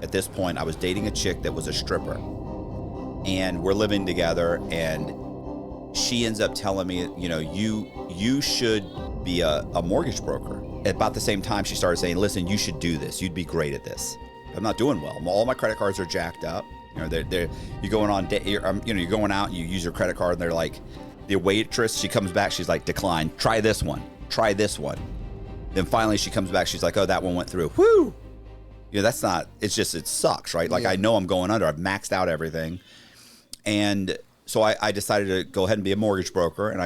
at this point, I was dating a chick that was a stripper, and we're living together, and she ends up telling me, you know, you should be a mortgage broker. About the same time, she started saying, listen, you should do this. You'd be great at this. I'm not doing well. All my credit cards are jacked up. You know, you're going on, you're going out and you use your credit card, and they're like, the waitress, she comes back, she's like, decline. Try this one. Try this one. Then finally she comes back, she's like, oh, that one went through. Whoo! You know, that's not, it's just, it sucks, right? Like, I know I'm going under. I've maxed out everything. And so I decided to go ahead and be a mortgage broker, and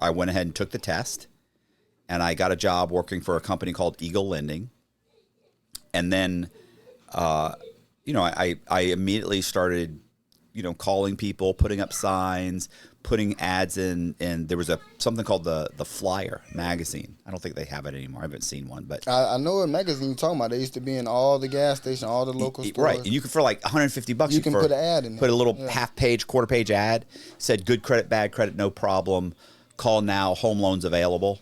I went ahead and took the test, and I got a job working for a company called Eagle Lending. And then, you know, I immediately started, you know, calling people, putting up signs, putting ads in, and there was something called the Flyer magazine. I don't think they have it anymore. I haven't seen one, but I know a magazine you're talking about. They used to be in all the gas stations, all the local stores. Right, and you could, for like $150, you can put an ad in. Put a little half-page, quarter-page ad. Said good credit, bad credit, no problem. Call now. Home loans available.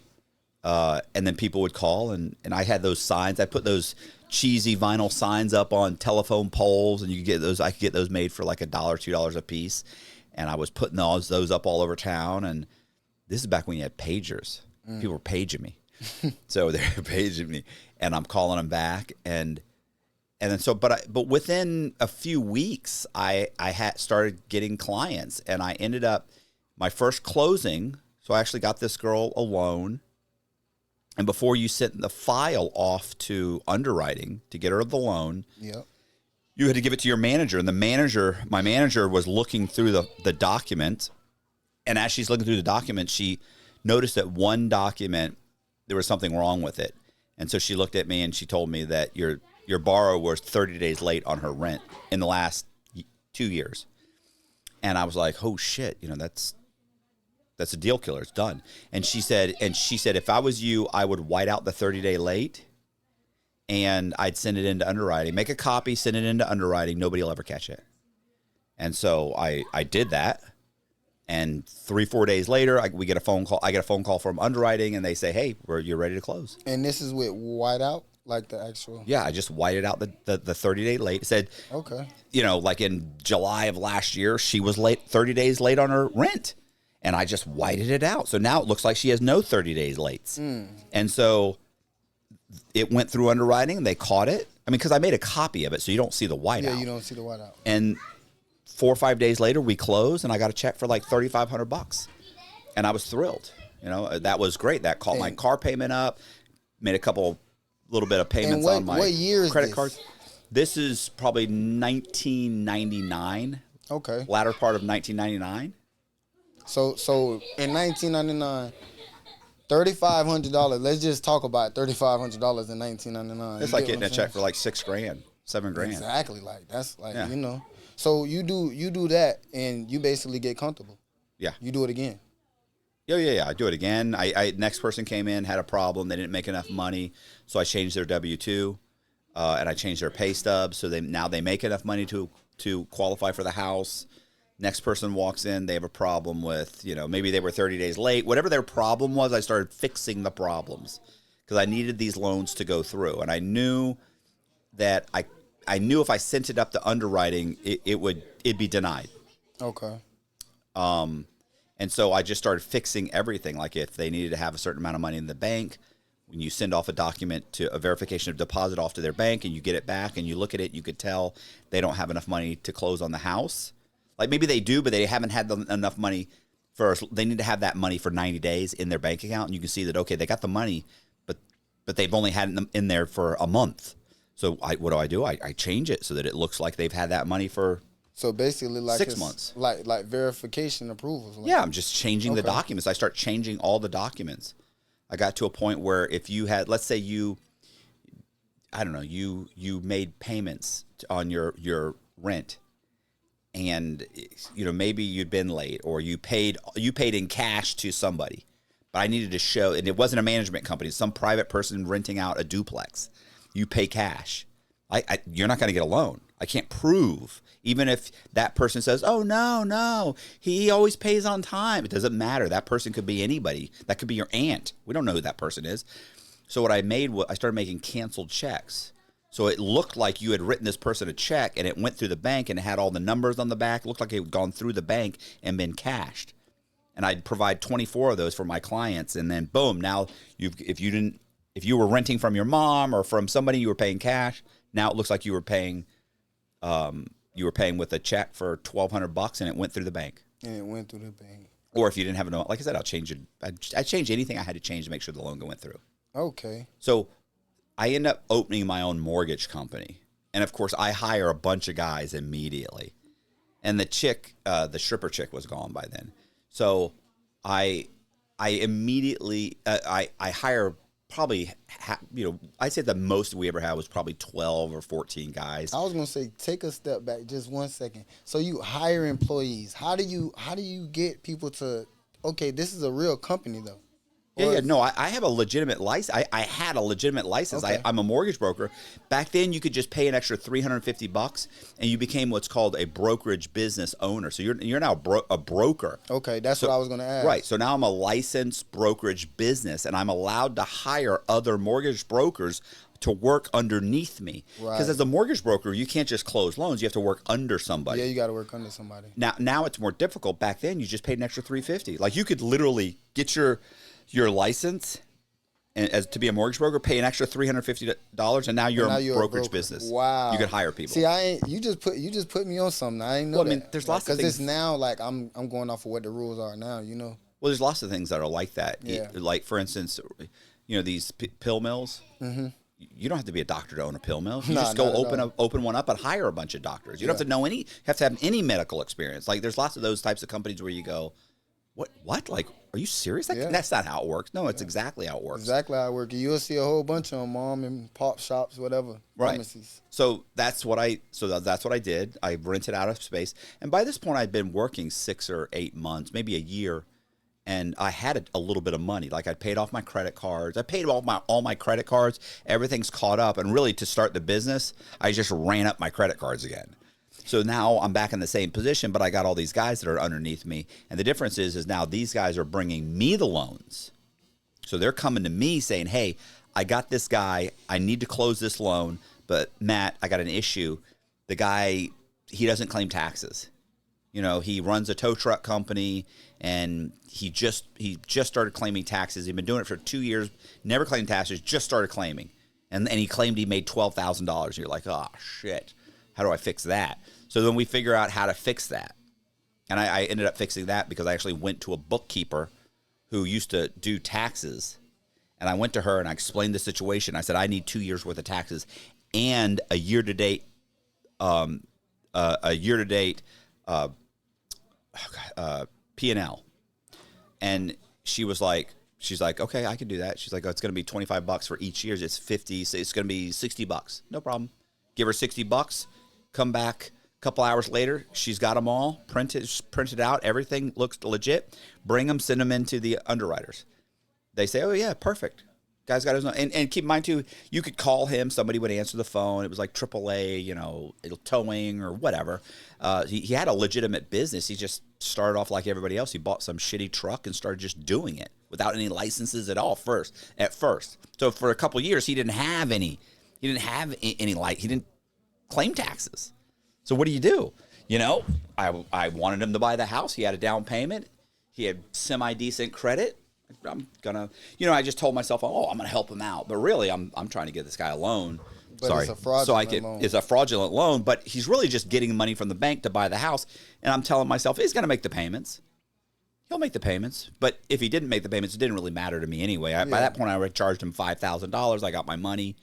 And then people would call, and I had those signs. I put those cheesy vinyl signs up on telephone poles, and you could get those. I could get those made for like $1, $2 a piece. And I was putting those up all over town. And this is back when you had pagers. People were paging me. So they're paging me, and I'm calling them back. And then but within a few weeks, I had started getting clients, and I ended up my first closing. So I actually got this girl a loan. And before you sent the file off to underwriting to get her the loan, you had to give it to your manager. And my manager was looking through the document. And as she's looking through the document, she noticed that one document, there was something wrong with it. And so she looked at me and she told me that your borrower was 30 days late on her rent in the last 2 years. And I was like, oh shit, you know, that's a deal killer. It's done. And she said, if I was you, I would white out the 30-day late, and I'd send it into underwriting. Make a copy, send it into underwriting. Nobody will ever catch it. And so I did that. And 3-4 days later, we get a phone call. I get a phone call from underwriting, and they say, hey, you're ready to close. And this is with whiteout, like the actual? Yeah, I just whited out the 30-day late. It said, okay, you know, like in July of last year, she was 30 days late on her rent. And I just whited it out. So now it looks like she has no 30 days late. And so it went through underwriting, and they caught it. I mean, because I made a copy of it, so you don't see the whiteout. Yeah, you don't see the whiteout. And 4 or 5 days later, we closed, and I got a check for like $3,500. And I was thrilled. You know, that was great. That caught my car payment up, made a little bit of payments on my credit cards. This is probably 1999. Okay. Latter part of 1999. So in 1999, $3,500. Let's just talk about $3,500 in 1999. It's like getting a check for like $6,000, $7,000. Exactly. Like that's like you know. So you do that, and you basically get comfortable. Yeah. You do it again. Yeah. I do it again. Next person came in, had a problem. They didn't make enough money, so I changed their W-2, and I changed their pay stubs, so now they make enough money to qualify for the house. Next person walks in, they have a problem with, you know, maybe they were 30 days late. Whatever their problem was, I started fixing the problems because I needed these loans to go through. And I knew that I knew if I sent it up to underwriting, it'd be denied. Okay. And so I just started fixing everything. Like if they needed to have a certain amount of money in the bank, when you send off a document to a verification of deposit off to their bank and you get it back and you look at it, you could tell they don't have enough money to close on the house. Like maybe they do, but they haven't had enough money they need to have that money for 90 days in their bank account. And you can see that, okay, they got the money, but they've only had it in there for a month. So what do? I change it so that it looks like they've had that money for so basically like 6 months. Like verification approvals. Like yeah, I'm just changing the documents. I start changing all the documents. I got to a point where if you had, let's say you made payments on your rent. And, you know, maybe you'd been late or you paid in cash to somebody, but I needed to show, and it wasn't a management company, some private person renting out a duplex. You pay cash. You're not going to get a loan. I can't prove, even if that person says, oh, no, he always pays on time. It doesn't matter. That person could be anybody. That could be your aunt. We don't know who that person is. So what I made was I started making canceled checks. So it looked like you had written this person a check and it went through the bank and it had all the numbers on the back. It looked like it had gone through the bank and been cashed. And I'd provide 24 of those for my clients. And then boom, now if you were renting from your mom or from somebody you were paying cash, now it looks like you were paying with a check for $1,200 and it went through the bank. And it went through the bank. Or if you didn't have a loan, like I said, I'll change it. I change anything I had to change to make sure the loan went through. Okay. So I end up opening my own mortgage company. And of course, I hire a bunch of guys immediately. And the chick, the stripper chick was gone by then. So I immediately, I hire probably, I'd say the most we ever had was probably 12 or 14 guys. I was going to say, take a step back just 1 second. So you hire employees. How do you get people to, okay, this is a real company though? Yeah, no, I have a legitimate license. I had a legitimate license. Okay. I'm a mortgage broker. Back then, you could just pay an extra $350, and you became what's called a brokerage business owner. So you're now a broker. Okay, that's what I was going to ask. Right. So now I'm a licensed brokerage business, and I'm allowed to hire other mortgage brokers to work underneath me. Because as a mortgage broker, you can't just close loans. You have to work under somebody. Yeah, you got to work under somebody. Now it's more difficult. Back then, you just paid an extra $350. Like you could literally get your license and as to be a mortgage broker, pay an extra $350, and now you're a brokerage business. Wow, you could hire people. See, you just put me on something. I ain't know that. I mean, there's lots of things. Because it's now like I'm going off of what the rules are now. Well, there's lots of things that are like that. Yeah. Like for instance, these pill mills. Mm-hmm. You don't have to be a doctor to own a pill mill. You just go open one up and hire a bunch of doctors. You don't have to know have to have any medical experience. Like there's lots of those types of companies where you go, what? Like, are you serious? That's not how it works. No, it's exactly how it works. Exactly how it works. You'll see a whole bunch of them, mom and pop shops, whatever. Right. Pharmacies. So that's what I did. I rented out a space, and by this point, I'd been working 6 or 8 months, maybe a year, and I had a little bit of money. Like I paid off my credit cards. I paid all my credit cards. Everything's caught up, and really to start the business, I just ran up my credit cards again. So now I'm back in the same position, but I got all these guys that are underneath me. And the difference is now these guys are bringing me the loans. So they're coming to me saying, hey, I got this guy. I need to close this loan. But Matt, I got an issue. The guy, he doesn't claim taxes. He runs a tow truck company and he just started claiming taxes. He'd been doing it for 2 years, never claimed taxes, just started claiming. And he claimed he made $12,000. You're like, oh, shit. How do I fix that? So then we figure out how to fix that. And I ended up fixing that because I actually went to a bookkeeper who used to do taxes. And I went to her and I explained the situation. I said, I need 2 years worth of taxes and a year-to-date P&L. And she's like, okay, I can do that. She's like, oh, it's going to be $25 for each year. It's 50. So it's going to be $60. No problem. Give her $60. Come back a couple hours later. She's got them all printed out. Everything looks legit. Bring them, send them into the underwriters. They say, oh, yeah, perfect. Guy's got his own. And keep in mind, too, you could call him. Somebody would answer the phone. It was like AAA, towing or whatever. He had a legitimate business. He just started off like everybody else. He bought some shitty truck and started just doing it without any licenses at all at first. So for a couple years, he didn't have any. He didn't claim taxes. So what do you do? I wanted him to buy the house. He had a down payment. He had semi-decent credit. I just told myself, oh, I'm going to help him out. But really, I'm trying to get this guy a loan. But it's a fraudulent loan. It's a fraudulent loan, but he's really just getting money from the bank to buy the house. And I'm telling myself, he's going to make the payments. He'll make the payments. But if he didn't make the payments, it didn't really matter to me anyway. By that point, I already charged him $5,000. I got my money.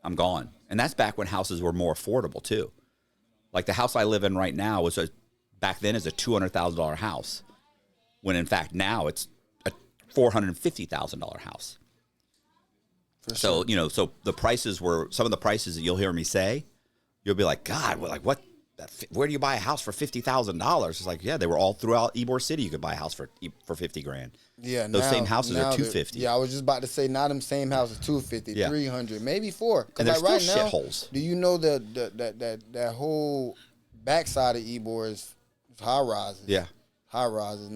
I'm gone. And that's back when houses were more affordable, too. Like the house I live in right now back then is a $200,000 house. When in fact now it's a $450,000 house. For sure. So, so the prices were, some of the prices that you'll hear me say, you'll be like, God, what? Where do you buy a house for $50,000? It's like, yeah, they were all throughout Ybor City. You could buy a house for $50,000. Yeah, those same houses are $250,000. Yeah, I was just about to say, now them same houses $250,000, yeah. $300,000, maybe $400,000. And they're like right still now, shitholes. Do you know that whole backside of Ybor is high rises? Yeah, high rises,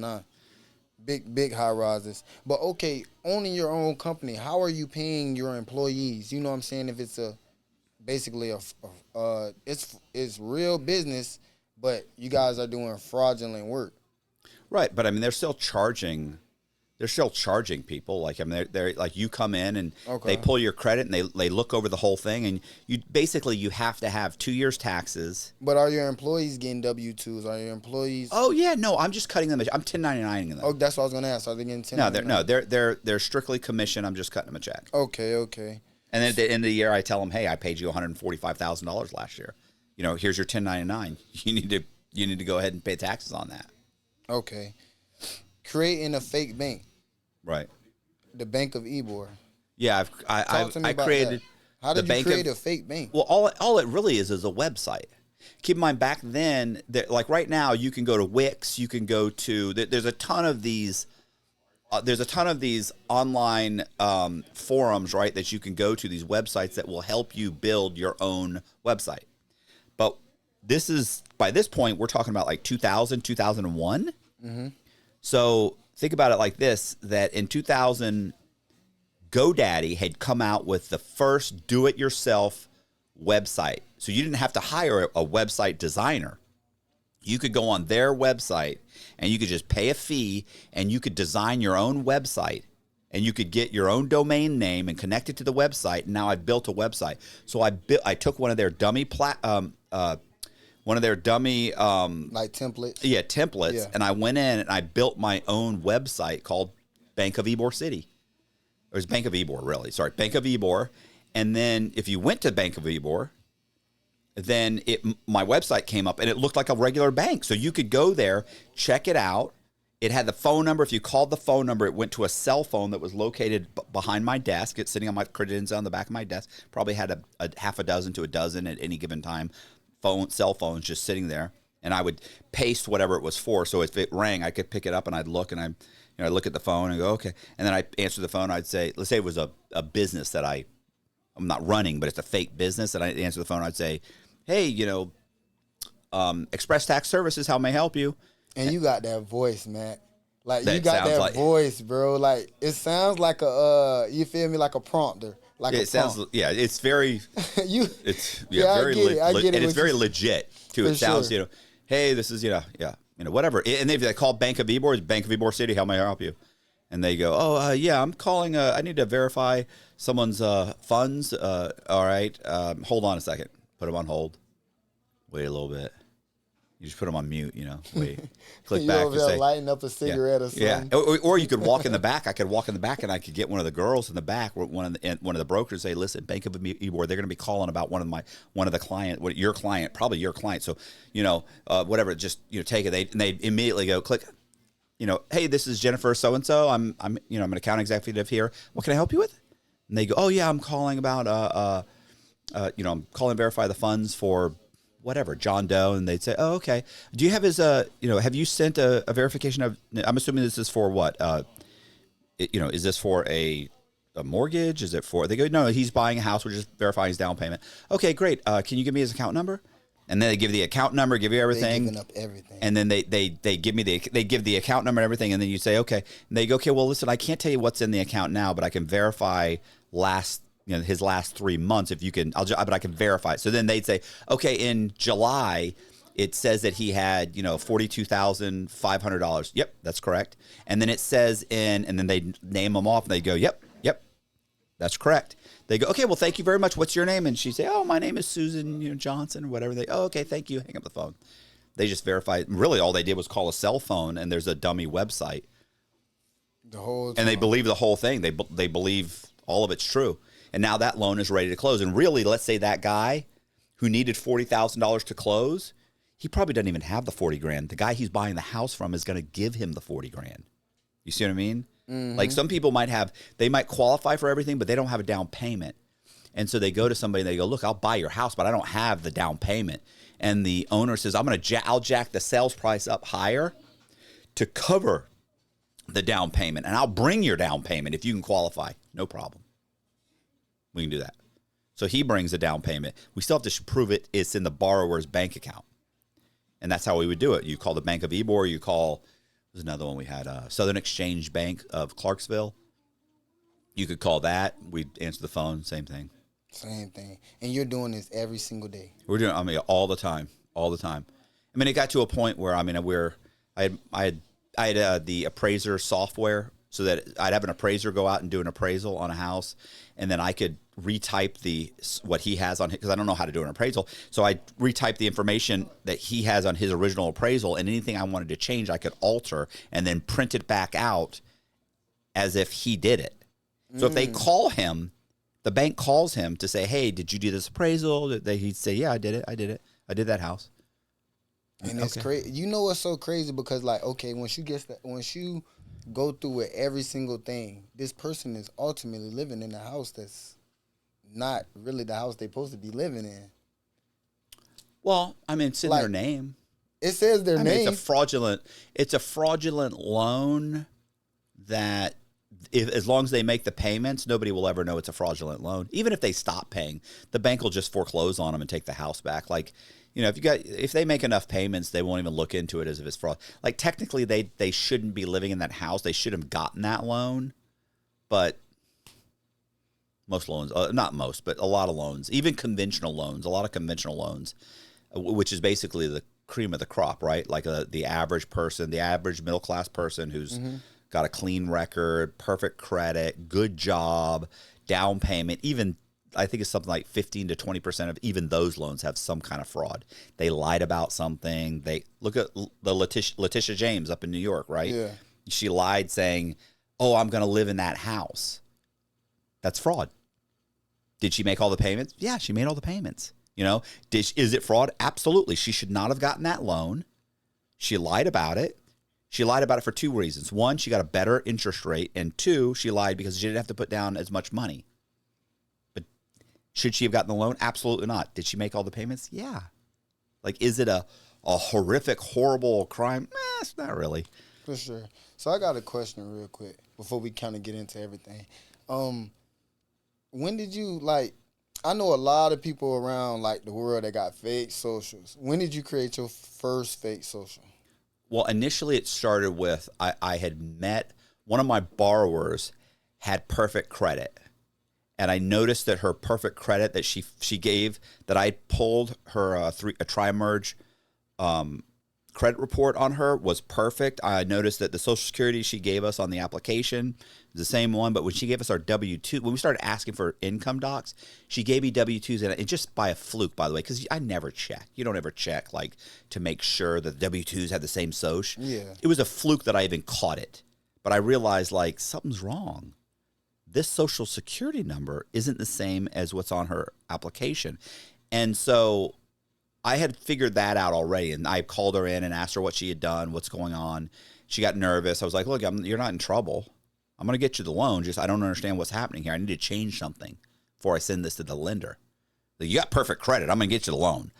big high rises. But okay, owning your own company, how are you paying your employees? You know what I'm saying? If it's a basically it's real business, but you guys are doing fraudulent work. Right, but I mean, they're still charging. They're still charging people. Like, I mean, they're like, you come in and they pull your credit and they look over the whole thing, and you have to have 2 years taxes. But are your employees getting W-2s? Are your employees? Oh yeah, no, I'm just cutting them. I'm 1099ing them. Oh, that's what I was gonna ask. Are they getting 1099? No, they're strictly commission. I'm just cutting them a check. Okay. And then at the end of the year, I tell them, hey, I paid you $145,000 last year. You know, here's your 1099. You need to go ahead and pay taxes on that. Okay. Creating a fake bank. Right. The Bank of Ybor. Yeah, I created. That. How did you create a fake bank? Well, all it really is a website. Keep in mind, back then, like right now, you can go to Wix. You can go to. There's a ton of these. There's a ton of these online forums, right? That you can go to, these websites that will help you build your own website. But by this point, we're talking about like 2000, 2001. Mm-hmm. So think about it like this, that in 2000, GoDaddy had come out with the first do-it-yourself website. So you didn't have to hire a website designer. You could go on their website and you could just pay a fee and you could design your own website and you could get your own domain name and connect it to the website. And now I built a website. So I took one of their dummy like templates. Yeah, templates. Yeah. And I went in and I built my own website called Bank of Ybor City. It was Bank of Ybor, really. Sorry, Bank of Ybor. And then if you went to Bank of Ybor, then my website came up and it looked like a regular bank. So you could go there, check it out. It had the phone number. If you called the phone number, it went to a cell phone that was located behind my desk. It's sitting on my credentials on the back of my desk. Probably had a half a dozen to a dozen at any given time. Cell phones just sitting there, and I would paste whatever it was for. So if it rang, I could pick it up and I'd look and I look at the phone and go, okay. And then I answer the phone. I'd say, let's say it was a business that I'm not running, but it's a fake business. And I answer the phone. I'd say, hey, Express Tax Services, how may I help you? And you got that voice, man. Like you got that voice, bro. Like it sounds like you feel me, like a prompter. Like it sounds, it's very, it's very legit, and it's very legit too. It sounds, sure. Hey, this is, whatever. And if they call Bank of Ybor, it's Bank of Ybor City, how may I help you? And they go, I'm calling, I need to verify someone's funds. All right, hold on a second. Put them on hold. Wait a little bit. You just put them on mute, wait. Click back. Over there lighting up a cigarette or something. Yeah, or you could walk in the back. I could walk in the back and I could get one of the girls in the back, one of the brokers, say, listen, Bank of Ybor, they're going to be calling about one of the client, your client, probably your client. So, whatever, just, take it. They immediately go, click, hey, this is Jennifer so-and-so. I'm an account executive here. What can I help you with? And they go, oh, yeah, I'm calling about, I'm calling to verify the funds for whatever, John Doe. And they'd say, oh, okay. Do you have his, have you sent a verification of, I'm assuming this is for what? Is this for a mortgage? Is it for, they go, no, he's buying a house. We're just verifying his down payment. Okay, great. Can you give me his account number? And then they give the account number, give you everything. They're giving up everything. And then they give the account number and everything. And then you say, okay. And they go, okay, well, listen, I can't tell you what's in the account now, but I can verify his last 3 months. If you can, but I can verify it. So then they'd say, okay, in July, it says that he had, $42,500. Yep, that's correct. And then it says and then they name them off and they go, yep, that's correct. They go, okay, well, thank you very much. What's your name? And she say, oh, my name is Susan, Johnson or whatever. Okay, thank you. Hang up the phone. They just verify it. Really, all they did was call a cell phone and there's a dummy website. The whole time. And they believe the whole thing. They believe all of it's true. And now that loan is ready to close. And really, let's say that guy who needed $40,000 to close, he probably doesn't even have the 40 grand. The guy he's buying the house from is going to give him the 40 grand. You see what I mean? Mm-hmm. Like some people they might qualify for everything, but they don't have a down payment. And so they go to somebody and they go, look, I'll buy your house, but I don't have the down payment. And the owner says, I'll jack the sales price up higher to cover the down payment. And I'll bring your down payment if you can qualify. No problem. We can do that. So he brings a down payment. We still have to prove it's in the borrower's bank account. And that's how we would do it. You call the Bank of Ybor, there's another one we had, Southern Exchange Bank of Clarksville. You could call that. We'd answer the phone, same thing. Same thing. And you're doing this every single day. We're doing, I mean, all the time, all the time. I mean, it got to a point where, I mean, I had the appraiser software so that I'd have an appraiser go out and do an appraisal on a house, and then I could retype what he has on, because I don't know how to do an appraisal. So I retype the information that he has on his original appraisal, and anything I wanted to change, I could alter and then print it back out as if he did it. So if they call him, the bank calls him to say, "Hey, did you do this appraisal?" He'd say, "Yeah, I did it. I did that house." And it's crazy. You know what's so crazy? Because like, okay, once you go through with every single thing, this person is ultimately living in a house that's not really the house they're supposed to be living in. Well, I mean, it's in their name. It says their name. It's a fraudulent loan that, as long as they make the payments, nobody will ever know it's a fraudulent loan. Even if they stop paying, the bank will just foreclose on them and take the house back. Like, you know, if they make enough payments, they won't even look into it as if it's fraud. Like, technically, they shouldn't be living in that house. They should have gotten that loan, but most loans, not most, but a lot of loans, even conventional loans, a lot of conventional loans, which is basically the cream of the crop, right? Like the average person, the average middle class person who's got a clean record, perfect credit, good job, down payment, even I think it's something like 15 to 20% of even those loans have some kind of fraud. They lied about something. They look at the Letitia James up in New York, right? Yeah. She lied saying, "Oh, I'm going to live in that house." That's fraud. Did she make all the payments? Yeah, she made all the payments. You know, is it fraud? Absolutely. She should not have gotten that loan. She lied about it. She lied about it for two reasons. One, she got a better interest rate. And two, she lied because she didn't have to put down as much money. But should she have gotten the loan? Absolutely not. Did she make all the payments? Yeah. Like, is it a horrific, horrible crime? It's not really. For sure. So I got a question real quick before we kind of get into everything. When did you, like, I know a lot of people around, like, the world that got fake socials. When did you create your first fake social? Well, initially it started with I had met one of my borrowers had perfect credit. And I noticed that her perfect credit that she gave, that I pulled her a tri-merge credit report on her was perfect. I noticed that the Social Security she gave us on the application is the same one, but when she gave us our W-2, when we started asking for income docs, she gave me W-2s, and just by a fluke, by the way, because I never check. You don't ever check, like, to make sure that the W-2s had the same social. Yeah. It was a fluke that I even caught it. But I realized, like, something's wrong. This Social Security number isn't the same as what's on her application. And so I had figured that out already, and I called her in and asked her what she had done, what's going on. She got nervous. I was like, "Look, you're not in trouble. I'm going to get you the loan. Just I don't understand what's happening here. I need to change something before I send this to the lender. Like, you got perfect credit. I'm going to get you the loan."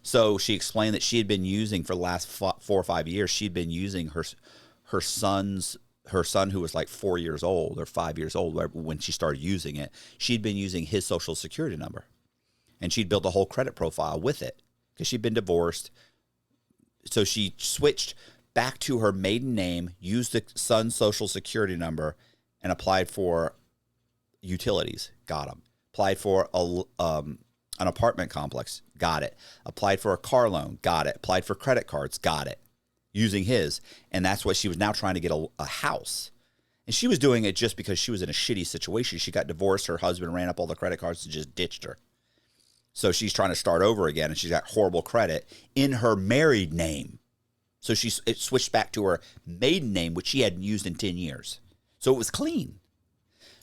So she explained that she had been using for the last 4 or 5 years. She'd been using her son who was like 4 years old or 5 years old when she started using it. She'd been using his Social Security number, and she'd built a whole credit profile with it because she'd been divorced. So she switched back to her maiden name, used the son's Social Security number, and applied for utilities. Got them. Applied for an apartment complex. Got it. Applied for a car loan. Got it. Applied for credit cards. Got it. Using his. And that's what she was now trying to get a house. And she was doing it just because she was in a shitty situation. She got divorced. Her husband ran up all the credit cards and just ditched her. So she's trying to start over again, and she's got horrible credit in her married name. So it switched back to her maiden name, which she hadn't used in 10 years. So it was clean.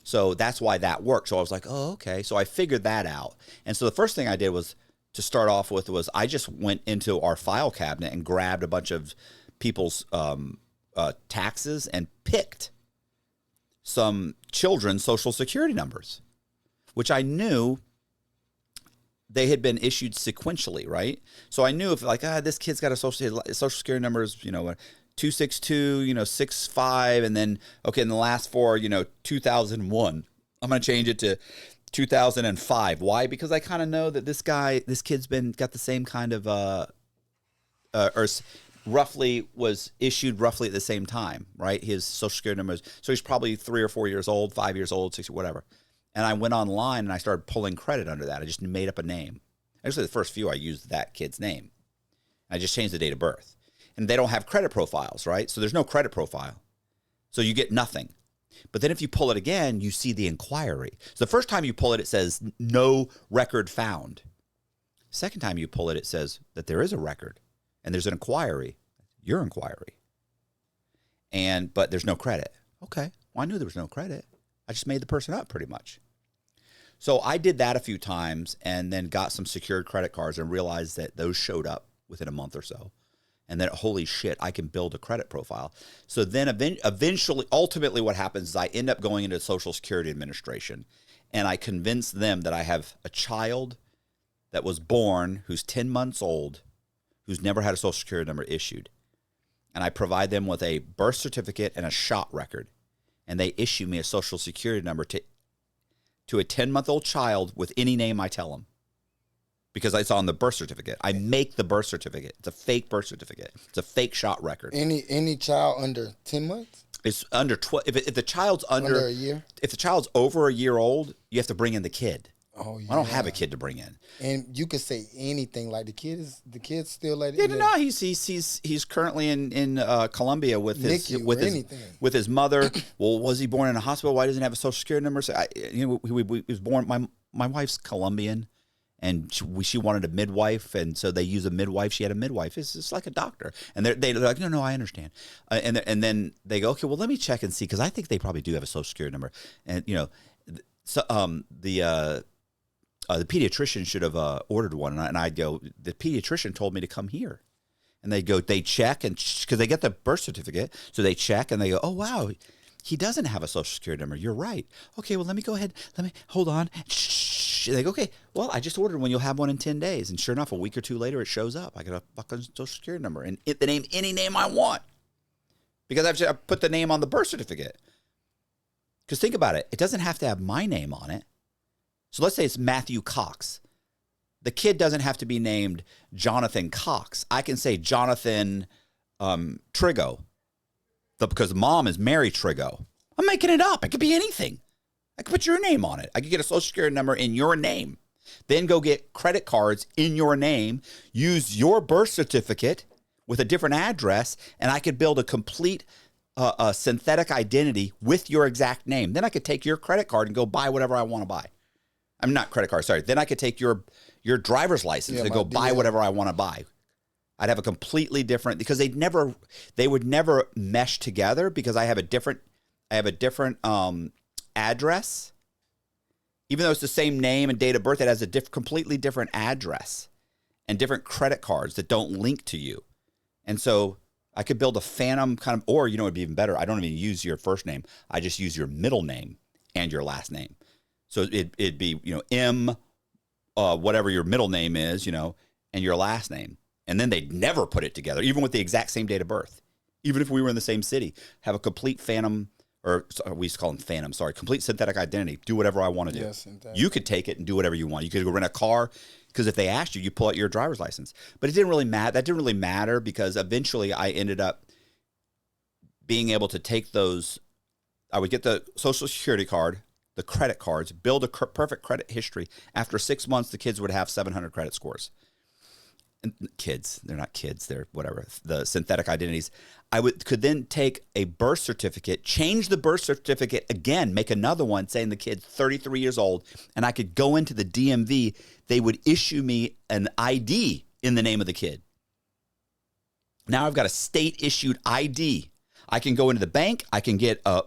So that's why that worked. So I was like, oh, okay. So I figured that out. And so the first thing I did was, to start off with, was I just went into our file cabinet and grabbed a bunch of people's taxes and picked some children's Social Security numbers, which I knew they had been issued sequentially, right? So I knew if, like, this kid's got a Social Security numbers, 262, 65, and then, okay, in the last four, 2001. I'm going to change it to 2005. Why? Because I kind of know that this kid's got the same kind of, or roughly was issued roughly at the same time, right? His Social Security numbers. So he's probably 3 or 4 years old, 5 years old, 6, whatever. And I went online and I started pulling credit under that. I just made up a name. Actually, the first few I used that kid's name. I just changed the date of birth. And they don't have credit profiles, right? So there's no credit profile. So you get nothing. But then if you pull it again, you see the inquiry. So the first time you pull it, it says no record found. Second time you pull it, it says that there is a record and there's an inquiry, your inquiry. But there's no credit. Okay. Well, I knew there was no credit. I just made the person up pretty much. So I did that a few times and then got some secured credit cards and realized that those showed up within a month or so. And then, holy shit, I can build a credit profile. So then eventually, ultimately what happens is I end up going into the Social Security Administration and I convince them that I have a child that was born who's 10 months old, who's never had a Social Security number issued. And I provide them with a birth certificate and a shot record. And they issue me a Social Security number to a 10-month-old child with any name I tell them. Because it's on the birth certificate. I make the birth certificate. It's a fake birth certificate. It's a fake shot record. Any child under 10 months? It's under 12. If the child's under a year? If the child's over a year old, you have to bring in the kid. Oh, yeah. I don't have a kid to bring in. And you could say anything like the kid's still like yeah, no, he's currently in Colombia with his mother. Well, was he born in a hospital? Why doesn't he have a Social Security number? So he was born. My wife's Colombian, and she wanted a midwife, and so they use a midwife. She had a midwife. It's like a doctor, and they're like, no, I understand. And then they go, okay, well, let me check and see because I think they probably do have a Social Security number, and so the pediatrician should have ordered one, and I'd go, the pediatrician told me to come here. And they go, they check, and because they get the birth certificate, so they check, and they go, oh, wow, he doesn't have a Social Security number. You're right. Okay, well, let me go ahead. Hold on. Shh. And they go, okay, well, I just ordered one. You'll have one in 10 days. And sure enough, a week or two later, it shows up. I got a fucking Social Security number, and any name I want. Because I've put the name on the birth certificate. Because think about it. It doesn't have to have my name on it. So let's say it's Matthew Cox. The kid doesn't have to be named Jonathan Cox. I can say Jonathan Trigo because mom is Mary Trigo. I'm making it up. It could be anything. I could put your name on it. I could get a Social Security number in your name. Then go get credit cards in your name, use your birth certificate with a different address, and I could build a complete synthetic identity with your exact name. Then I could take your credit card and go buy whatever I want to buy. I'm not credit card, sorry. Then I could take your driver's license and go buy whatever I want to buy. I'd have a completely different because they would never mesh together because I have a different address. Even though it's the same name and date of birth, it has a completely different address and different credit cards that don't link to you. And so I could build a phantom kind of, or it'd be even better. I don't even use your first name. I just use your middle name and your last name. So it'd be, M, whatever your middle name is, and your last name. And then they'd never put it together, even with the exact same date of birth. Even if we were in the same city, have a complete phantom, or we used to call them phantom, complete synthetic identity. Do whatever I want to do. Yes, you could take it and do whatever you want. You could go rent a car, because if they asked you, you pull out your driver's license. But it didn't really matter. That didn't really matter because eventually I ended up being able to take those. I would get the Social Security card, the credit cards, build a perfect credit history. After 6 months, the kids would have 700 credit scores. And kids, they're not kids, they're whatever, the synthetic identities. Could then take a birth certificate, change the birth certificate again, make another one saying the kid's 33 years old, and I could go into the DMV. They would issue me an ID in the name of the kid. Now I've got a state-issued ID. I can go into the bank. I can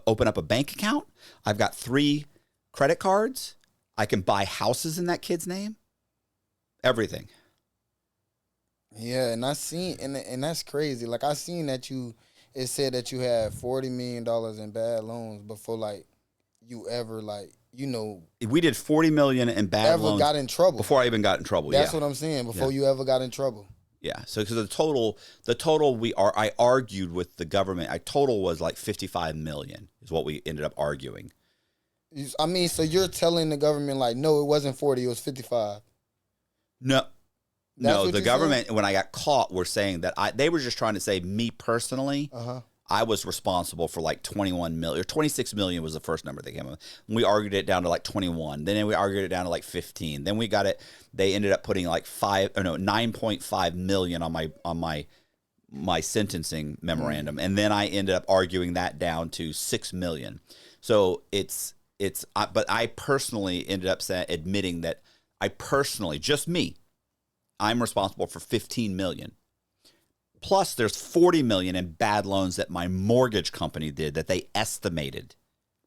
open up a bank account. I've got 3 credit cards. I can buy houses in that kid's name. Everything. Yeah, and I seen, and that's crazy. Like I seen that it said that you had $40 million in bad loans before you ever we did $40 million in bad loans. Got in trouble before I even got in trouble. That's what I'm saying. Before you ever got in trouble. Yeah. So because the total I argued with the government. Total was like $55 million is what we ended up arguing. I mean, so you're telling the government no, it wasn't 40, it was 55. No, the government, when I got caught, were saying that they were just trying to say me personally. I was responsible for like 21 million or 26 million was the first number they came up with. We argued it down to like 21. Then we argued it down to like 15. Then we got it. They ended up putting like 9.5 million on my sentencing memorandum. And then I ended up arguing that down to 6 million. So but I personally ended up admitting that I personally, just me, I'm responsible for 15 million. Plus, there's 40 million in bad loans that my mortgage company did that they estimated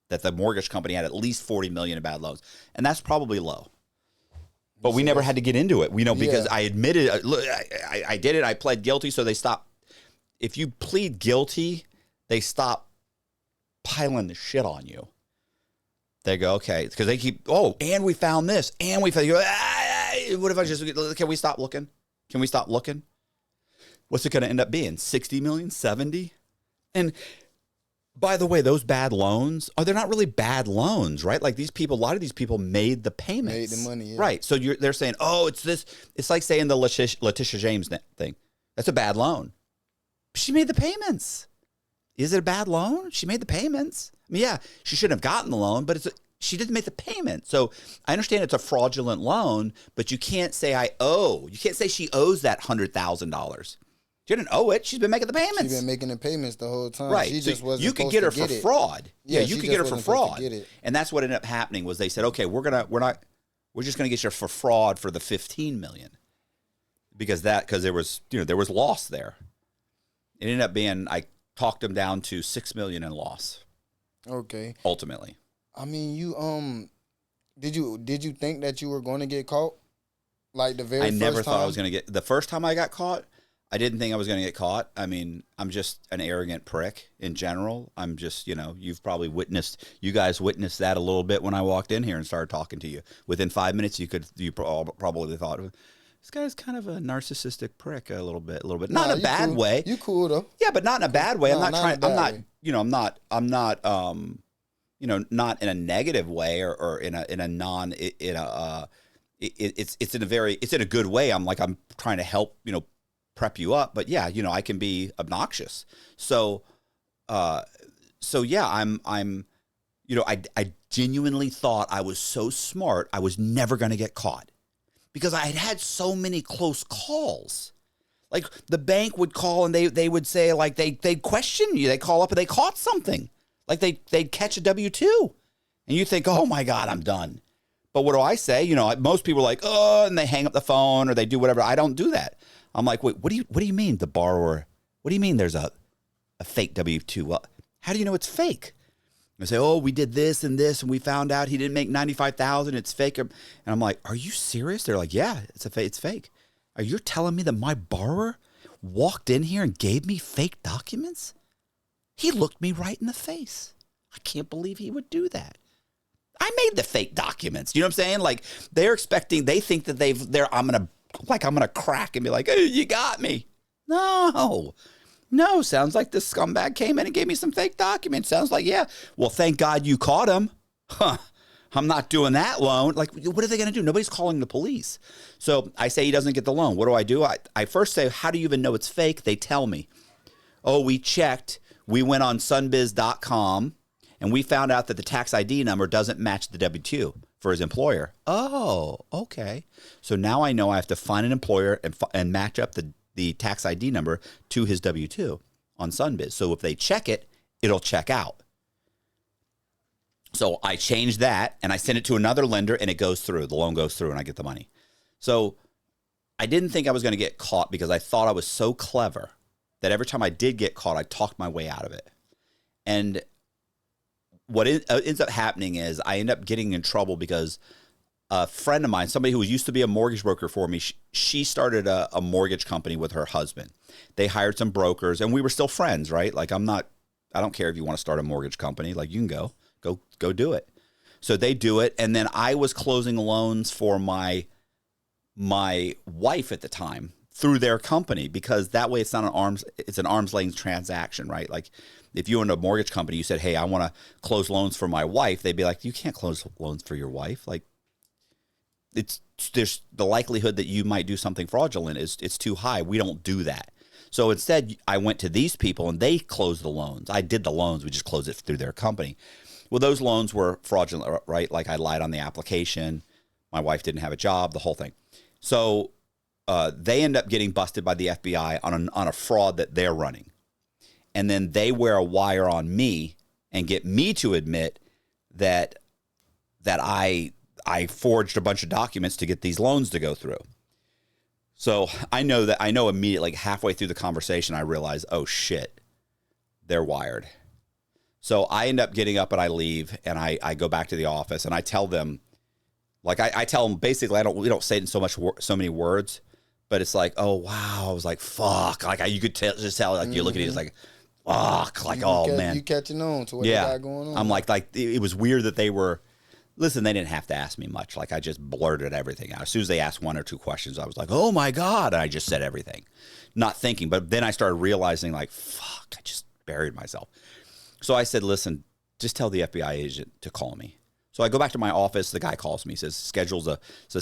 that the mortgage company had at least 40 million in bad loans. And that's probably low. But we never had to get into it, because I admitted, I did it, I pled guilty, so they stopped. If you plead guilty, they stop piling the shit on you. They go, okay, because they keep, and we found this, and we found, what if I just, can we stop looking? Can we stop looking? What's it going to end up being? 60 million, 70? And by the way, those bad loans, they're not really bad loans, right? Like these people, a lot of these people made the payments. Made the money, yeah. Right. So they're saying, it's this. It's like saying the Letitia James thing. That's a bad loan. She made the payments. Is it a bad loan? She made the payments. I mean, yeah, she shouldn't have gotten the loan, but she didn't make the payment. So I understand it's a fraudulent loan, but you can't say You can't say she owes that $100,000. She didn't owe it. She's been making the payments. She's been making the payments the whole time. Right. She just wasn't you could get her for fraud. Yeah, you could get her for fraud. It. And that's what ended up happening was they said, okay, we're just gonna get you for fraud for the 15 million. Because there was loss there. It ended up being I talked them down to 6 million in loss. Okay. Ultimately. I mean, did you think that you were going to get caught? Like the very first time? I never thought I was going to get the first time I got caught. I didn't think I was going to get caught. I mean, I'm just an arrogant prick in general. I'm just, you've probably you guys witnessed that a little bit when I walked in here and started talking to you. Within 5 minutes, you probably thought, this guy's kind of a narcissistic prick a little bit. Not in a bad way. You cool though. Yeah, but not in a bad way. I'm not trying. Not in a negative way or in a it's in a good way. I'm trying to help, prep you up, but yeah, I can be obnoxious. So yeah, I genuinely thought I was so smart. I was never going to get caught because I had so many close calls. Like the bank would call and they would say like they'd question you. They call up and they caught something. Like they'd catch a W-2 and you think, oh my God, I'm done. But what do I say? Most people are like, and they hang up the phone or they do whatever. I don't do that. I'm like, wait, what do you mean the borrower? What do you mean there's a fake W-2? Well, how do you know it's fake? They say, we did this and this and we found out he didn't make $95,000. It's fake. And I'm like, are you serious? They're like, yeah, it's fake. Are you telling me that my borrower walked in here and gave me fake documents? He looked me right in the face. I can't believe he would do that. I made the fake documents. You know what I'm saying? Like they think that I'm going to crack and be like, hey, you got me. No, sounds like this scumbag came in and gave me some fake documents. Sounds like, yeah. Well, thank God you caught him. Huh. I'm not doing that loan. Like, what are they going to do? Nobody's calling the police. So I say he doesn't get the loan. What do? I first say, how do you even know it's fake? They tell me, we checked. We went on sunbiz.com and we found out that the tax ID number doesn't match the W-2 for his employer. Oh, okay. So now I know I have to find an employer and match up the tax ID number to his W-2 on Sunbiz. So if they check it, it'll check out. So I change that and I send it to another lender and it goes through. The loan goes through and I get the money. So I didn't think I was going to get caught because I thought I was so clever that every time I did get caught, I talked my way out of it. And what ends up happening is I end up getting in trouble because a friend of mine, somebody who used to be a mortgage broker for me, she started a mortgage company with her husband. They hired some brokers and we were still friends, right? Like I don't care if you want to start a mortgage company, like you can go do it. So they do it. And then I was closing loans for my wife at the time through their company because that way it's an arm's length transaction, right? Like if you owned a mortgage company, you said, hey, I want to close loans for my wife. They'd be like, you can't close loans for your wife. Like there's the likelihood that you might do something fraudulent it's too high. We don't do that. So instead, I went to these people and they closed the loans. I did the loans. We just closed it through their company. Well, those loans were fraudulent, right? Like I lied on the application. My wife didn't have a job, the whole thing. So they end up getting busted by the FBI on a fraud that they're running. And then they wear a wire on me and get me to admit that I forged a bunch of documents to get these loans to go through. So I know immediately, like halfway through the conversation, I realize, oh shit, they're wired. So I end up getting up and I leave and I go back to the office and I tell them, like I tell them basically, we don't say it in so many words, but it's like, oh wow, I was like, fuck, like you could just tell, like you're looking at it, it's like, fuck, like man, you catching on to what they got going on. I'm like it was weird that they were. Listen, they didn't have to ask me much. Like I just blurted everything out. As soon as they asked one or two questions, I was like, oh my God. And I just said everything, not thinking. But then I started realizing like, fuck, I just buried myself. So I said, listen, just tell the FBI agent to call me. So I go back to my office. The guy calls me, says,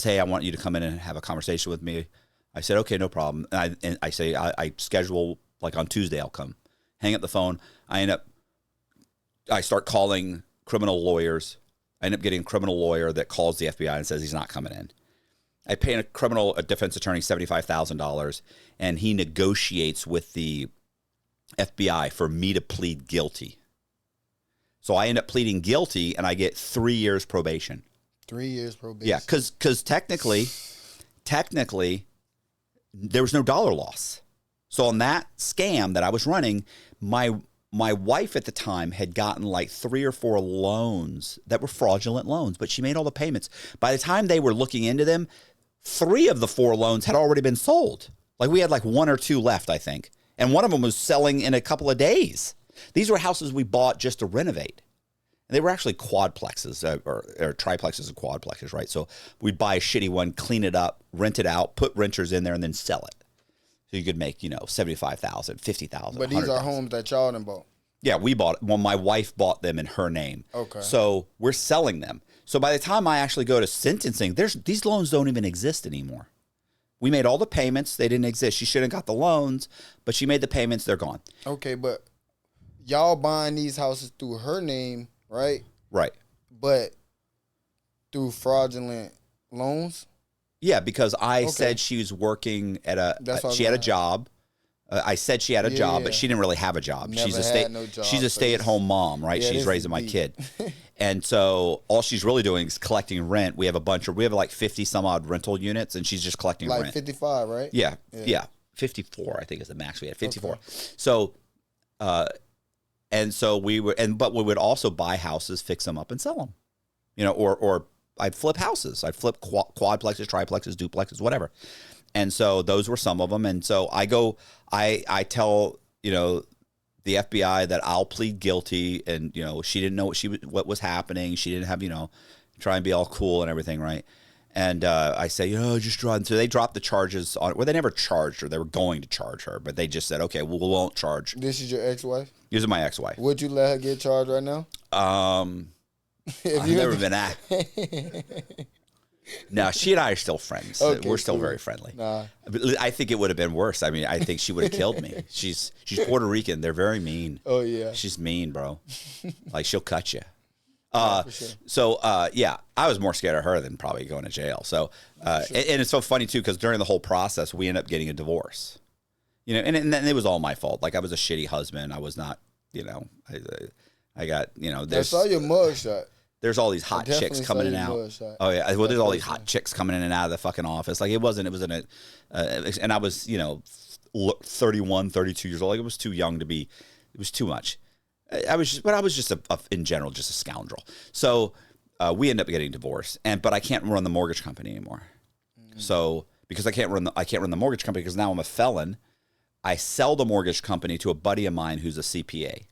hey, I want you to come in and have a conversation with me. I said, okay, no problem. And I say, I schedule like on Tuesday, I'll come. Hang up the phone. I start calling criminal lawyers. I end up getting a criminal lawyer that calls the FBI and says he's not coming in. I pay a defense attorney $75,000, and he negotiates with the FBI for me to plead guilty. So I end up pleading guilty, and I get 3 years probation. 3 years probation. Yeah, because technically, there was no dollar loss. So on that scam that I was running, my wife at the time had gotten like 3 or 4 loans that were fraudulent loans, but she made all the payments. By the time they were looking into them, 3 of the 4 loans had already been sold. Like we had like 1 or 2 left, I think. And one of them was selling in a couple of days. These were houses we bought just to renovate. And they were actually quadplexes or triplexes and quadplexes, right? So we'd buy a shitty one, clean it up, rent it out, put renters in there, and then sell it. So you could make, $75,000, $50,000. But these are homes that y'all done bought. Yeah, we bought it. Well, my wife bought them in her name. Okay. So we're selling them. So by the time I actually go to sentencing, these loans don't even exist anymore. We made all the payments. They didn't exist. She shouldn't have got the loans, but she made the payments. They're gone. Okay, but y'all buying these houses through her name, right? Right. But through fraudulent loans? Yeah, because I said she was working at she had a job. I said she had a job, but she didn't really have a job. Never She's a stay-at-home mom, right? Yeah, she's raising my kid. And so all she's really doing is collecting rent. We have like 50 some odd rental units, and she's just collecting rent. Like 55, right? Yeah. 54, I think is the max we had. 54. Okay. So, but we would also buy houses, fix them up, and sell them. Or I'd flip houses. I'd flip quadplexes, triplexes, duplexes, whatever. And so those were some of them. And so I tell, the FBI that I'll plead guilty, and, she didn't know what was happening. She didn't have, try and be all cool and everything. Right. And I say, just draw. And so they dropped the charges on it. Well, they never charged her. They were going to charge her, but they just said, okay, we won't charge. This is your ex-wife? This is my ex-wife. Would you let her get charged right now? I've never been at. No, she and I are still friends. Okay, we're still very friendly. Nah. I think it would have been worse. I mean, I think she would have killed me. She's Puerto Rican. They're very mean. Oh, yeah. She's mean, bro. Like, she'll cut you. For sure. So, I was more scared of her than probably going to jail. So, sure. And it's so funny, too, because during the whole process, we ended up getting a divorce. And it was all my fault. Like, I was a shitty husband. I was not, I got, I saw your mugshot. There's all these hot chicks coming in and out. Oh yeah, well, there's all these hot chicks coming in and out of the fucking office. Like it was and I was 31, 32 years old. Like it was too young to be. It was too much. I was just in general just a scoundrel. So we end up getting divorced, but I can't run the mortgage company anymore. So because I can't run the mortgage company because now I'm a felon. I sell the mortgage company to a buddy of mine who's a CPA.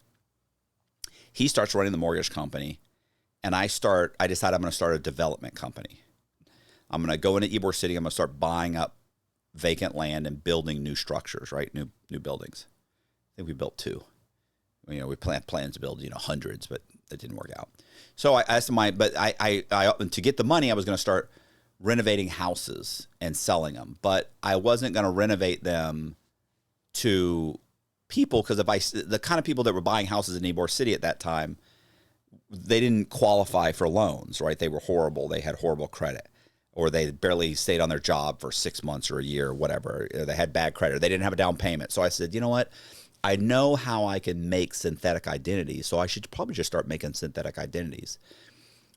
He starts running the mortgage company. And I decide I'm going to start a development company. I'm going to go into Ybor City. I'm going to start buying up vacant land and building new structures, right? New buildings. I think we built 2. We plans to build, hundreds, but that didn't work out. So I asked to get the money, I was going to start renovating houses and selling them. But I wasn't going to renovate them to people, because the kind of people that were buying houses in Ybor City at that time, they didn't qualify for loans, right? They were horrible. They had horrible credit, or they barely stayed on their job for 6 months or a year or whatever. They had bad credit. They didn't have a down payment. So I said, you know what? I know how I can make synthetic identities, so I should probably just start making synthetic identities.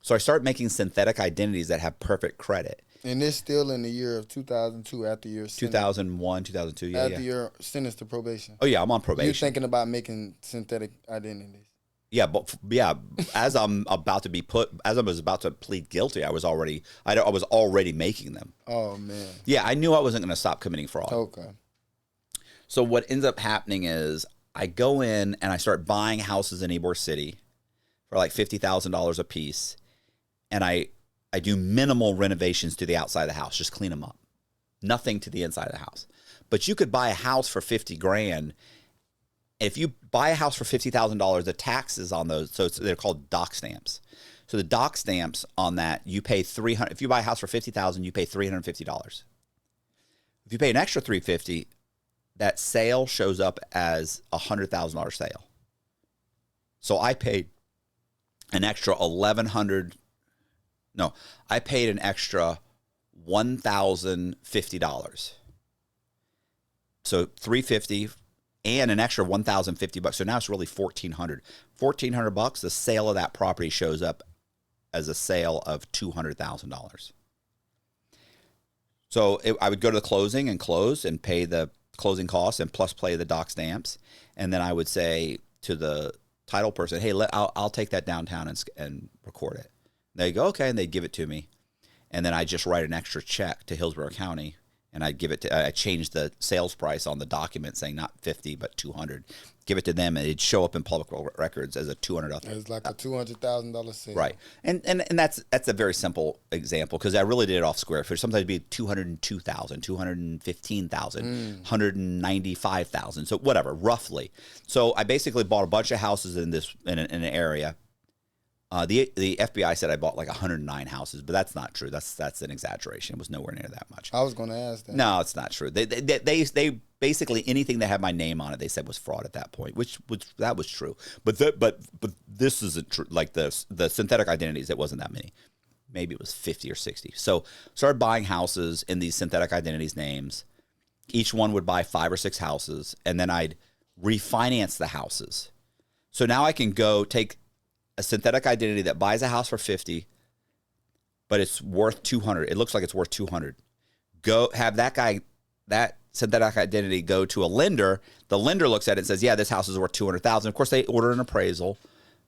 So I started making synthetic identities that have perfect credit. And it's still in the year of 2002 after your 2001, 2002, yeah. After your sentence to probation. Oh, yeah, I'm on probation. You're thinking about making synthetic identities. Yeah, but as I was about to plead guilty, I was already making them. Oh, man. Yeah, I knew I wasn't going to stop committing fraud. Okay. So what ends up happening is I go in and I start buying houses in Ybor City for like $50,000 a piece, and I do minimal renovations to the outside of the house, just clean them up. Nothing to the inside of the house. But you could buy a house for $50,000. If you buy a house for $50,000, the taxes on those, so they're called dock stamps. So the dock stamps on that, you pay $300. If you buy a house for $50,000, you pay $350. If you pay an extra $350, that sale shows up as a $100,000 sale. So I paid an extra I paid an extra $1,050. So $350 and an extra $1,050. So now it's really $1,400. $1,400. The sale of that property shows up as a sale of $200,000. So I would go to the closing and close and pay the closing costs and plus play the dock stamps, and then I would say to the title person, "Hey, I'll take that downtown and record it." They go, "Okay," and they give it to me, and then I just write an extra check to Hillsborough County, and I change the sales price on the document saying not 50 but 200. Give it to them, and it'd show up in public records as a $200. It's like a $200,000 sale, right? And that's a very simple example, because I really did it off square footage. Sometimes it'd be 202,000, 215,000, 195,000. So whatever, roughly. So I basically bought a bunch of houses in an area. The FBI said I bought like 109 houses, but that's not true. That's an exaggeration. It was nowhere near that much. I was going to ask that. No, it's not true. They basically anything that had my name on it, they said was fraud at that point, which was true. But this isn't true. Like the synthetic identities, it wasn't that many. Maybe it was 50 or 60. So started buying houses in these synthetic identities names. Each one would buy 5 or 6 houses, and then I'd refinance the houses. So now I can go take a synthetic identity that buys a house for 50, but it's worth 200. It looks like it's worth 200. Go have that synthetic identity go to a lender. The lender looks at it and says, "Yeah, this house is worth 200,000." Of course, they order an appraisal,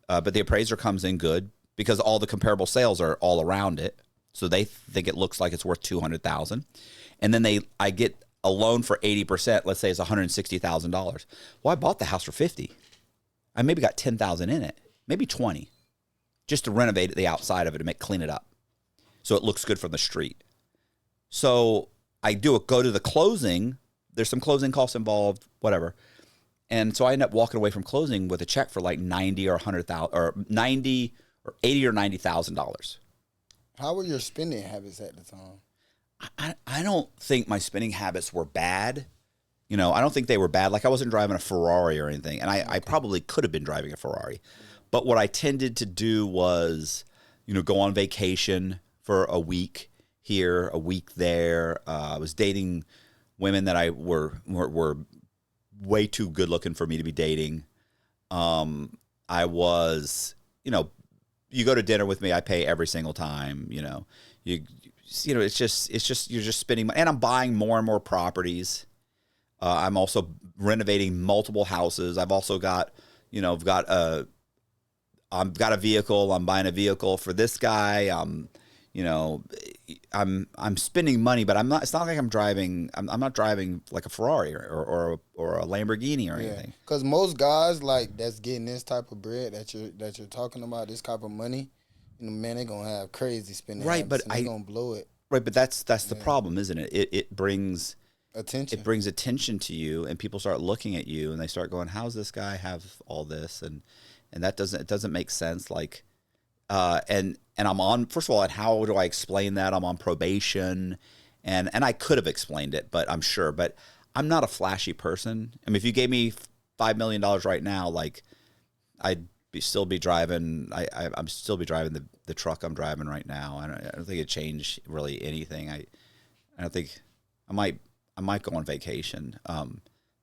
but the appraiser comes in good because all the comparable sales are all around it, so they think it looks like it's worth 200,000. And then I get a loan for 80%. Let's say it's $160,000. Well, I bought the house for 50. I maybe got 10,000 in it. Maybe 20, just to renovate the outside of it and clean it up so it looks good from the street. So I go to the closing. There's some closing costs involved, whatever. And so I end up walking away from closing with a check for like $90 or $100,000 or $90 or $80 or $90,000. How were your spending habits at the time? I don't think my spending habits were bad. I don't think they were bad. Like I wasn't driving a Ferrari or anything, and I probably could have been driving a Ferrari. But what I tended to do was, go on vacation for a week here, a week there. I was dating women that were way too good looking for me to be dating. I was, you go to dinner with me, I pay every single time. It's just you're just spending money, and I'm buying more and more properties. I'm also renovating multiple houses. I've also got, I've got a vehicle. I'm buying a vehicle for this guy. I'm spending money, but I'm not. It's not like I'm driving. I'm not driving like a Ferrari or a Lamborghini or anything. Because most guys that's getting this type of bread that you're talking about, this type of money, man, they're gonna have crazy spending. Right, but they're gonna blow it. Right, but that's the problem, isn't it? It brings attention. It brings attention to you, and people start looking at you, and they start going, "How's this guy have all this?" And that doesn't make sense. Like, and I'm on, first of all, and how do I explain that? I'm on probation, and I could have explained it, but I'm sure, but I'm not a flashy person. I mean, if you gave me $5 million right now, like still be driving. I'm still be driving the truck I'm driving right now. I don't think it changed really anything. I don't think I might go on vacation. I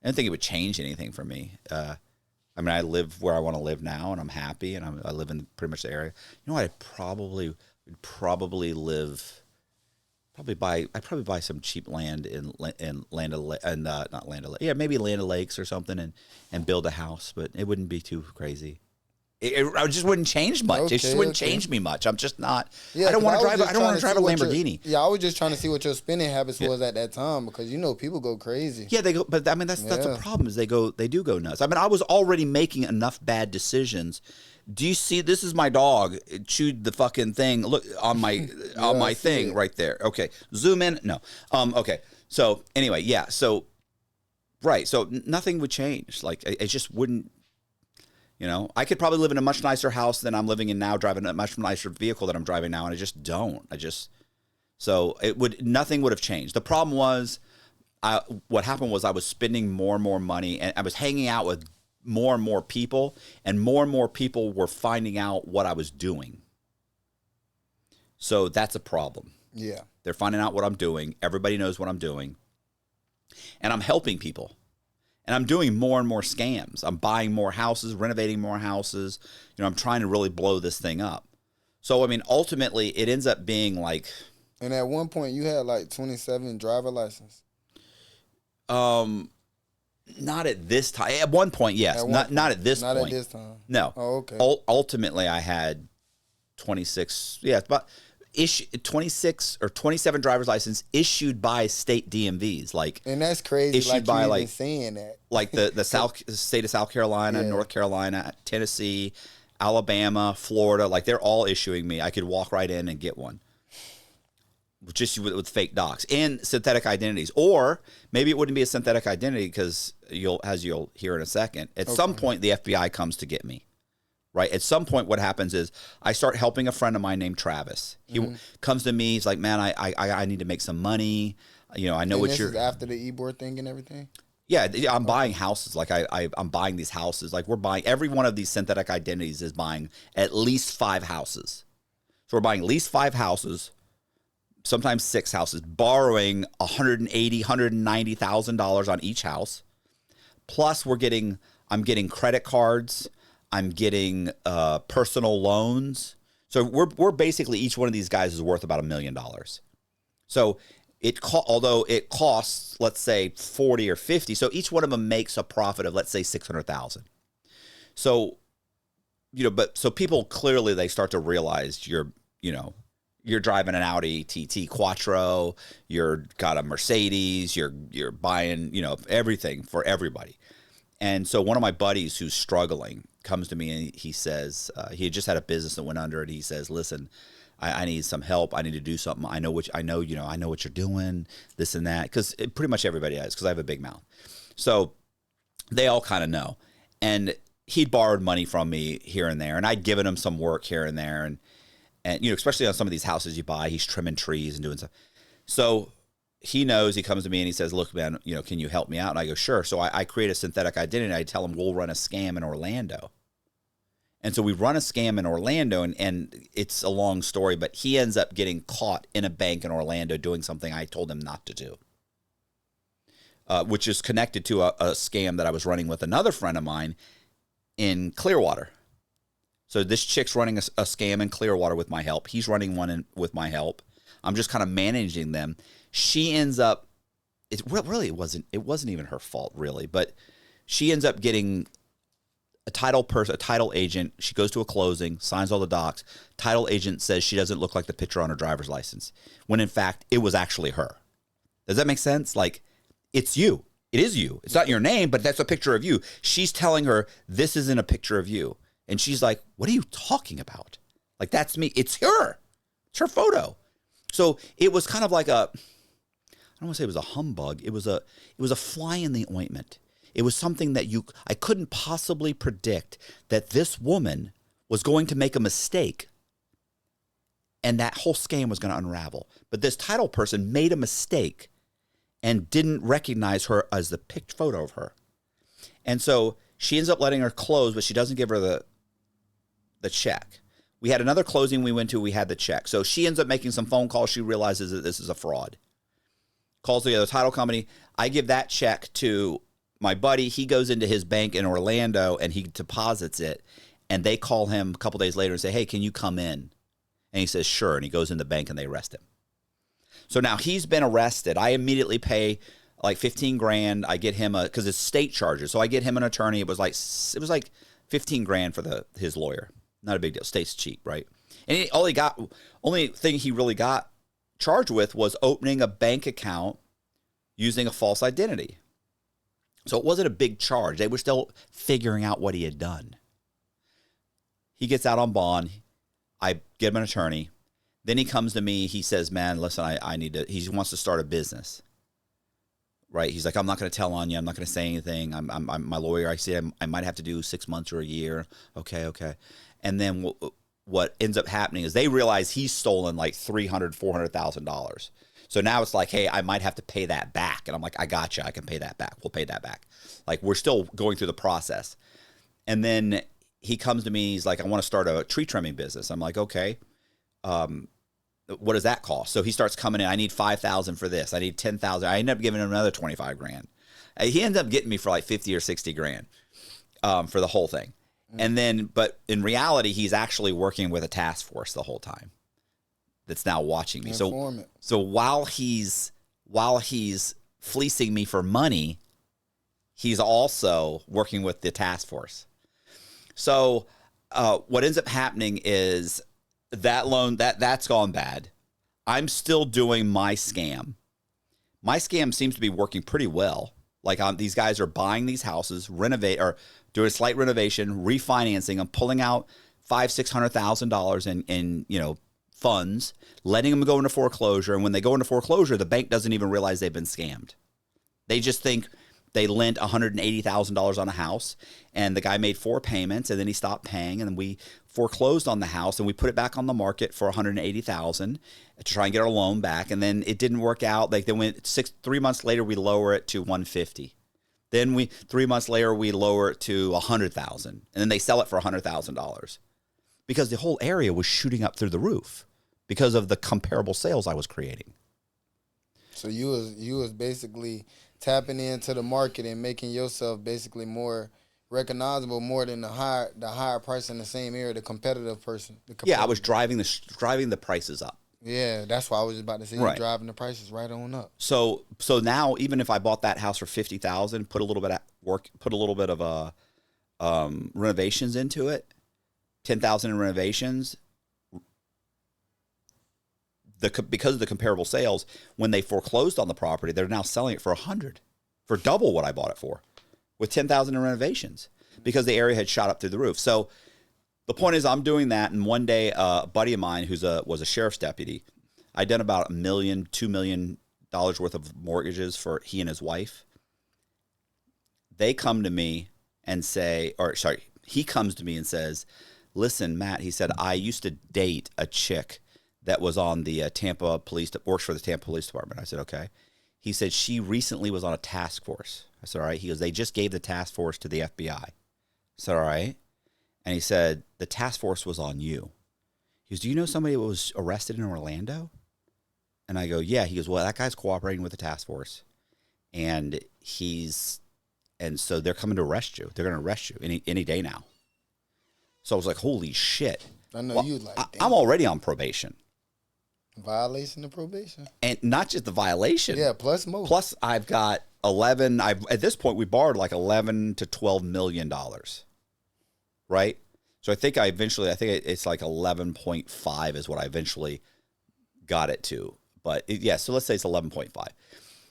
don't think it would change anything for me. I mean, I live where I want to live now, and I'm happy, and I live in pretty much the area. You know what? I'd probably buy some cheap land in Land of maybe Land of Lakes or something, and build a house, but it wouldn't be too crazy. It just wouldn't change much. Okay, it just wouldn't change me much. I'm just not. Yeah, I don't want to drive. I don't want to drive a Lamborghini. I was just trying to see what your spending habits was at that time, because people go crazy. Yeah, they go. But I mean, that's the problem is they do go nuts. I mean, I was already making enough bad decisions. Do you see? This is my dog. It chewed the fucking thing. Look on my on my thing right there. Okay, zoom in. No. Okay. So anyway, yeah. So right. So nothing would change. Like it just wouldn't. I could probably live in a much nicer house than I'm living in now, driving a much nicer vehicle that I'm driving now, and I just don't. So nothing would have changed. The problem was, what happened was I was spending more and more money, and I was hanging out with more and more people were finding out what I was doing. So that's a problem. Yeah. They're finding out what I'm doing. Everybody knows what I'm doing. And I'm helping people. And I'm doing more and more scams. I'm buying more houses, renovating more houses. I'm trying to really blow this thing up. So, I mean, ultimately, it ends up being like... And at one point, you had like 27 driver license. Not at this time. At one point, yes. Not at this point. Not at this time. No. Oh, okay. Ultimately, I had 26... Yeah, but... 26 or 27 driver's license issued by state DMVs, and that's crazy. Issued by saying that, like the state of South Carolina, North Carolina, Tennessee, Alabama, Florida, like they're all issuing me. I could walk right in and get one, just with fake docs and synthetic identities, or maybe it wouldn't be a synthetic identity because as you'll hear in a second, at some point the FBI comes to get me. Right. At some point, what happens is I start helping a friend of mine named Travis. He comes to me. He's like, "Man, I need to make some money. I know what you're." This is after the e-board thing and everything. Yeah, I'm buying houses. Like I'm buying these houses. Like we're buying every one of these synthetic identities is buying at least 5 houses. So we're buying at least 5 houses, sometimes 6 houses, borrowing $190,000 on each house. Plus, I'm getting credit cards. I'm getting personal loans. So we're basically, each one of these guys is worth about $1 million. So although it costs, let's say 40 or 50, so each one of them makes a profit of, let's say 600,000. So, so people clearly, they start to realize you're driving an Audi TT Quattro, you're got a Mercedes, you're buying, everything for everybody. And so one of my buddies who's struggling comes to me and he says, he had just had a business that went under, and he says, "Listen, I need some help. I need to do something. I know what you're doing, this and that." Because pretty much everybody does, because I have a big mouth. So they all kind of know. And he'd borrowed money from me here and there, and I'd given him some work here and there. And especially on some of these houses you buy, he's trimming trees and doing stuff. So he knows, he comes to me and he says, "Look, man, can you help me out?" And I go, "Sure." So I create a synthetic identity. I tell him we'll run a scam in Orlando. And so we run a scam in Orlando, and it's a long story, but he ends up getting caught in a bank in Orlando doing something I told him not to do, which is connected to a scam that I was running with another friend of mine in Clearwater. So this chick's running a scam in Clearwater with my help. He's running one with my help. I'm just kind of managing them. She ends up, it wasn't even her fault really, but she ends up getting a title agent. She goes to a closing, signs all the docs. Title agent says she doesn't look like the picture on her driver's license, when in fact it was actually her. Does that make sense? Like, it's you. It is you. It's not your name, but that's a picture of you. She's telling her this isn't a picture of you. And she's like, "What are you talking about? Like, that's me. It's her. It's her photo." So it was kind of like I don't want to say it was a humbug. It was a fly in the ointment. It was something that I couldn't possibly predict, that this woman was going to make a mistake and that whole scam was going to unravel. But this title person made a mistake, and didn't recognize her as the picked photo of her. And so she ends up letting her close, but she doesn't give her the check. We had another closing we went to, we had the check. So she ends up making some phone calls. She realizes that this is a fraud. Calls the other title company. I give that check to my buddy. He goes into his bank in Orlando and he deposits it. And they call him a couple days later and say, hey, can you come in? And he says, sure. And he goes in the bank and they arrest him. So now he's been arrested. I immediately pay like 15 grand. I get him because it's state charges. So I get him an attorney. It was like 15 grand for his lawyer. Not a big deal. State's cheap, right? And only thing he really got charged with was opening a bank account using a false identity. So it wasn't a big charge. They were still figuring out what he had done. He gets out on bond. I get him an attorney. Then he comes to me. He says, man, listen, I need to, he wants to start a business. Right? He's like, I'm not going to tell on you. I'm not going to say anything. I'm my lawyer. I say I might have to do 6 months or a year. Okay. And then what ends up happening is they realize he's stolen like $300,000, $400,000. So now it's like, hey, I might have to pay that back. And I'm like, I got you. I can pay that back. We'll pay that back. Like, we're still going through the process. And then he comes to me. He's like, I want to start a tree trimming business. I'm like, okay. What does that cost? So he starts coming in. I need $5,000 for this. I need $10,000. I end up giving him another 25 grand. He ends up getting me for like 50 or 60 grand for the whole thing. And then, but in reality, he's actually working with a task force the whole time that's now watching me. So while he's fleecing me for money, he's also working with the task force. So what ends up happening is that loan, that's gone bad. I'm still doing my scam. My scam seems to be working pretty well. Like these guys are buying these houses, doing a slight renovation, refinancing them, pulling out $500,000-$600,000 in funds, letting them go into foreclosure. And when they go into foreclosure, the bank doesn't even realize they've been scammed. They just think they lent $180,000 on a house, and the guy made 4 payments, and then he stopped paying, and then we foreclosed on the house, and we put it back on the market for $180,000 to try and get our loan back, and then it didn't work out. Like, they went 3 months later, we lower it to $150,000. Then 3 months later, we lower it to $100,000, and then they sell it for $100,000 because the whole area was shooting up through the roof because of the comparable sales I was creating. So you was basically tapping into the market and making yourself basically more recognizable, more than the higher price in the same area, the competitive person. Yeah, I was driving the prices up. Yeah, that's why I was just about to say, right. You're driving the prices right on up. So now, even if I bought that house for $50,000, put a little bit of work, put a little bit of renovations into it, $10,000 in renovations. Because of the comparable sales, when they foreclosed on the property, they're now selling it for $100,000, for double what I bought it for, with $10,000 in renovations, because the area had shot up through the roof. So the point is, I'm doing that, and one day, a buddy of mine was a sheriff's deputy, I'd done about $2 million worth of mortgages for he and his wife. They come to me and he comes to me and says, "Listen, Matt," he said, "I used to date a chick that was on the Tampa Police, works for the Tampa Police Department." I said, "Okay." He said, "She recently was on a task force." I said, "All right." He goes, "They just gave the task force to the FBI." I said, "All right." And he said, "The task force was on you." He goes, "Do you know somebody that was arrested in Orlando?" And I go, "Yeah." He goes, "Well, that guy's cooperating with the task force. And so they're coming to arrest you. They're going to arrest you any day now." So I was like, holy shit. I know you like, I'm already on probation. Violation of probation, and not just the violation. Yeah, plus more. Plus, I've got 11. At this point, we borrowed like $11 to $12 million, right? So I think it's like 11.5 is what I eventually got it to. But so let's say it's 11.5.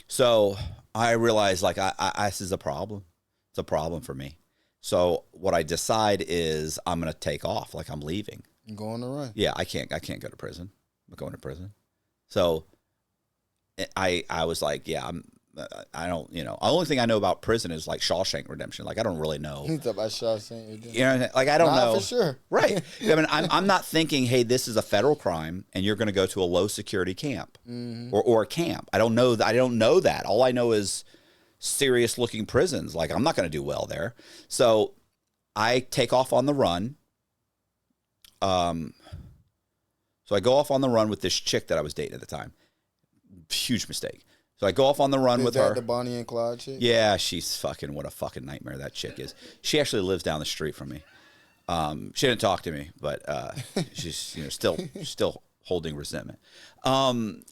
So I realized, like, this is a problem. It's a problem for me. So what I decide is I'm going to take off. Like, I'm leaving. You're going to run. Yeah, I can't go to prison. I'm going to prison. So I was like, yeah, I don't, the only thing I know about prison is like Shawshank Redemption. Like, I don't really know. You talk about Shawshank Redemption. You know, like, I don't know. For sure. Right. I mean, I'm not thinking, hey, this is a federal crime and you're going to go to a low security camp or a camp. I don't know. I don't know that. All I know is serious looking prisons. Like, I'm not going to do well there. So I take off on the run. So I go off on the run with this chick that I was dating at the time. Huge mistake. So I go off on the run with her. The Bonnie and Clyde chick? Yeah, she's fucking, what a fucking nightmare that chick is. She actually lives down the street from me. She didn't talk to me, but she's still holding resentment.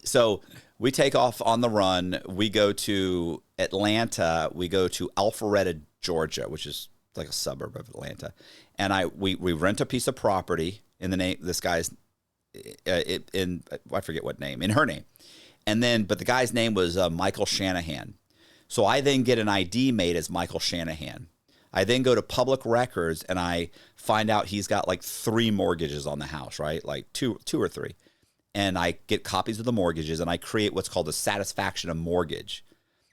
So we take off on the run. We go to Atlanta. We go to Alpharetta, Georgia, which is like a suburb of Atlanta. And we rent a piece of property in the name, this guy's, I forget what name, in her name. But the guy's name was Michael Shanahan. So I then get an ID made as Michael Shanahan. I then go to public records and I find out he's got like 3 mortgages on the house, right? Like two or three. And I get copies of the mortgages and I create what's called a satisfaction of mortgage.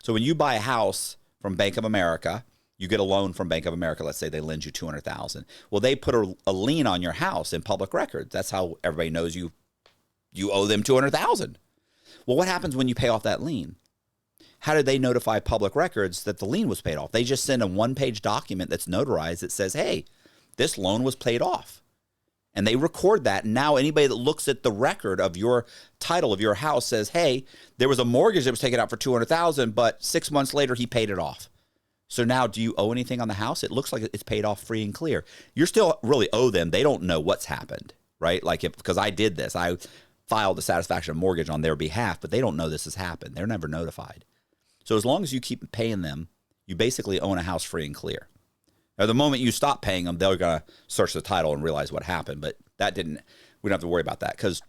So when you buy a house from Bank of America, you get a loan from Bank of America. Let's say they lend you $200,000. Well, they put a lien on your house in public records. That's how everybody knows you owe them $200,000. Well, what happens when you pay off that lien? How did they notify public records that the lien was paid off? They just send a 1-page document that's notarized that says, hey, this loan was paid off. And they record that. And now anybody that looks at the record of your title of your house says, hey, there was a mortgage that was taken out for $200,000, but 6 months later he paid it off. So now do you owe anything on the house? It looks like it's paid off free and clear. You're still really owe them. They don't know what's happened, right? Like, because I did this. I filed a satisfaction of mortgage on their behalf, but they don't know this has happened. They're never notified. So as long as you keep paying them, you basically own a house free and clear. Now, the moment you stop paying them, they're going to search the title and realize what happened. But we don't have to worry about that because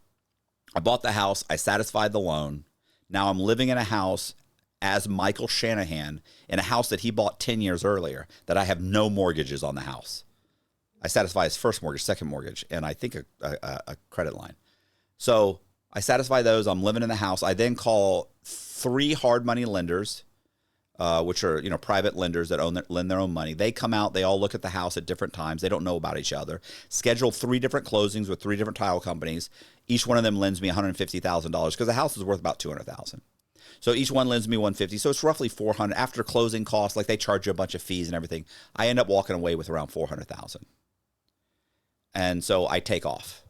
I bought the house. I satisfied the loan. Now I'm living in a house as Michael Shanahan in a house that he bought 10 years earlier that I have no mortgages on the house. I satisfy his first mortgage, second mortgage, and I think a credit line. So I satisfy those. I'm living in the house. I then call 3 hard money lenders, which are private lenders that lend their own money. They come out. They all look at the house at different times. They don't know about each other. Schedule 3 different closings with 3 different title companies. Each one of them lends me $150,000 because the house is worth about $200,000. So each one lends me $150,000. So it's roughly $400,000 after closing costs. Like they charge you a bunch of fees and everything. I end up walking away with around $400,000. And so I take off.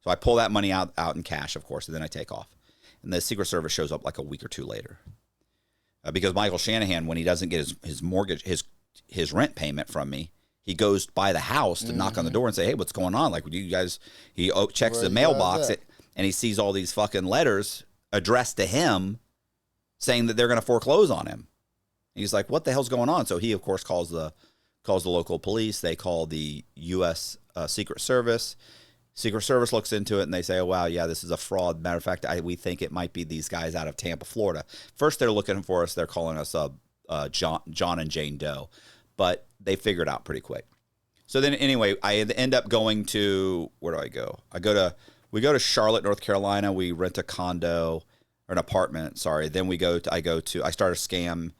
So I pull that money out in cash, of course, and then I take off. And the Secret Service shows up like a week or 2 later. Because Michael Shanahan, when he doesn't get his mortgage, his rent payment from me, he goes by the house to knock on the door and say, hey, what's going on? Like, you guys, he checks the mailbox and he sees all these fucking letters addressed to him saying that they're going to foreclose on him. And he's like, what the hell's going on? So he, of course, calls the local police. They call the U.S. Secret Service. Secret Service looks into it and they say, oh, wow, yeah, this is a fraud. Matter of fact, we think it might be these guys out of Tampa, Florida. First, they're looking for us. They're calling us John and Jane Doe. But they figured it out pretty quick. So then anyway, I end up going to, where do I go? We go to Charlotte, North Carolina. We rent a condo or an apartment. Sorry. Then I start a scam.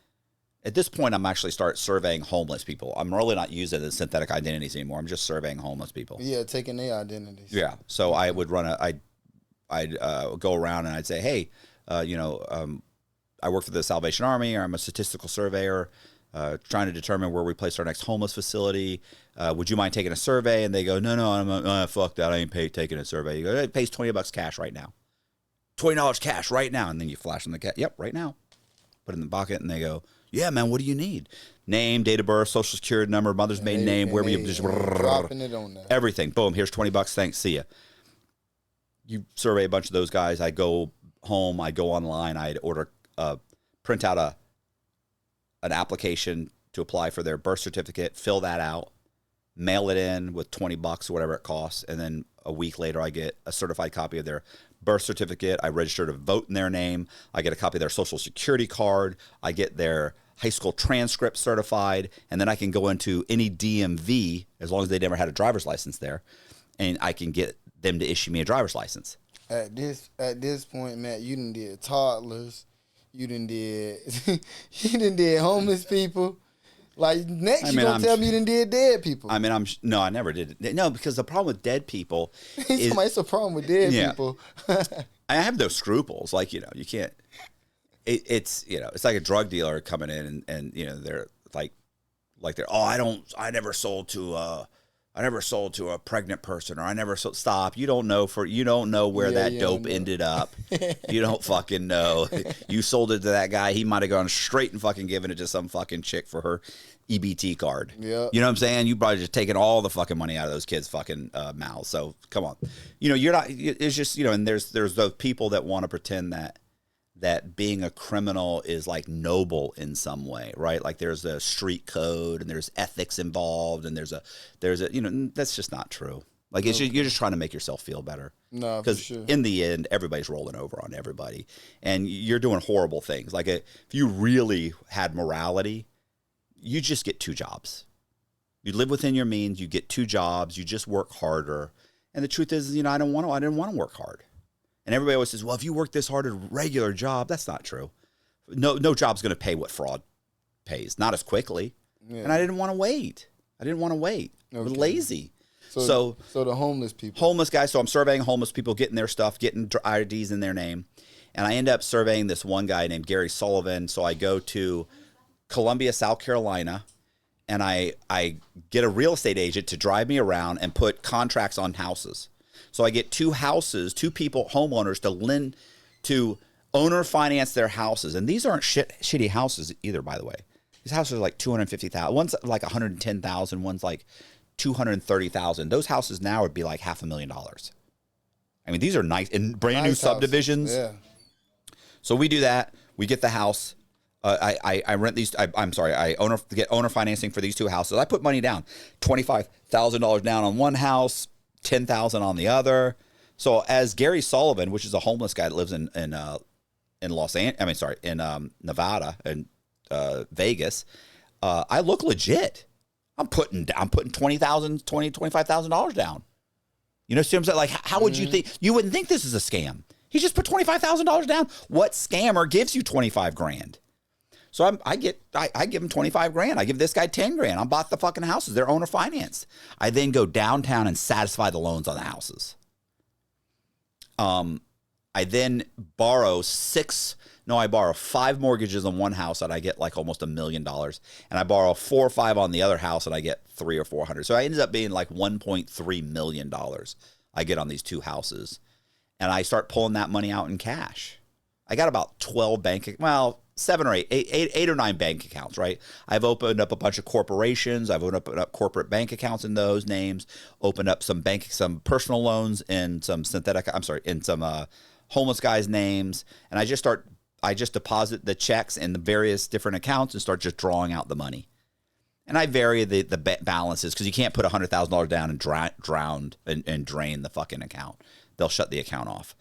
At this point, I'm actually start surveying homeless people. I'm really not using the synthetic identities anymore. I'm just surveying homeless people. Yeah, taking their identities. Yeah. So I would I'd go around and I'd say, hey, I work for the Salvation Army, or I'm a statistical surveyor, trying to determine where we place our next homeless facility. Would you mind taking a survey? And they go, no, fuck that. I ain't taking a survey. You go, it pays $20 cash right now. $20 cash right now. And then you flash them the cash. Yep, right now. Put it in the pocket and they go, yeah, man, what do you need? Name, date of birth, social security number, mother's maiden name, where were you? Just dropping it on that. Everything. Boom. Here's $20. Thanks. See ya. You survey a bunch of those guys. I go home. I go online. I'd print out an application to apply for their birth certificate, fill that out, mail it in with $20 or whatever it costs. And then a week later, I get a certified copy of their birth certificate. I register to vote in their name. I get a copy of their social security card. I get their high school transcript certified. And then I can go into any DMV, as long as they never had a driver's license there, and I can get them to issue me a driver's license. At this point, Matt, you done did toddlers. You done did. You done did homeless people. Like next, you gonna tell me you done did dead people. I mean, no, I never did it. No, because the problem with dead people is it's a problem with dead people. I have no scruples. Like, you know, you can't. It's you know, it's like a drug dealer coming in and you know they're like they're I never sold to a pregnant person, or I never sold. Stop. You don't know where that dope ended up. You don't fucking know. You sold it to that guy. He might have gone straight and fucking given it to some fucking chick for her EBT card. Yeah. You know what I'm saying? You probably just taken all the fucking money out of those kids' fucking mouths. So come on. You know, you're not. It's just, you know, and there's those people that want to pretend that being a criminal is like noble in some way, right? Like there's a street code and there's ethics involved and there's a, you know, that's just not true. Like it's just, you're just trying to make yourself feel better. No, because sure. In the end, everybody's rolling over on everybody and you're doing horrible things. Like if you really had morality, you just get 2 jobs. You live within your means, you get 2 jobs, you just work harder. And the truth is, you know, I didn't want to work hard. And everybody always says, well, if you work this hard at a regular job, that's not true. No job's going to pay what fraud pays, not as quickly. Yeah. And I didn't want to wait. I was lazy. So the homeless people. Homeless guys. So I'm surveying homeless people, getting their stuff, getting IDs in their name. And I end up surveying this one guy named Gary Sullivan. So I go to Columbia, South Carolina, and I get a real estate agent to drive me around and put contracts on houses. So I get 2 houses, 2 people, homeowners, to owner finance their houses. And these aren't shitty houses either, by the way. These houses are like $250,000. One's like $110,000. One's like $230,000. Those houses now would be like $500,000. I mean, these are nice and brand new subdivisions. Yeah. So we do that. We get the house. I rent these. I get owner financing for these 2 houses. I put money down, $25,000 down on one house, $10,000 on the other. So as Gary Sullivan, which is a homeless guy that lives in Nevada and Vegas, I look legit. I'm putting $25,000 down. You know, see what I'm saying? Like, how would you think? You wouldn't think this is a scam. He just put $25,000 down. What scammer gives you $25,000? So I give him $25,000. I give this guy $10,000. I bought the fucking houses. They're owner financed. I then go downtown and satisfy the loans on the houses. I then borrow 5 mortgages on one house and I get like almost $1 million. And I borrow 4 or 5 on the other house and I get 300 or 400. So I ended up being like $1.3 million I get on these 2 houses. And I start pulling that money out in cash. I got about 7 or 8 or 9 bank accounts, right? I've opened up a bunch of corporations. I've opened up corporate bank accounts in those names, opened up some personal loans in some homeless guys' names. And I just deposit the checks in the various different accounts and start just drawing out the money. And I vary the balances because you can't put $100,000 down and drown and drain the fucking account. They'll shut the account off.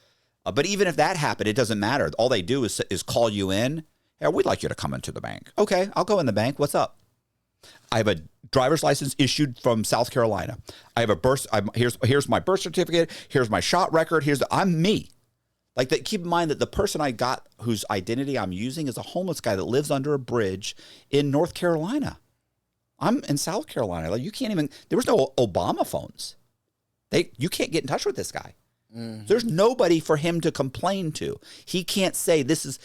But even if that happened, it doesn't matter. All they do is call you in. Hey, we'd like you to come into the bank. Okay, I'll go in the bank. What's up? I have a driver's license issued from South Carolina. I have here's my birth certificate. Here's my shot record. I'm me. Like that. Keep in mind that the person I got whose identity I'm using is a homeless guy that lives under a bridge in North Carolina. I'm in South Carolina. Like there was no Obama phones. You can't get in touch with this guy. Mm-hmm. There's nobody for him to complain to. He can't say this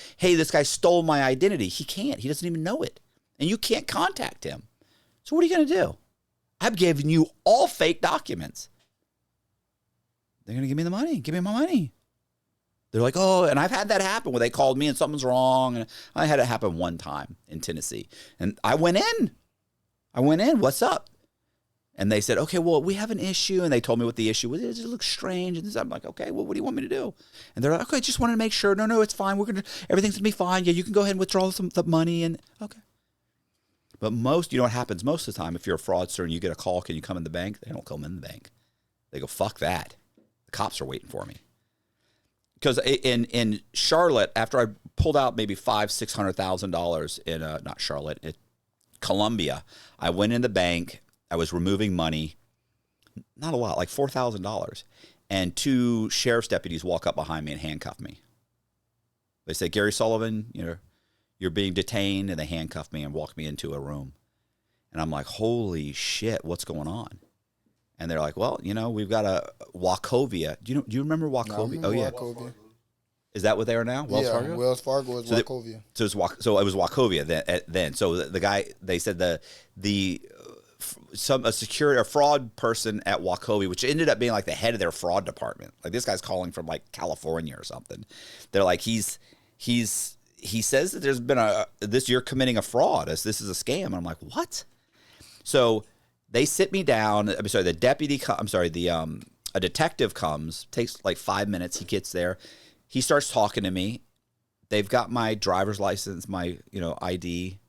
guy stole my identity. He can't. He doesn't even know it. And you can't contact him. So what are you going to do? I've given you all fake documents. They're going to give me the money. Give me my money. They're like, oh, and I've had that happen where they called me and something's wrong. And I had it happen one time in Tennessee. And I went in. What's up? And they said, okay, well, we have an issue. And they told me what the issue was. It looks strange. And I'm like, okay, well, what do you want me to do? And they're like, okay, just wanted to make sure. No, it's fine. Everything's going to be fine. Yeah, you can go ahead and withdraw the money. And okay. But you know what happens most of the time if you're a fraudster and you get a call, can you come in the bank? They don't come in the bank. They go, fuck that. The cops are waiting for me. Because in Charlotte, after I pulled out maybe $500,000-$600,000 in not Charlotte, Columbia, I went in the bank. I was removing money, not a lot, like $4,000, and 2 sheriff's deputies walk up behind me and handcuff me. They say, Gary Sullivan, you're being detained, and they handcuffed me and walked me into a room. And I'm like, holy shit, what's going on? And they're like, well, we've got a Wachovia. Do you remember Wachovia? Oh, yeah. Wachovia. Is that what they are now? Wells Fargo? Wells Fargo is Wachovia. So it was Wachovia then. So the guy, they said a fraud person at Wachovia, which ended up being like the head of their fraud department. Like this guy's calling from like California or something. They're like, he says that there's been you're committing a fraud, as this is a scam. And I'm like, what? So they sit me down. I'm sorry, a detective comes, takes like 5 minutes. He gets there. He starts talking to me. They've got my driver's license, my, ID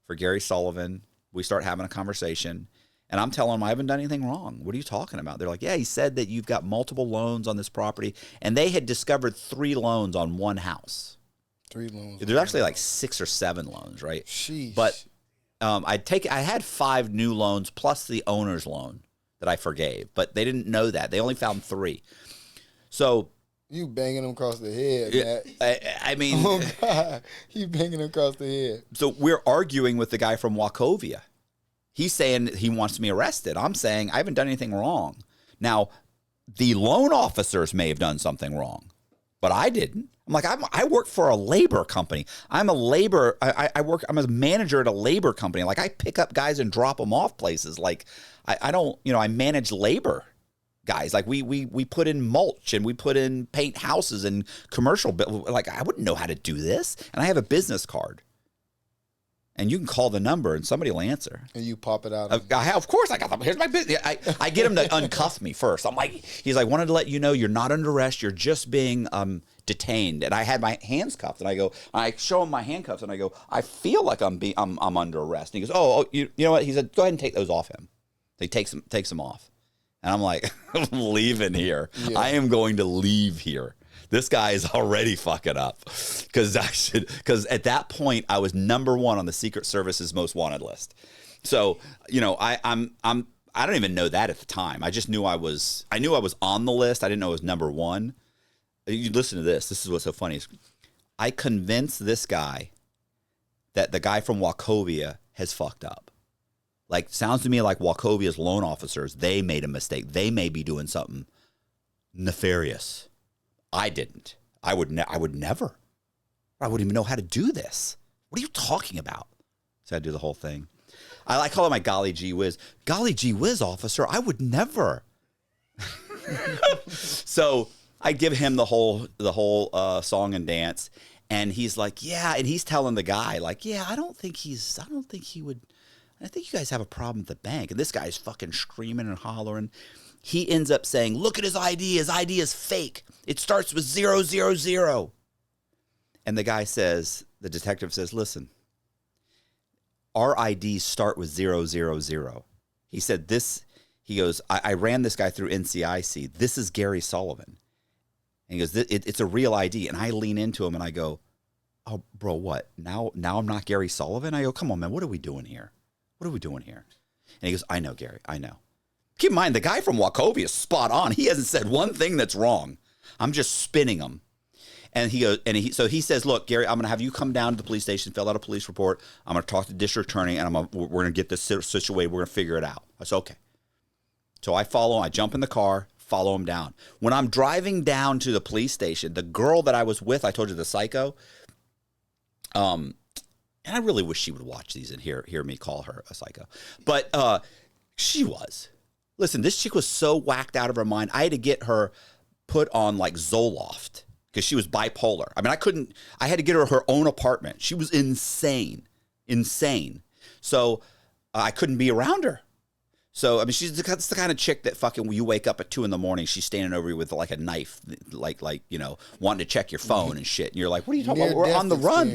for Gary Sullivan. We start having a conversation, and I'm telling them I haven't done anything wrong. What are you talking about? They're like, yeah, he said that you've got multiple loans on this property, and they had discovered 3 loans on one house. 3 loans. There's actually like 6 or 7 loans, right? Sheesh. But I had 5 new loans plus the owner's loan that I forgave, but they didn't know that. They only found 3. So you banging them across the head, Matt. I mean, oh God, you banging them across the head. So we're arguing with the guy from Wachovia. He's saying he wants me arrested. I'm saying I haven't done anything wrong. Now, the loan officers may have done something wrong, but I didn't. I'm like, I work for a labor company. I'm a manager at a labor company. Like I pick up guys and drop them off places. Like I don't, I manage labor guys. Like we put in mulch and we put in paint houses and commercial. Like I wouldn't know how to do this. And I have a business card. And you can call the number and somebody will answer. And you pop it out. Of course I got them. Here's my business. I get him to uncuff me first. He's like, wanted to let you know you're not under arrest. You're just being detained. And I had my hands cuffed. And I show him my handcuffs and I go, I feel like I'm under arrest. And he goes, oh, you know what? He said, go ahead and take those off him. So he takes them off. And I'm like, I'm leaving here. Yeah. I am going to leave here. This guy is already fucking up because at that point I was number 1 on the Secret Service's most wanted list. So, I don't even know that at the time. I just knew I knew I was on the list. I didn't know it was number 1. You listen to this. This is what's so funny. I convinced this guy that the guy from Wachovia has fucked up. Like, sounds to me like Wachovia's loan officers, they made a mistake. They may be doing something nefarious. I didn't. I would never. I wouldn't even know how to do this. What are you talking about? So I do the whole thing. I call it my golly gee whiz. Golly gee whiz, officer. I would never. So I give him the whole song and dance, and he's like, yeah, and he's telling the guy like, yeah, I think he would. I think you guys have a problem at the bank. And this guy's fucking screaming and hollering. He ends up saying, look at his ID. His ID is fake. It starts with 000. And the guy says, the detective says, listen, our IDs start with 000. He said he goes, I ran this guy through NCIC. This is Gary Sullivan. And he goes, it's a real ID. And I lean into him and I go, oh, bro, what? Now I'm not Gary Sullivan? I go, come on, man, what are we doing here? What are we doing here? And he goes, I know, Gary, I know. Keep in mind, the guy from Wachovia is spot on. He hasn't said one thing that's wrong. I'm just spinning him. And he goes, so he says, look, Gary, I'm going to have you come down to the police station, fill out a police report. I'm going to talk to the district attorney, and we're going to get this situated. We're going to figure it out. I said, okay. So I jump in the car, follow him down. When I'm driving down to the police station, the girl that I was with, I told you, the psycho, and I really wish she would watch these and hear me call her a psycho. But she was. Listen, this chick was so whacked out of her mind. I had to get her put on like Zoloft because she was bipolar. I mean, I had to get her own apartment. She was insane. So I couldn't be around her. So, I mean, she's the kind of chick that fucking, you wake up at 2 a.m, she's standing over you with like a knife, like wanting to check your phone and shit. And you're like, what are you talking about? We're on the run.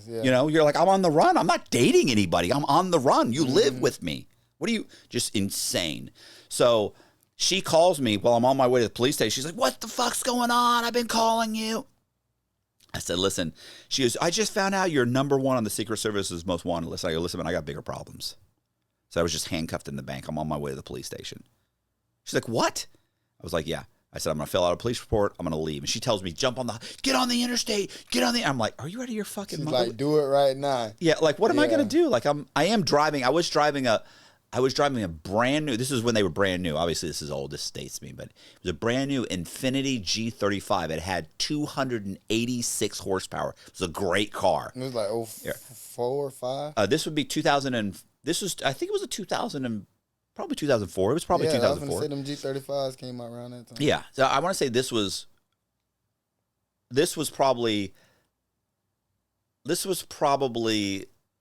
Yeah. You're like, I'm on the run. I'm not dating anybody. I'm on the run. You live with me. What are you, just insane. So she calls me while I'm on my way to the police station. She's like, what the fuck's going on? I've been calling you. I said, listen, she goes, I just found out you're number 1 on the Secret Service's most wanted list. I go, listen, man, I got bigger problems. So I was just handcuffed in the bank. I'm on my way to the police station. She's like, what? I was like, yeah, I said, I'm going to fill out a police report. I'm going to leave. And she tells me, get on the interstate. I'm like, are you out of your fucking mind? Like, do it right now. Yeah. Like, what am I going to do? Like, I am driving. I was driving a brand new, this is when they were brand new. Obviously, this is old. This dates me. But it was a brand new Infiniti G35. It had 286 horsepower. It was a great car. It was like 04 or 5? This would be 2000 and, this was, I think it was a 2000 and, probably 2004. It was probably 2004. I was going to say them G35s came out around that time. Yeah. So I want to say this was probably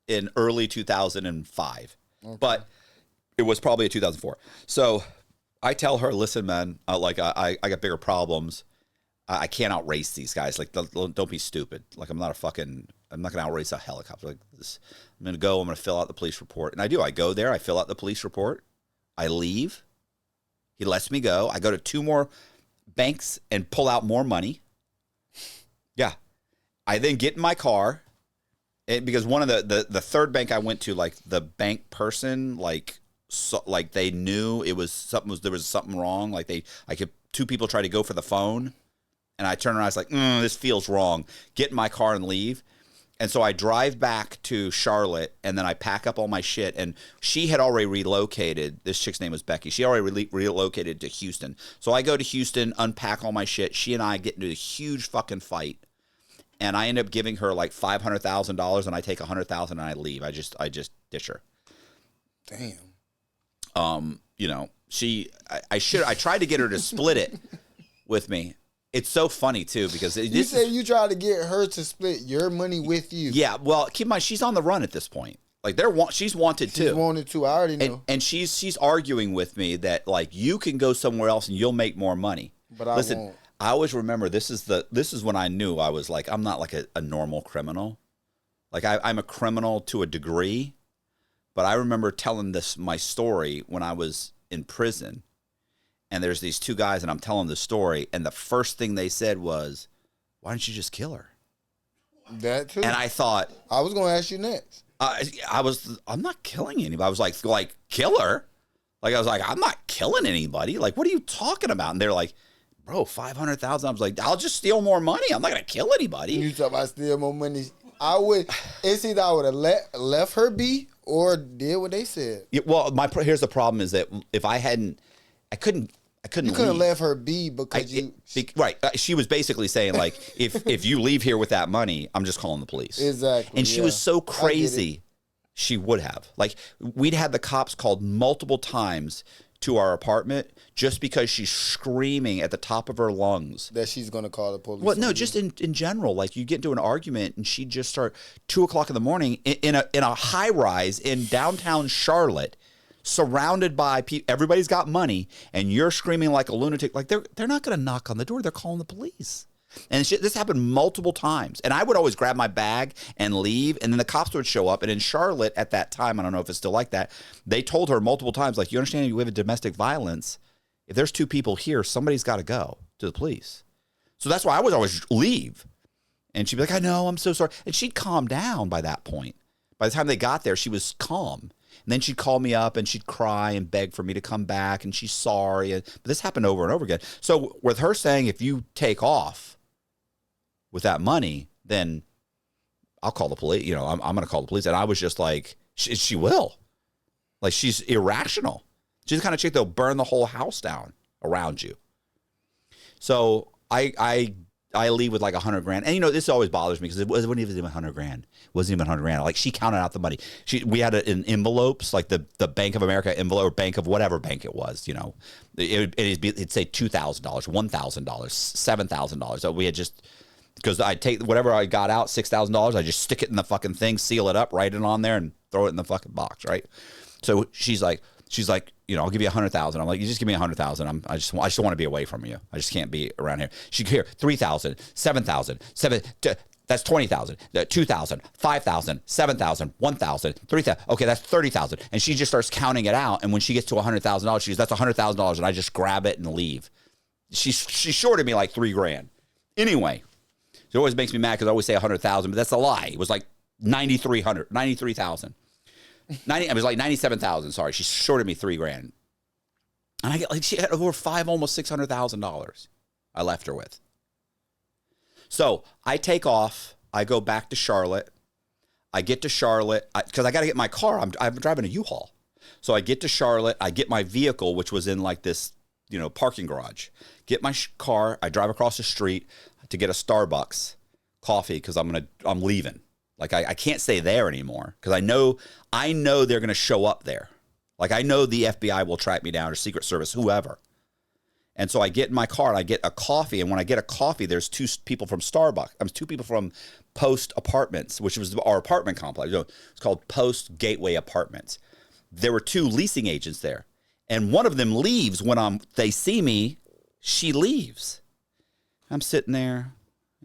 in early 2005. Okay. But it was probably a 2004. So I tell her, listen, man, I got bigger problems. I can't outrace these guys. Like, don't be stupid. Like, I'm not going to outrace a helicopter. Like this. I'm going to fill out the police report. And I do. I go there. I fill out the police report. I leave. He lets me go. I go to 2 more banks and pull out more money. Yeah. I then get in my car. Because one of the third bank I went to, like the bank person, like they knew there was something wrong. Like 2 people tried to go for the phone, and I turned around. I was like, this feels wrong. Get in my car and leave. And so I drive back to Charlotte, and then I pack up all my shit. And she had already relocated. This chick's name was Becky. She already relocated to Houston. So I go to Houston, unpack all my shit. She and I get into a huge fucking fight. And I end up giving her like $500,000, and I take $100,000 and I leave. I just dish her. Damn. You know, I tried to get her to split it with me. It's so funny too because you say you tried to get her to split your money with you. Yeah, well, keep in mind she's on the run at this point. Like she's wanted too. She's wanted to. I already know. And she's arguing with me that like you can go somewhere else and you'll make more money. But listen, I won't. I always remember this is when I knew I was like I'm not like a normal criminal. Like I'm a criminal to a degree, but I remember telling my story when I was in prison. And there's these 2 guys, and I'm telling the story, and the first thing they said was, "Why don't you just kill her?" That too. And I thought I was going to ask you next. I'm not killing anybody. I was like kill her. Like I was like, I'm not killing anybody. Like, what are you talking about? And they're like, bro, $500,000. I was like, I'll just steal more money. I'm not gonna kill anybody. You talk about steal more money. It's either I would have left her be or did what they said. Yeah, well, here's the problem is that if I couldn't. You couldn't let her be because right. She was basically saying like, if you leave here with that money, I'm just calling the police. Exactly. And she was so crazy, she would have. Like we'd had the cops called multiple times to our apartment just because she's screaming at the top of her lungs that she's going to call the police. Well, no, just in general. Like you get into an argument and she'd just start 2:00 in the morning in a high rise in downtown Charlotte. Surrounded by people, everybody's got money, and you're screaming like a lunatic. Like they're not going to knock on the door; they're calling the police. And this happened multiple times. And I would always grab my bag and leave, and then the cops would show up. And in Charlotte at that time, I don't know if it's still like that. They told her multiple times, like, you understand, you have a domestic violence. If there's 2 people here, somebody's got to go to the police. So that's why I would always leave. And she'd be like, I know, I'm so sorry. And she'd calm down by that point. By the time they got there, she was calm. And then she'd call me up and she'd cry and beg for me to come back and she's sorry. But this happened over and over again. So with her saying, if you take off with that money, then I'll call the police. You know, I'm going to call the police. And I was just like, she will. Like she's irrational. She's the kind of chick that'll burn the whole house down around you. So I leave with like $100,000. And you know, this always bothers me because it wasn't even $100,000. It wasn't even $100,000. Like she counted out the money. We had it in envelopes, like the Bank of America envelope or Bank of whatever bank it was, you know. It'd say $2,000, $1,000, $7,000. So we had just, because I'd take whatever I got out, $6,000, I just stick it in the fucking thing, seal it up, write it on there, and throw it in the fucking box, right? So she's like, you know, I'll give you $100,000. I'm like, you just give me $100,000. I just want to be away from you. I just can't be around here. She here, 3,000, 7,000, that's 20,000, 2,000, 5,000, 7,000, 1,000, 3,000. Okay, that's 30,000. And she just starts counting it out. And when she gets to $100,000, she goes, that's $100,000. And I just grab it and leave. She shorted me like $3,000. Anyway, it always makes me mad because I always say 100,000, but that's a lie. It was like 93,000. It was like 97,000. Sorry, she shorted me $3,000. And I get like, she had over almost $600,000 I left her with. So I take off. I go back to Charlotte. I get to Charlotte because I got to get my car. I'm driving a U-Haul. So I get to Charlotte. I get my vehicle, which was in like this, parking garage. Get my car. I drive across the street to get a Starbucks coffee because I'm leaving. Like I can't stay there anymore because I know they're gonna show up there. Like I know the FBI will track me down or Secret Service, whoever. And so I get in my car and I get a coffee. And when I get a coffee, there's two people from Starbucks. Two people from Post Apartments, which was our apartment complex. It's called Post Gateway Apartments. There were two leasing agents there. And one of them leaves when they see me. She leaves. I'm sitting there,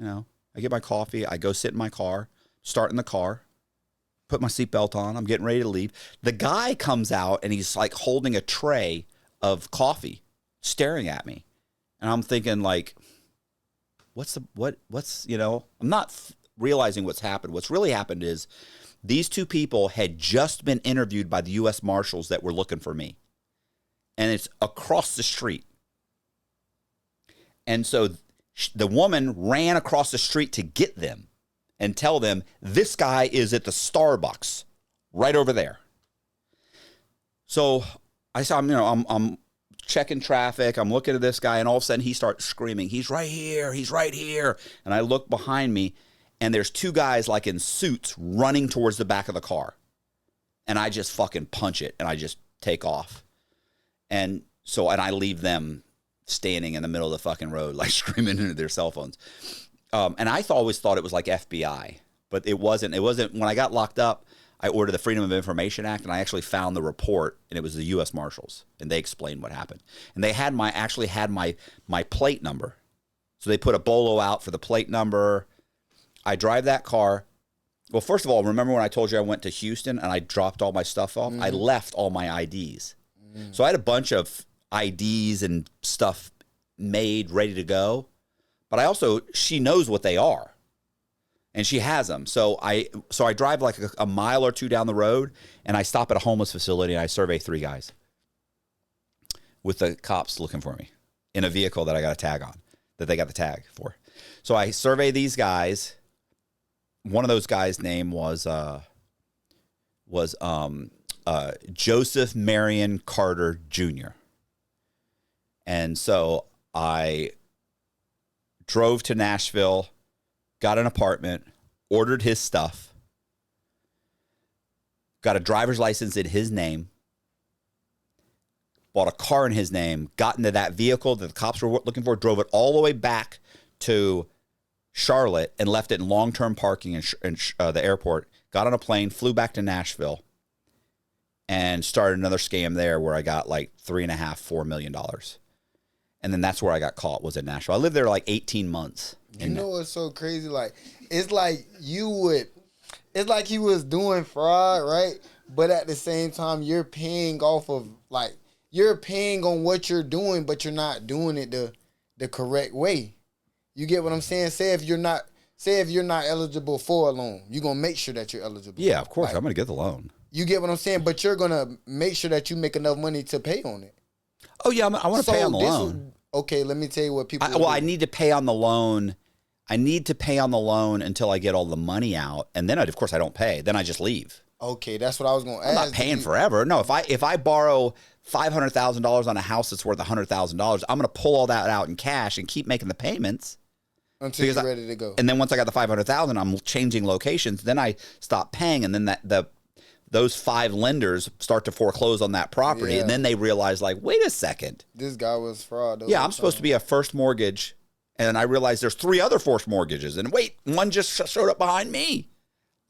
I get my coffee. I go sit in my car, start in the car, put my seatbelt on. I'm getting ready to leave. The guy comes out and he's like holding a tray of coffee, staring at me. And I'm thinking like, I'm not realizing what's happened. What's really happened is these two people had just been interviewed by the U.S. Marshals that were looking for me. And it's across the street. And so the woman ran across the street to get them and tell them this guy is at the Starbucks right over there. So I saw, I'm checking traffic. I'm looking at this guy, and all of a sudden he starts screaming, "He's right here! He's right here!" And I look behind me, and there's two guys like in suits running towards the back of the car. And I just fucking punch it, and I just take off. And I leave them standing in the middle of the fucking road, like screaming into their cell phones. And I always thought it was like FBI, but it wasn't. It wasn't. When I got locked up, I ordered the Freedom of Information Act, and I actually found the report, and it was the U.S. Marshals, and they explained what happened. And they had my plate number. So they put a bolo out for the plate number. I drive that car. Well, first of all, remember when I told you I went to Houston and I dropped all my stuff off? Mm-hmm. I left all my IDs. Mm-hmm. So I had a bunch of IDs and stuff made, ready to go. But she knows what they are. And she has them. So I drive like a mile or two down the road, and I stop at a homeless facility, and I survey 3 guys with the cops looking for me in a vehicle that I got a tag on, that they got the tag for. So I survey these guys. One of those guys' name was Joseph Marion Carter Jr. And so I drove to Nashville, got an apartment, ordered his stuff, got a driver's license in his name, bought a car in his name, got into that vehicle that the cops were looking for, drove it all the way back to Charlotte and left it in long-term parking in the airport, got on a plane, flew back to Nashville, and started another scam there where I got like $3.5–4 million. And then that's where I got caught, was in Nashville. I lived there like 18 months. You know what's so crazy? Like, it's like he was doing fraud, right? But at the same time, you're paying on what you're doing, but you're not doing it the correct way. You get what I'm saying? Say if you're not eligible for a loan, you're gonna make sure that you're eligible. Yeah, of course, I'm gonna get the loan. You get what I'm saying? But you're gonna make sure that you make enough money to pay on it. Oh yeah, I want to pay on the loan. Okay, let me tell you what people. I need to pay on the loan. I need to pay on the loan until I get all the money out, and then of course I don't pay. Then I just leave. Okay, that's what I was going to ask. I'm not paying forever. No, if I borrow $500,000 on a house that's worth $100,000, I'm going to pull all that out in cash and keep making the payments until you're ready to go. And then once I got the $500,000, I'm changing locations. Then I stop paying, and then those 5 lenders start to foreclose on that property, and then they realize, like, wait a second, this guy was fraud. Yeah, I'm supposed to be a first mortgage, and I realize there's 3 other first mortgages, and wait, one just showed up behind me.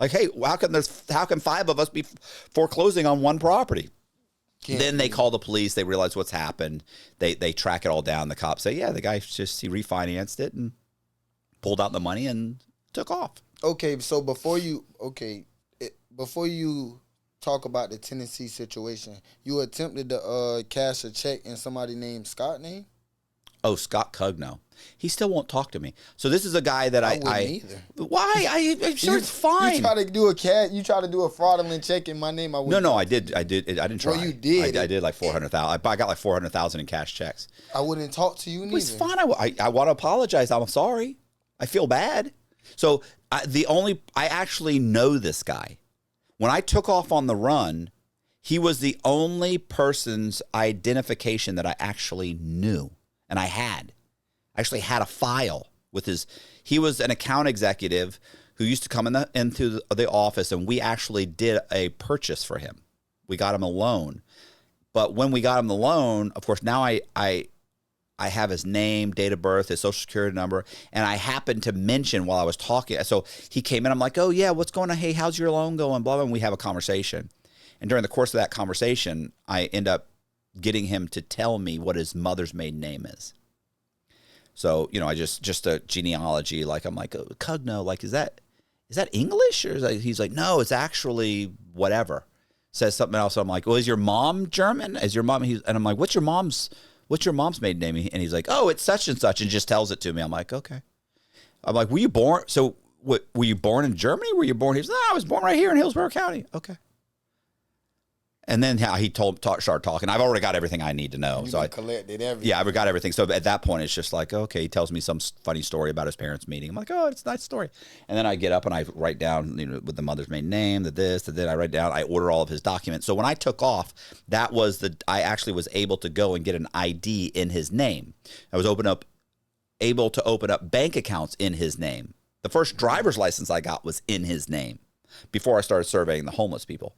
Like, hey, how can 5 of us be foreclosing on one property? Then they call the police. They realize what's happened. They track it all down. The cops say, yeah, the guy he refinanced it and pulled out the money and took off. Okay, so before you talk about the Tennessee situation, you attempted to cash a check in somebody named Scott name? oh, Scott Cugno. He still won't talk to me. So this is a guy that I wouldn't either. Why? I'm sure it's fine. You try to do a fraudulent check in my name. I wouldn't. No, I did. I didn't try. Well, you did. I did like 400,000. I got like 400,000 in cash checks. I wouldn't talk to you neither. It's fine. I want to apologize. I'm sorry. I feel bad. So I actually know this guy. When I took off on the run, he was the only person's identification that I actually knew, and I actually had a file with his. He was an account executive who used to come into the office, and we actually did a purchase for him. We got him a loan, but when we got him the loan, of course, now I have his name, date of birth, his social security number, and I happened to mention while I was talking. So he came in, I'm like, oh yeah, what's going on? Hey, how's your loan going? Blah, blah, and we have a conversation. And during the course of that conversation, I end up getting him to tell me what his mother's maiden name is. So, I just a genealogy, like I'm like, oh, Cugno, like, is that English? Or he's like, no, it's actually whatever. Says something else. I'm like, well, is your mom German? Is your mom? And I'm like, what's your mom's maiden name? And he's like, oh, it's such and such, and just tells it to me. I'm like, okay. I'm like, were you born? So what, were you born in Germany? Were you born? He's like, no, I was born right here in Hillsborough County. Okay. And then how he started talking. I've already got everything I need to know. So I collected everything. Yeah, I've got everything. So at that point, it's just like, okay, he tells me some funny story about his parents meeting. I'm like, oh, it's a nice story. And then I get up and I write down, with the mother's maiden name, the this, the then I write down, I order all of his documents. So when I took off, I actually was able to go and get an ID in his name. I was able to open up bank accounts in his name. The first driver's license I got was in his name before I started surveying the homeless people.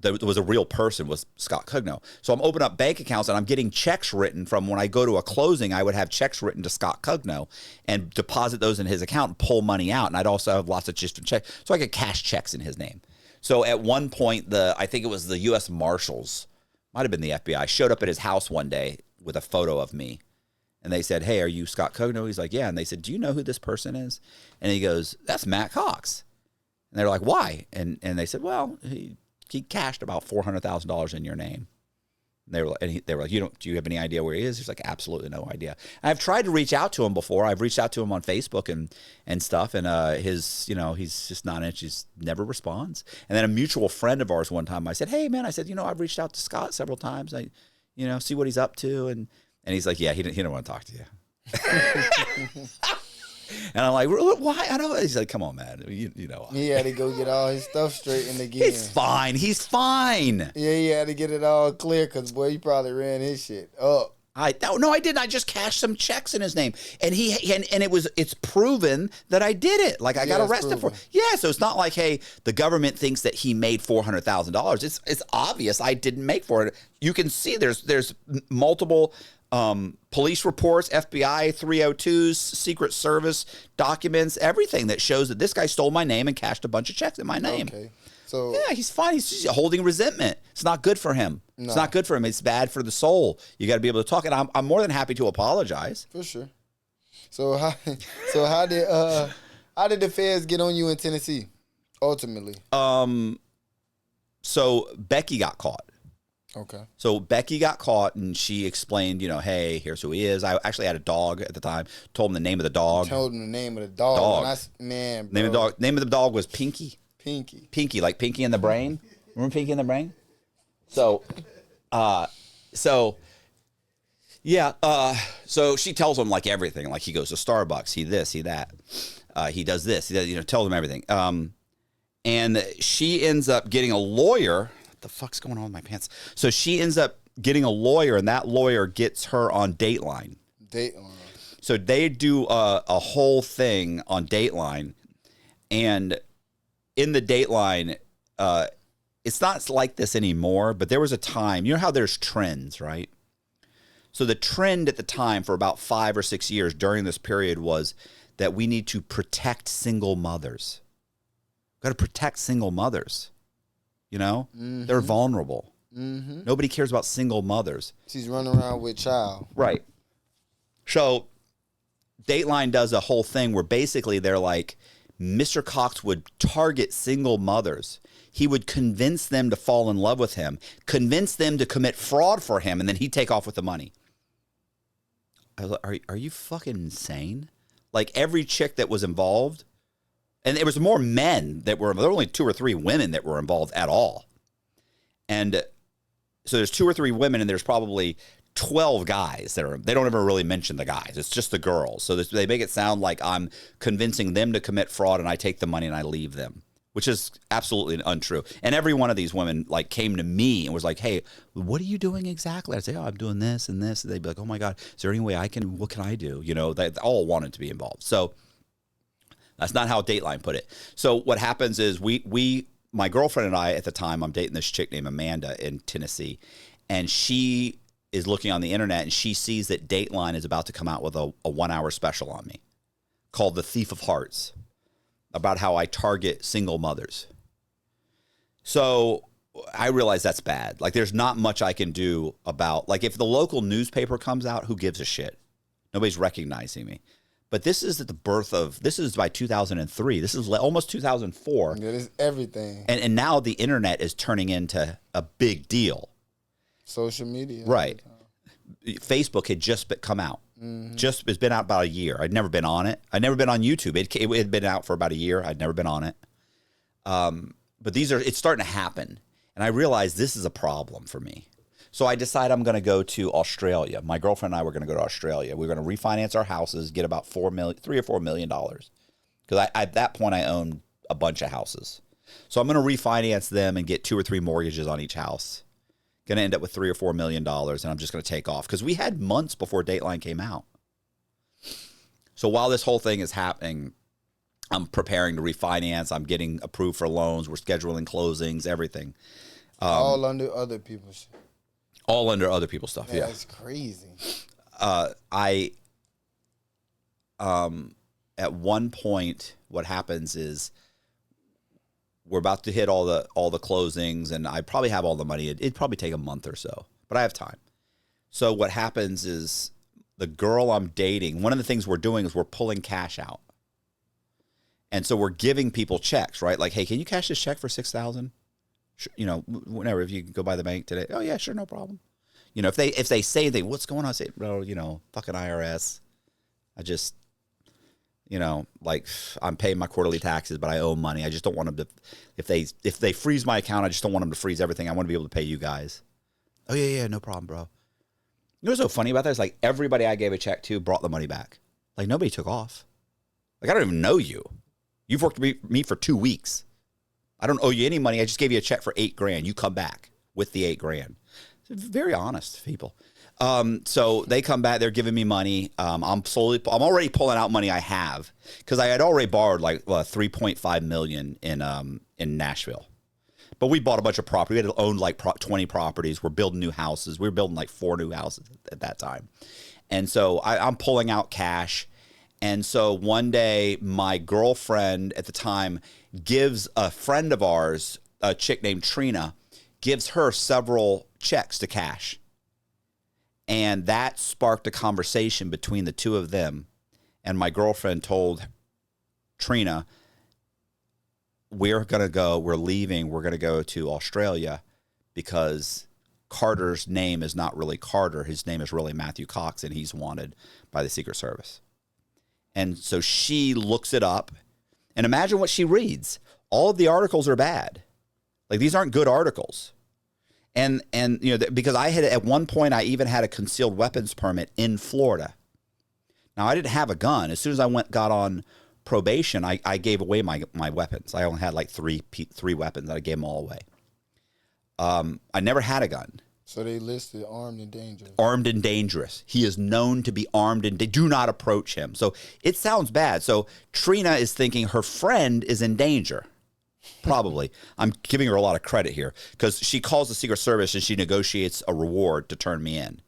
There was a real person, was Scott Cugno. So I'm opening up bank accounts and I'm getting checks written from when I go to a closing. I would have checks written to Scott Cugno and deposit those in his account and pull money out. And I'd also have lots of just checks. So I could cash checks in his name. So at one point, I think it was the U.S. Marshals, might have been the FBI, showed up at his house one day with a photo of me. And they said, hey, are you Scott Cugno? He's like, yeah. And they said, do you know who this person is? And he goes, that's Matt Cox. And they're like, why? And they said, well, he cashed about $400,000 in your name. And they were like, do you have any idea where he is? He's like, absolutely no idea. And I've tried to reach out to him before. I've reached out to him on Facebook and stuff. And he's just not interested. He never responds. And then a mutual friend of ours one time, I said, hey man, I've reached out to Scott several times. I see what he's up to. And he's like, yeah, he didn't want to talk to you. And I'm like, why? I don't. He's like, come on, man. You know. He had to go get all his stuff straightened again. It's fine. He's fine. Yeah, he had to get it all clear because, boy, he probably ran his shit up. No, I didn't. I just cashed some checks in his name, and it's proven that I did it. Like I got arrested for. Yeah, so it's not like, hey, the government thinks that he made $400,000. It's obvious I didn't make for it. You can see there's multiple. Police reports, FBI 302s, Secret Service documents, everything that shows that this guy stole my name and cashed a bunch of checks in my name. Okay. So yeah, he's fine. He's just holding resentment. It's not good for him. No. It's not good for him. It's bad for the soul. You got to be able to talk. And I'm more than happy to apologize. For sure. So how did the feds get on you in Tennessee ultimately? So Becky got caught. Okay. So Becky got caught, and she explained, hey, here's who he is. I actually had a dog at the time. Told him the name of the dog. Told him the name of the dog. Man, bro. Name of the dog was Pinky. Pinky, like Pinky in the Brain. Remember Pinky in the Brain? So she tells him like everything. Like he goes to Starbucks, he this, he that. He does this. He does, tells him everything. And she ends up getting a lawyer. The fuck's going on with my pants? So she ends up getting a lawyer, and that lawyer gets her on Dateline. So they do a whole thing on Dateline, and in the Dateline, it's not like this anymore, but there was a time, how there's trends, right? So the trend at the time for about 5 or 6 years during this period was that we need to protect single mothers. Got to protect single mothers. Mm-hmm. They're vulnerable. Mm-hmm. Nobody cares about single mothers. She's running around with child. Right. So Dateline does a whole thing where basically they're like, Mr. Cox would target single mothers. He would convince them to fall in love with him, convince them to commit fraud for him, and then he'd take off with the money. I was like, are you fucking insane? Like every chick that was involved, and there was more men that were, there were only 2 or 3 women that were involved at all. And so there's 2 or 3 women, and there's probably 12 guys that are, they don't ever really mention the guys. It's just the girls. So they make it sound like I'm convincing them to commit fraud and I take the money and I leave them, which is absolutely untrue. And every one of these women like came to me and was like, hey, what are you doing exactly? I'd say, oh, I'm doing this and this. And they'd be like, oh my God, is there any way what can I do? You know, they all wanted to be involved. So that's not how Dateline put it. So what happens is my girlfriend and I at the time, I'm dating this chick named Amanda in Tennessee, and she is looking on the internet and she sees that Dateline is about to come out with a 1-hour special on me called The Thief of Hearts, about how I target single mothers. So I realize that's bad. Like there's not much I can do about, like if the local newspaper comes out, who gives a shit? Nobody's recognizing me. But this is at the birth of, this is by 2003. This is almost 2004. It is everything. And now the internet is turning into a big deal. Social media. Right. Facebook had just come out. It's been out about a year. I'd never been on it. I'd never been on YouTube. It had been out for about a year. I'd never been on it. But it's starting to happen. And I realized this is a problem for me. So I decided I'm going to go to Australia. My girlfriend and I were going to go to Australia. We were going to refinance our houses, get about $3 or $4 million. Because at that point I owned a bunch of houses. So I'm going to refinance them and get 2 or 3 mortgages on each house. Going to end up with $3 or $4 million, and I'm just going to take off because we had months before Dateline came out. So while this whole thing is happening, I'm preparing to refinance. I'm getting approved for loans. We're scheduling closings, everything. All under other people's shit. All under other people's stuff. Yeah, that's crazy. At one point, what happens is, we're about to hit all the closings, and I probably have all the money. It'd probably take a month or so, but I have time. So what happens is the girl I'm dating, one of the things we're doing is we're pulling cash out. And so we're giving people checks, right? Like, hey, can you cash this check for $6,000? You know, whenever, if you go by the bank today. Oh yeah, sure, no problem. You know, if they say what's going on? I say, bro, you know, fucking IRS. I just, you know, like I'm paying my quarterly taxes, but I owe money. I just don't want them to, if they freeze my account, I just don't want them to freeze everything. I want to be able to pay you guys. Oh yeah, no problem, bro. You know what's so funny about that is like everybody I gave a check to brought the money back. Like nobody took off. Like I don't even know you. You've worked with me for 2 weeks. I don't owe you any money. I just gave you a check for $8,000. You come back with the $8,000. Very honest people. So they come back, they're giving me money. I'm already pulling out money I have because I had already borrowed like $3.5 million in Nashville. But we bought a bunch of property. We had owned like 20 properties. We're building new houses. We were building like 4 new houses at that time. And so I'm pulling out cash. And so one day my girlfriend at the time gives a friend of ours, a chick named Trina, gives her several checks to cash. And that sparked a conversation between the two of them. And my girlfriend told Trina, we're leaving, we're going to go to Australia because Carter's name is not really Carter. His name is really Matthew Cox, and he's wanted by the Secret Service. And so she looks it up, and imagine what she reads. All of the articles are bad. Like, these aren't good articles. And you know, because I had, at one point, I even had a concealed weapons permit in Florida. Now, I didn't have a gun. As soon as I got on probation, I gave away my weapons. I only had like three weapons, and I gave them all away. I never had a gun. So they listed armed and dangerous. Armed and dangerous. He is known to be armed and do not approach him. So it sounds bad. So Trina is thinking her friend is in danger. Probably. I'm giving her a lot of credit here because she calls the Secret Service and she negotiates a reward to turn me in,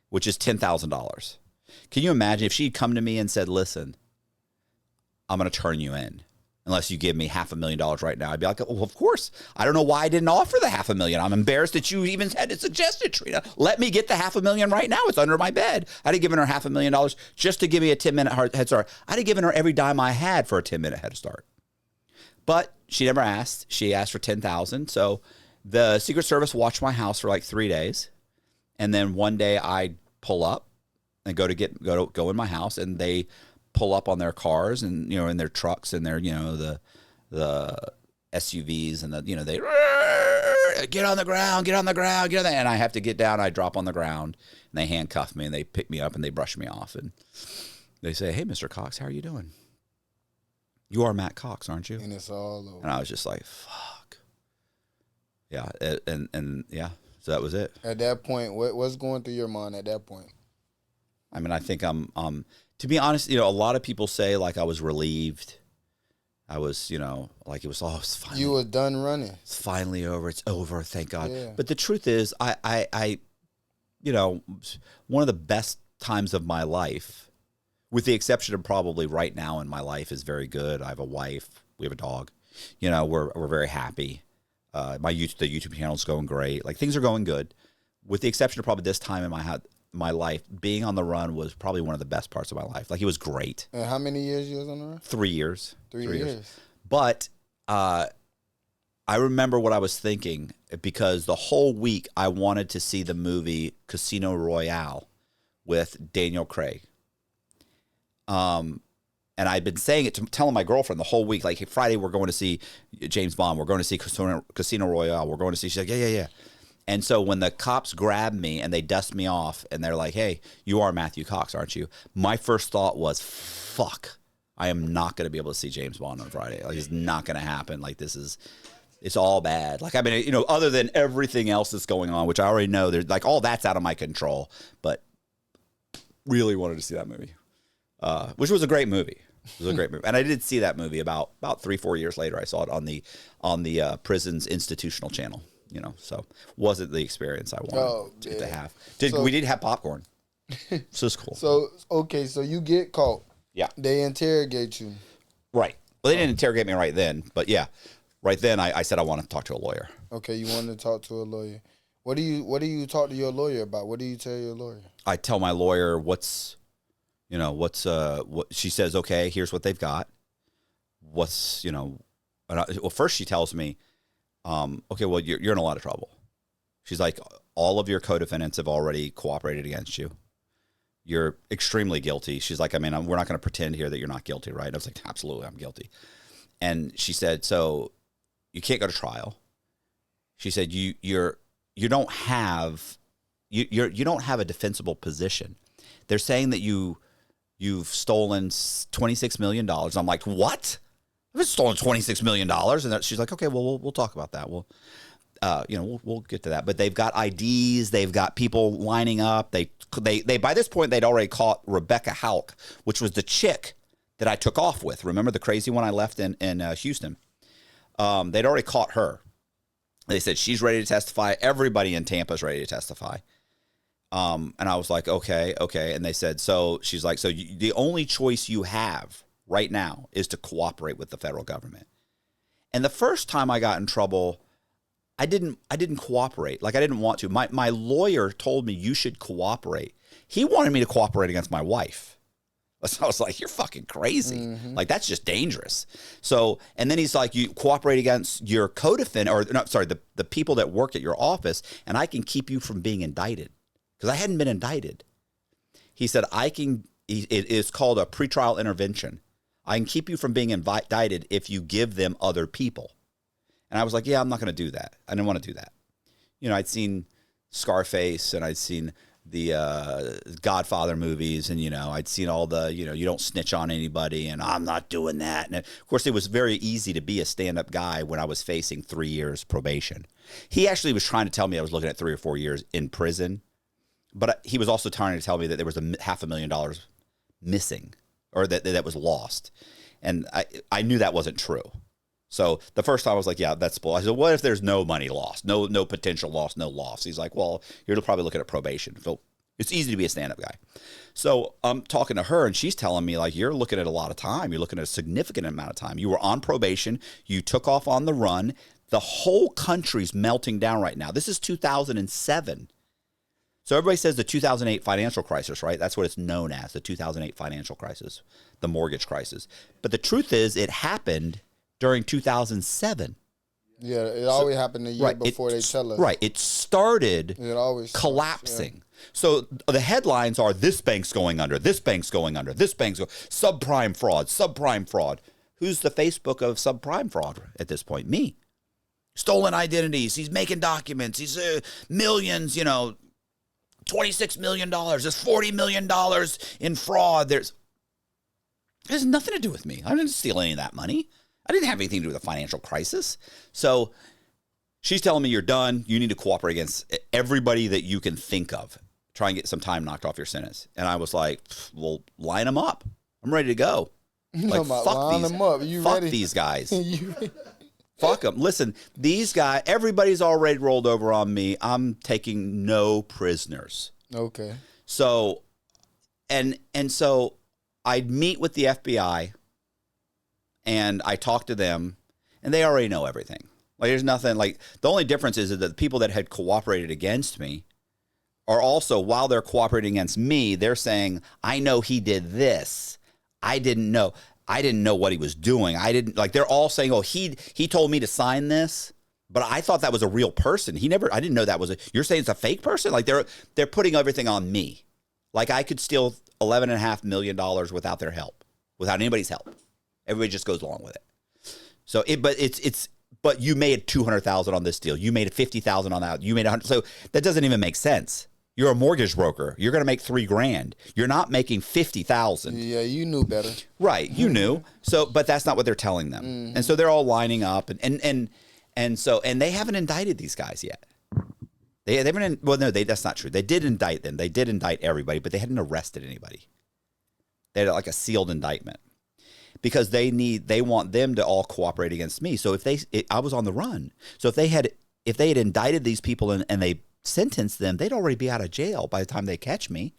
which is $10,000. Can you imagine if she'd come to me and said, listen, I'm going to turn you in unless you give me $500,000 right now? I'd be like, well, of course. I don't know why I didn't offer the $500,000. I'm embarrassed that you even had to suggest it, Trina. Let me get the $500,000 right now. It's under my bed. I'd have given her $500,000 just to give me a 10-minute head start. I'd have given her every dime I had for a 10-minute head start. But she never asked. She asked for $10,000. So the Secret Service watched my house for like 3 days. And then one day I pull up and go in my house, and they pull up on their cars and in their trucks and their the SUVs and they get on the ground, and I have to get down. I drop on the ground, and they handcuff me and they pick me up and they brush me off and they say, "Hey, Mr. Cox, how are you doing? You are Matt Cox, aren't you?" And it's all over. And I was just like, "Fuck." Yeah, and yeah, so that was it. At that point, what's going through your mind at that point? I mean, I think I'm to be honest, a lot of people say like I was relieved. I was, like it's finally. You were done running. It's finally over. It's over. Thank God. Yeah. But the truth is, I one of the best times of my life, with the exception of probably right now in my life, is very good. I have a wife. We have a dog. We're very happy. The YouTube channel is going great. Like things are going good, with the exception of probably this time in my life. Being on the run was probably one of the best parts of my life. Like it was great. And how many years you was on the run? 3 years. 3 years. But I remember what I was thinking, because the whole week I wanted to see the movie Casino Royale with Daniel Craig. And I'd been saying it, telling my girlfriend the whole week, like, hey, Friday we're going to see James Bond. We're going to see Casino Royale. We're going to see. She's like, yeah. And so when the cops grabbed me and they dust me off and they're like, "Hey, you are Matthew Cox, aren't you?" My first thought was, "Fuck, I am not going to be able to see James Bond on Friday. Like, it's not going to happen. Like, it's all bad." Like, I mean, other than everything else that's going on, which I already know, there's like all that's out of my control. But really wanted to see that movie, which was a great movie. It was a great movie, and I did see that movie about 3-4 years later. I saw it on the prison's institutional channel. So wasn't the experience I wanted to have. We did have popcorn, so it's cool. So okay, so you get caught. Yeah, they interrogate you. Right. Well, they didn't interrogate me right then, but yeah, right then I said I want to talk to a lawyer. Okay, you wanted to talk to a lawyer. What do you talk to your lawyer about? What do you tell your lawyer? I tell my lawyer what she says. Okay, here's what they've got. First she tells me, okay, well you're in a lot of trouble. She's like, all of your co-defendants have already cooperated against you. You're extremely guilty. She's like, I mean, we're not going to pretend here that you're not guilty, right? I was like, absolutely, I'm guilty. And she said, so you can't go to trial. She said, you don't have a defensible position. They're saying that you've stolen $26 million. I'm like, what? I've stolen $26 million. And she's like, okay, well, we'll talk about that. We'll get to that. But they've got IDs. They've got people lining up. They by this point, they'd already caught Rebecca Halk, which was the chick that I took off with. Remember the crazy one I left in Houston? They'd already caught her. They said, she's ready to testify. Everybody in Tampa's ready to testify. And I was like, okay. And they said, she's like, the only choice you have right now is to cooperate with the federal government. And the first time I got in trouble, I didn't cooperate. Like, I didn't want to. My lawyer told me you should cooperate. He wanted me to cooperate against my wife. So I was like, you're fucking crazy. Mm-hmm. Like, that's just dangerous. So, and then he's like, you cooperate against your the people that work at your office, and I can keep you from being indicted. Because I hadn't been indicted. He said, it is called a pretrial intervention. I can keep you from being indicted if you give them other people. And I was like, yeah, I'm not going to do that. I didn't want to do that. I'd seen Scarface, and I'd seen the Godfather movies, and, I'd seen all the, you don't snitch on anybody, and I'm not doing that. And of course, it was very easy to be a stand-up guy when I was facing 3 years probation. He actually was trying to tell me I was looking at 3 or 4 years in prison. But he was also trying to tell me that there was $500,000 missing, or that was lost. And I knew that wasn't true. So the first time I was like, yeah, that's bull. I said, what if there's no money lost? No potential loss, no loss. He's like, well, you're probably looking at probation. So it's easy to be a stand-up guy. So I'm talking to her, and she's telling me, like, you're looking at a lot of time. You're looking at a significant amount of time. You were on probation. You took off on the run. The whole country's melting down right now. This is 2007. So everybody says the 2008 financial crisis, right? That's what it's known as, the 2008 financial crisis, the mortgage crisis. But the truth is, it happened during 2007. Yeah, it always happened a year before they tell us. Right. It started collapsing. Yeah. So the headlines are, this bank's going under, this bank's going under, this bank's going, subprime fraud, subprime fraud. Who's the Facebook of subprime fraud at this point? Me. Stolen identities. He's making documents. He's millions, $26 million. There's $40 million in fraud. It has nothing to do with me. I didn't steal any of that money. I didn't have anything to do with a financial crisis. So she's telling me, you're done. You need to cooperate against everybody that you can think of. Try and get some time knocked off your sentence. And I was like, well, line them up. I'm ready to go. Like, fuck these guys. Fuck them. Listen, these guys, everybody's already rolled over on me. I'm taking no prisoners. Okay. So, and so I'd meet with the FBI and I talk to them and they already know everything. Like, there's nothing, like, the only difference is that the people that had cooperated against me are also, while they're cooperating against me, they're saying, I know he did this. I didn't know what he was doing. They're all saying, oh, he told me to sign this, but I thought that was a real person. I didn't know that was you're saying it's a fake person? Like, they're putting everything on me. Like, I could steal $11.5 million without their help, without anybody's help. Everybody just goes along with it. So but you made $200,000 on this deal. You made $50,000 on that. You made $100,000. So that doesn't even make sense. You're a mortgage broker. You're going to make $3,000. You're not making $50,000. Yeah, you knew better. Right, you knew. So, but that's not what they're telling them. Mm-hmm. And so they're all lining up, and they haven't indicted these guys yet. They haven't. Well, no, that's not true. They did indict them. They did indict everybody, but they hadn't arrested anybody. They had like a sealed indictment because they want them to all cooperate against me. So I was on the run. So if they had indicted these people and they sentenced them, they'd already be out of jail by the time they catch me.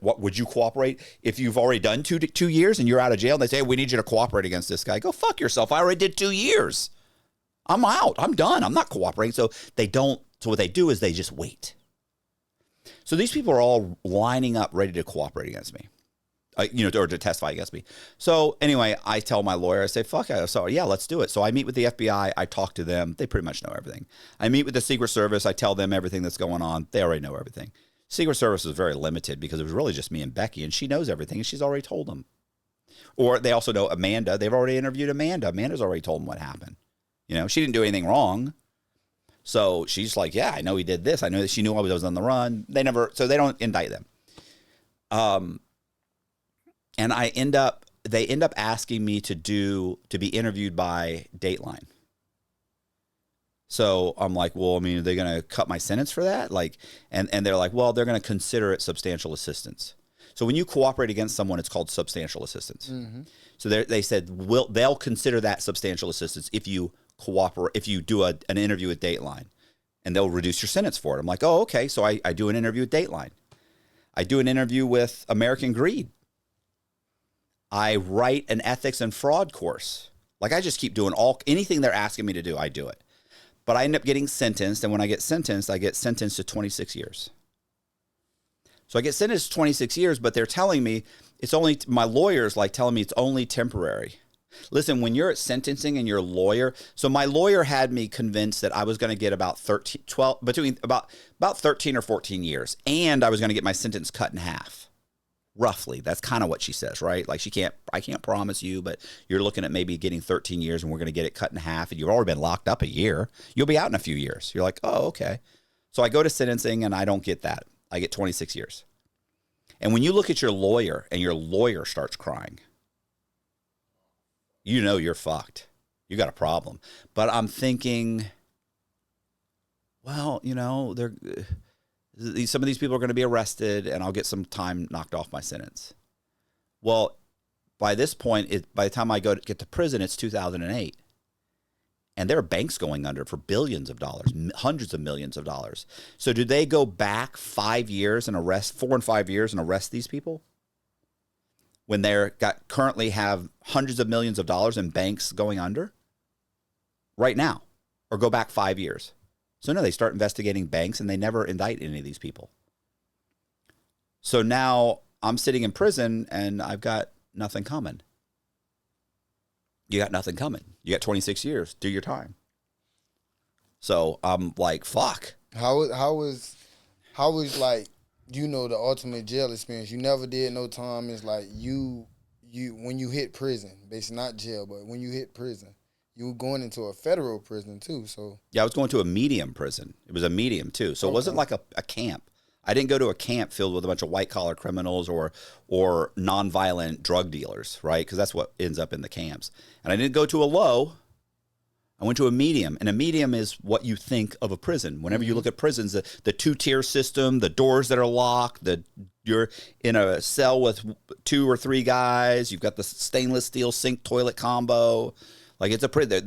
What would you cooperate if you've already done 2 years and you're out of jail and they say, hey, we need you to cooperate against this guy? Go fuck yourself. I already did 2 years. I'm out. I'm done. I'm not cooperating. So what they do is they just wait. So these people are all lining up ready to cooperate against me, or to testify against me. So anyway, I tell my lawyer, I say, fuck it. So yeah, let's do it. So I meet with the FBI. I talk to them. They pretty much know everything. I meet with the Secret Service. I tell them everything that's going on. They already know everything. Secret Service was very limited because it was really just me and Becky, and she knows everything, and she's already told them. Or they also know Amanda. They've already interviewed Amanda. Amanda's already told them what happened. She didn't do anything wrong. So she's like, yeah, I know he did this. I know that she knew I was on the run. So they don't indict them. And they end up asking me to be interviewed by Dateline. So I'm like, well, I mean, are they going to cut my sentence for that? And they're like, well, they're going to consider it substantial assistance. So when you cooperate against someone, it's called substantial assistance. Mm-hmm. So they said, they'll consider that substantial assistance if you cooperate, if you do an interview with Dateline, and they'll reduce your sentence for it. I'm like, oh, okay. So I do an interview with Dateline. I do an interview with American Greed. I write an ethics and fraud course. Like, I just keep doing anything they're asking me to do, I do it. But I end up getting sentenced, and when I get sentenced to 26 years. So I get sentenced to 26 years, but they're telling me my lawyer's telling me it's only temporary. Listen, when you're at sentencing and your lawyer, so my lawyer had me convinced that I was going to get about 13 or 14 years, and I was going to get my sentence cut in half. Roughly, that's kind of what she says, right? Like, I can't promise you, but you're looking at maybe getting 13 years and we're going to get it cut in half, and you've already been locked up a year. You'll be out in a few years. You're like, oh, okay. So I go to sentencing and I don't get that. I get 26 years. And when you look at your lawyer and your lawyer starts crying, you're fucked. You got a problem. But I'm thinking, well, some of these people are going to be arrested and I'll get some time knocked off my sentence. Well, by this point, by the time I get to prison, it's 2008. And there are banks going under for billions of dollars, hundreds of millions of dollars. So do they go back 5 years and 4 and 5 years and arrest these people? When currently have hundreds of millions of dollars in banks going under? Right now. Or go back 5 years. So no, they start investigating banks and they never indict any of these people. So now I'm sitting in prison and I've got nothing coming. You got nothing coming. You got 26 years. Do your time. So I'm like, fuck. How was like, the ultimate jail experience? You never did no time. It's like you when you hit prison, basically not jail, but when you hit prison, you were going into a federal prison too. So Yeah, I was going to a medium prison. It was a medium too. So it wasn't like a camp. I didn't go to a camp filled with a bunch of white collar criminals or nonviolent drug dealers, right? Because that's what ends up in the camps. And I didn't go to a low. I went to a medium, and a medium is what you think of a prison. Whenever you look at prisons, the two-tier system, the doors that are locked, you're in a cell with 2 or 3 guys. You've got the stainless steel sink toilet combo. Like it's a prison.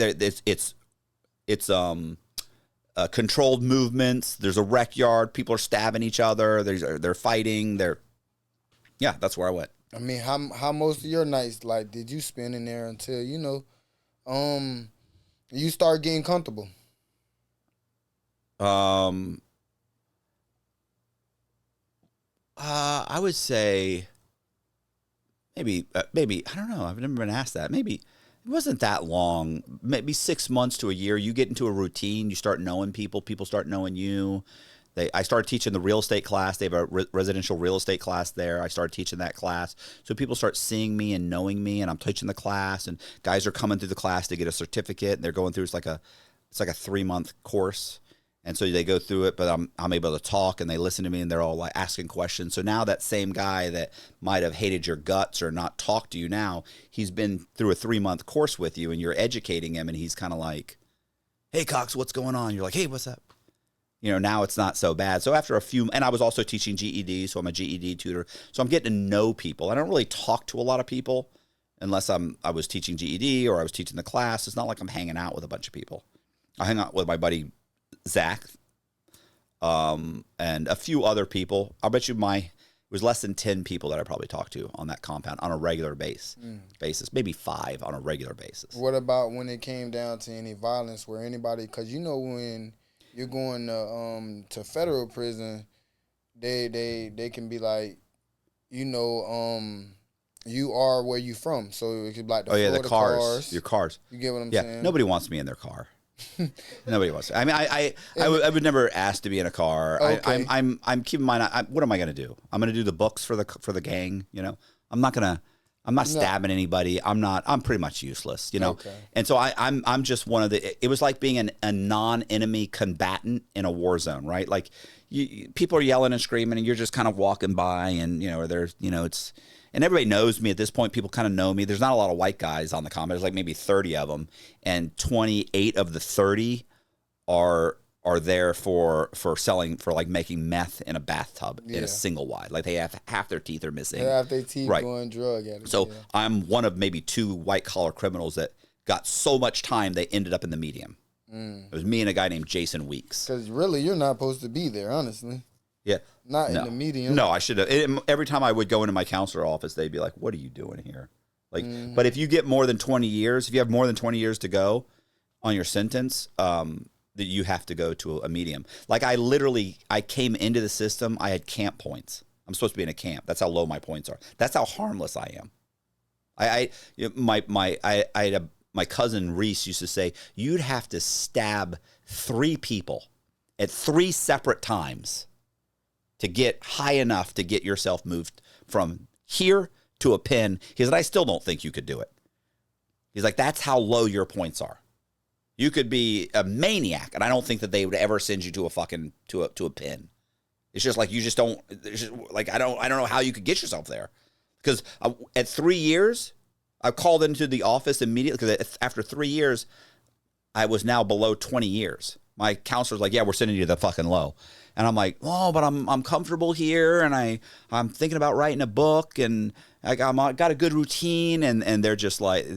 It's controlled movements. There's a rec yard. People are stabbing each other. They're fighting. Yeah, that's where I went. I mean, how most of your nights like did you spend in there until you start getting comfortable? I would say maybe I don't know. I've never been asked that. Maybe it wasn't that long. Maybe 6 months to a year. You get into a routine. You start knowing people. People start knowing you. I started teaching the real estate class. They have a residential real estate class there. I started teaching that class. So people start seeing me and knowing me, and I'm teaching the class, and guys are coming through the class to get a certificate. And they're going through, it's like a 3-month course. And so they go through it, but I'm able to talk, and they listen to me, and they're all like asking questions. So now that same guy that might have hated your guts or not talked to you, now he's been through a 3-month course with you, and you're educating him, and he's kind of like, hey, Cox, what's going on? You're like, hey, what's up? Now it's not so bad. So after and I was also teaching GED, so I'm a GED tutor. So I'm getting to know people. I don't really talk to a lot of people unless I was teaching GED or I was teaching the class. It's not like I'm hanging out with a bunch of people. I hang out with my buddy Zach, and a few other people. I'll bet you it was less than 10 people that I probably talked to on that compound on a regular basis, maybe 5 on a regular basis. What about when it came down to any violence where anybody, because when you're going to federal prison, they can be like, you are where you from. So it could be like the cars. Your cars. You get what I'm saying? Nobody wants me in their car. Nobody wants. I mean, I would never ask to be in a car. Okay. I'm keeping in mind. What am I going to do? I'm going to do the books for the gang. I'm not stabbing anybody. I'm pretty much useless. Okay. And so I'm just one of the. It was like being a non-enemy combatant in a war zone, right? Like people are yelling and screaming, and you're just kind of walking by, and it's. And everybody knows me at this point. People kind of know me. There's not a lot of white guys on the compound. There's like maybe 30 of them, and 28 of the 30 are there for selling, for like making meth in a bathtub in a single wide. Like they have half their teeth are missing. Half their teeth going drug addicts. So I'm one of maybe 2 white collar criminals that got so much time they ended up in the medium. It was me and a guy named Jason Weeks. Because really, you're not supposed to be there, honestly. Yeah. Not in the medium. No, I should have. Every time I would go into my counselor office, they'd be like, what are you doing here? Like, but if you get more than 20 years, if you have more than 20 years to go on your sentence, that you have to go to a medium. Like I came into the system, I had camp points. I'm supposed to be in a camp. That's how low my points are. That's how harmless I am. My cousin Reese used to say, you'd have to stab 3 people at 3 separate times to get high enough to get yourself moved from here to a pen. He said, I still don't think you could do it. He's like, that's how low your points are. You could be a maniac, and I don't think that they would ever send you to a fucking to a pen. It's just like you just don't. It's just like I don't know how you could get yourself there, because at 3 years, I called into the office immediately because after 3 years, I was now below 20 years. My counselor's like, yeah, we're sending you to the fucking low. And I'm like, oh, but I'm comfortable here, and I'm thinking about writing a book, and I got a good routine, and they're just like,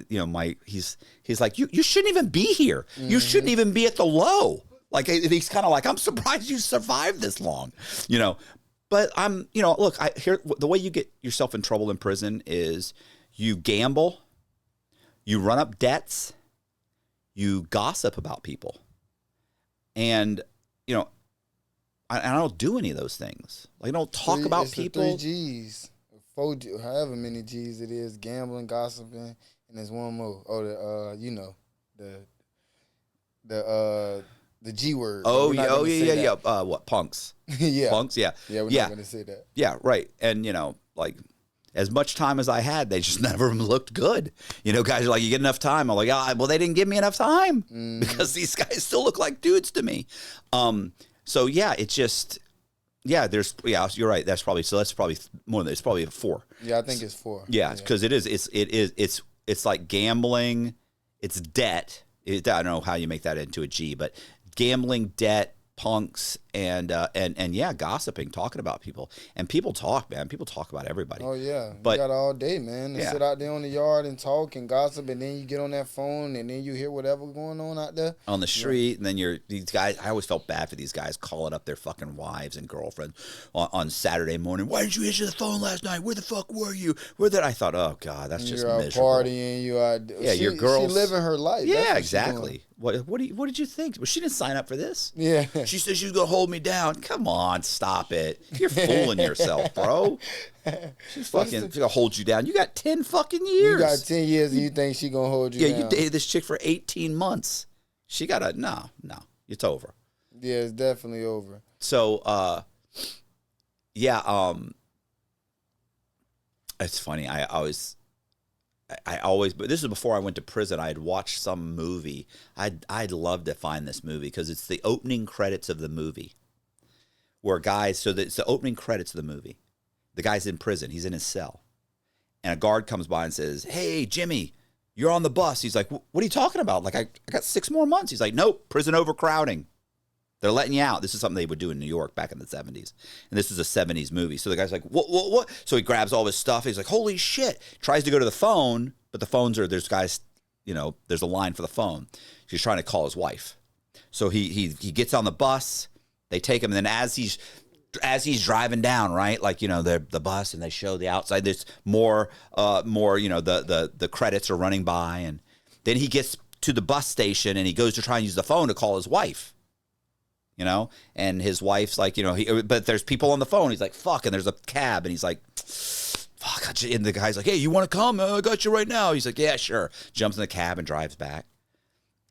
he's like, you shouldn't even be here. You shouldn't even be at the low. Like he's kind of like, I'm surprised you survived this long, But look, the way you get yourself in trouble in prison is you gamble, you run up debts, you gossip about people, and I don't do any of those things. Like I don't talk about people. The 3 G's, 4 G, however many G's it is: gambling, gossiping, and there's one more. Oh, the The G word. Oh yeah. What, punks? Yeah. Punks, yeah. Yeah, we're not going to say that. Yeah, right. And, like, as much time as I had, they just never looked good. Guys are like, you get enough time? I'm like, well, they didn't give me enough time because these guys still look like dudes to me. So, yeah, it's just, you're right. That's probably more than, it's probably 4. Yeah, I think it's 4. Yeah, because it's like gambling, it's debt. I don't know how you make that into a G, but gambling, debt, punks, and gossiping, talking about people. And people talk, man. People talk about everybody. Oh yeah, but you got all day, man. To sit out there on the yard and talk and gossip, and then you get on that phone, and then you hear whatever going on out there on the street. And then these guys. I always felt bad for these guys calling up their fucking wives and girlfriends on Saturday morning. Why didn't you answer the phone last night? Where the fuck were you? I thought, oh god, that's just you're miserable. Out partying. You out. Yeah, your girl's she living her life. Yeah, exactly. What did you think? Well, she didn't sign up for this. Yeah. She said she was gonna hold me down. Come on, stop it. You're fooling yourself, bro. She's gonna hold you down. You got 10 fucking years. You got 10 years and you think she gonna hold you down. Yeah, you dated this chick for 18 months. She got no, it's over. Yeah, it's definitely over. So it's funny. I always, but this is before I went to prison. I had watched some movie. I'd love to find this movie because it's the opening credits of the movie. Where it's the opening credits of the movie. The guy's in prison. He's in his cell. And a guard comes by and says, "Hey, Jimmy, you're on the bus." He's like, "What are you talking about? Like, I got 6 more months." He's like, "Nope, prison overcrowding. They're letting you out." This is something they would do in New York back in the 70s. And this is a 70s movie. So the guy's like, what? So he grabs all his stuff. He's like, holy shit. Tries to go to the phone, but the phones there's guys, there's a line for the phone. He's trying to call his wife. So he gets on the bus. They take him, and then as he's driving down, right, like the bus, and they show the outside. There's more, the credits are running by, and then he gets to the bus station, and he goes to try and use the phone to call his wife, and his wife's like, but there's people on the phone. He's like, fuck, and there's a cab, and he's like, fuck, and the guy's like, hey, you want to come? I got you right now. He's like, yeah, sure. Jumps in the cab and drives back.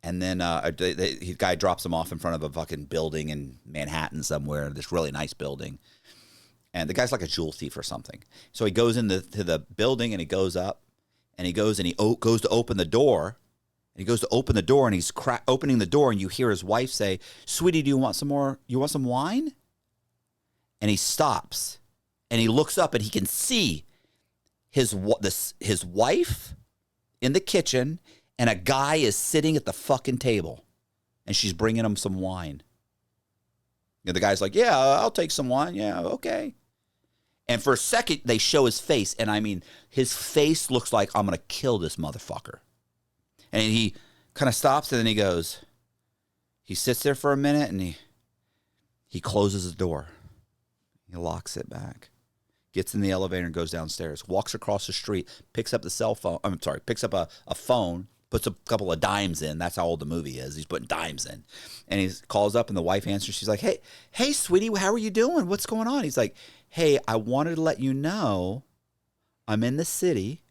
And then the guy drops him off in front of a fucking building in Manhattan somewhere, this really nice building. And the guy's like a jewel thief or something. So he goes into the building, and he goes up, and he goes to open the door. And he goes to open the door, and he's opening the door, and you hear his wife say, "Sweetie, do you want some more? You want some wine?" And he stops, and he looks up, and he can see his wife in the kitchen. And a guy is sitting at the fucking table, and she's bringing him some wine. The guy's like, yeah, I'll take some wine. Yeah, okay. And for a second, they show his face, and I mean, his face looks like, I'm going to kill this motherfucker. And he kind of stops, and then he sits there for a minute, and he closes the door. He locks it back. Gets in the elevator and goes downstairs. Walks across the street, picks up picks up a phone, puts a couple of dimes in. That's how old the movie is. He's putting dimes in. And he calls up, and the wife answers. She's like, hey, sweetie, how are you doing? What's going on? He's like, hey, I wanted to let you know I'm in the city.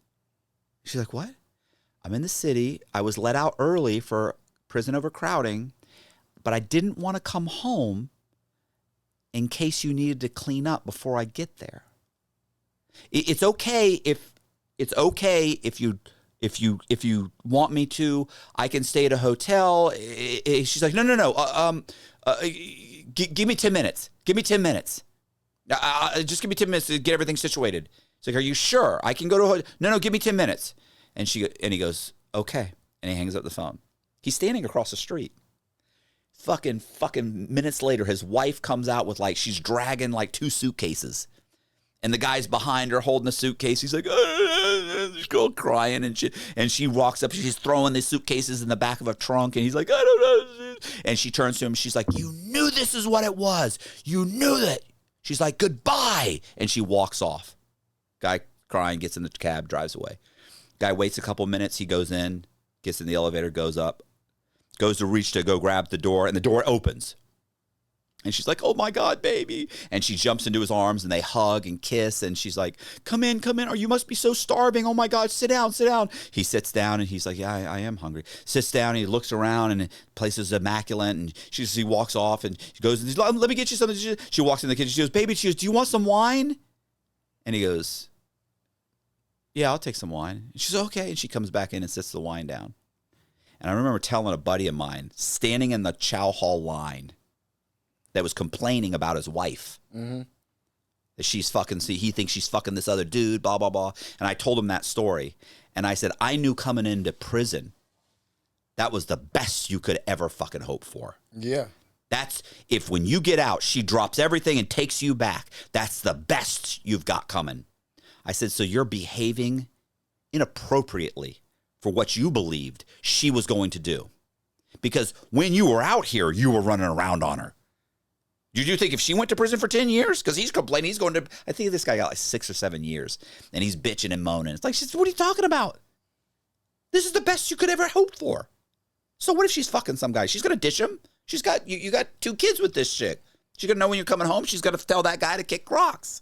She's like, what? I'm in the city. I was let out early for prison overcrowding, but I didn't want to come home in case you needed to clean up before I get there. It's okay if you want me to. I can stay at a hotel. She's like, no. Give me 10 minutes. Give me 10 minutes. Just give me 10 minutes to get everything situated. It's like, are you sure? I can go to a hotel. No, give me 10 minutes. And he goes, okay. And he hangs up the phone. He's standing across the street. Fucking minutes later, his wife comes out with she's dragging 2 suitcases. And the guy's behind her holding the suitcase. He's like, this girl crying, and she walks up. She's throwing the suitcases in the back of a trunk, and he's like, I don't know. And she turns to him. She's like, you knew this is what it was. You knew that. She's like, goodbye. And she walks off. Guy crying, gets in the cab, drives away. Guy waits a couple minutes. He goes in, gets in the elevator, goes up, goes to reach to go grab the door, and the door opens. And she's like, oh, my God, baby. And she jumps into his arms and they hug and kiss. And she's like, come in, or you must be so starving. Oh, my God, sit down, sit down. He sits down and he's like, yeah, I am hungry. Sits down and he looks around and the place is immaculate. And he walks off and she goes, let me get you something. She walks in the kitchen. She goes, baby, do you want some wine? And he goes, yeah, I'll take some wine. And she's okay. And she comes back in and sits the wine down. And I remember telling a buddy of mine, standing in the chow hall line, that was complaining about his wife. Mm-hmm. That he thinks she's fucking this other dude, blah, blah, blah. And I told him that story. And I said, I knew coming into prison, that was the best you could ever fucking hope for. Yeah. That's, if when you get out, she drops everything and takes you back, that's the best you've got coming. I said, so you're behaving inappropriately for what you believed she was going to do. Because when you were out here, you were running around on her. Did you think if she went to prison for 10 years? Because he's complaining, he's going to, I think this guy got like 6 or 7 years. And he's bitching and moaning. It's like, what are you talking about? This is the best you could ever hope for. So what if she's fucking some guy? She's going to ditch him. She's got, you got 2 kids with this chick. She's going to know when you're coming home. She's going to tell that guy to kick rocks.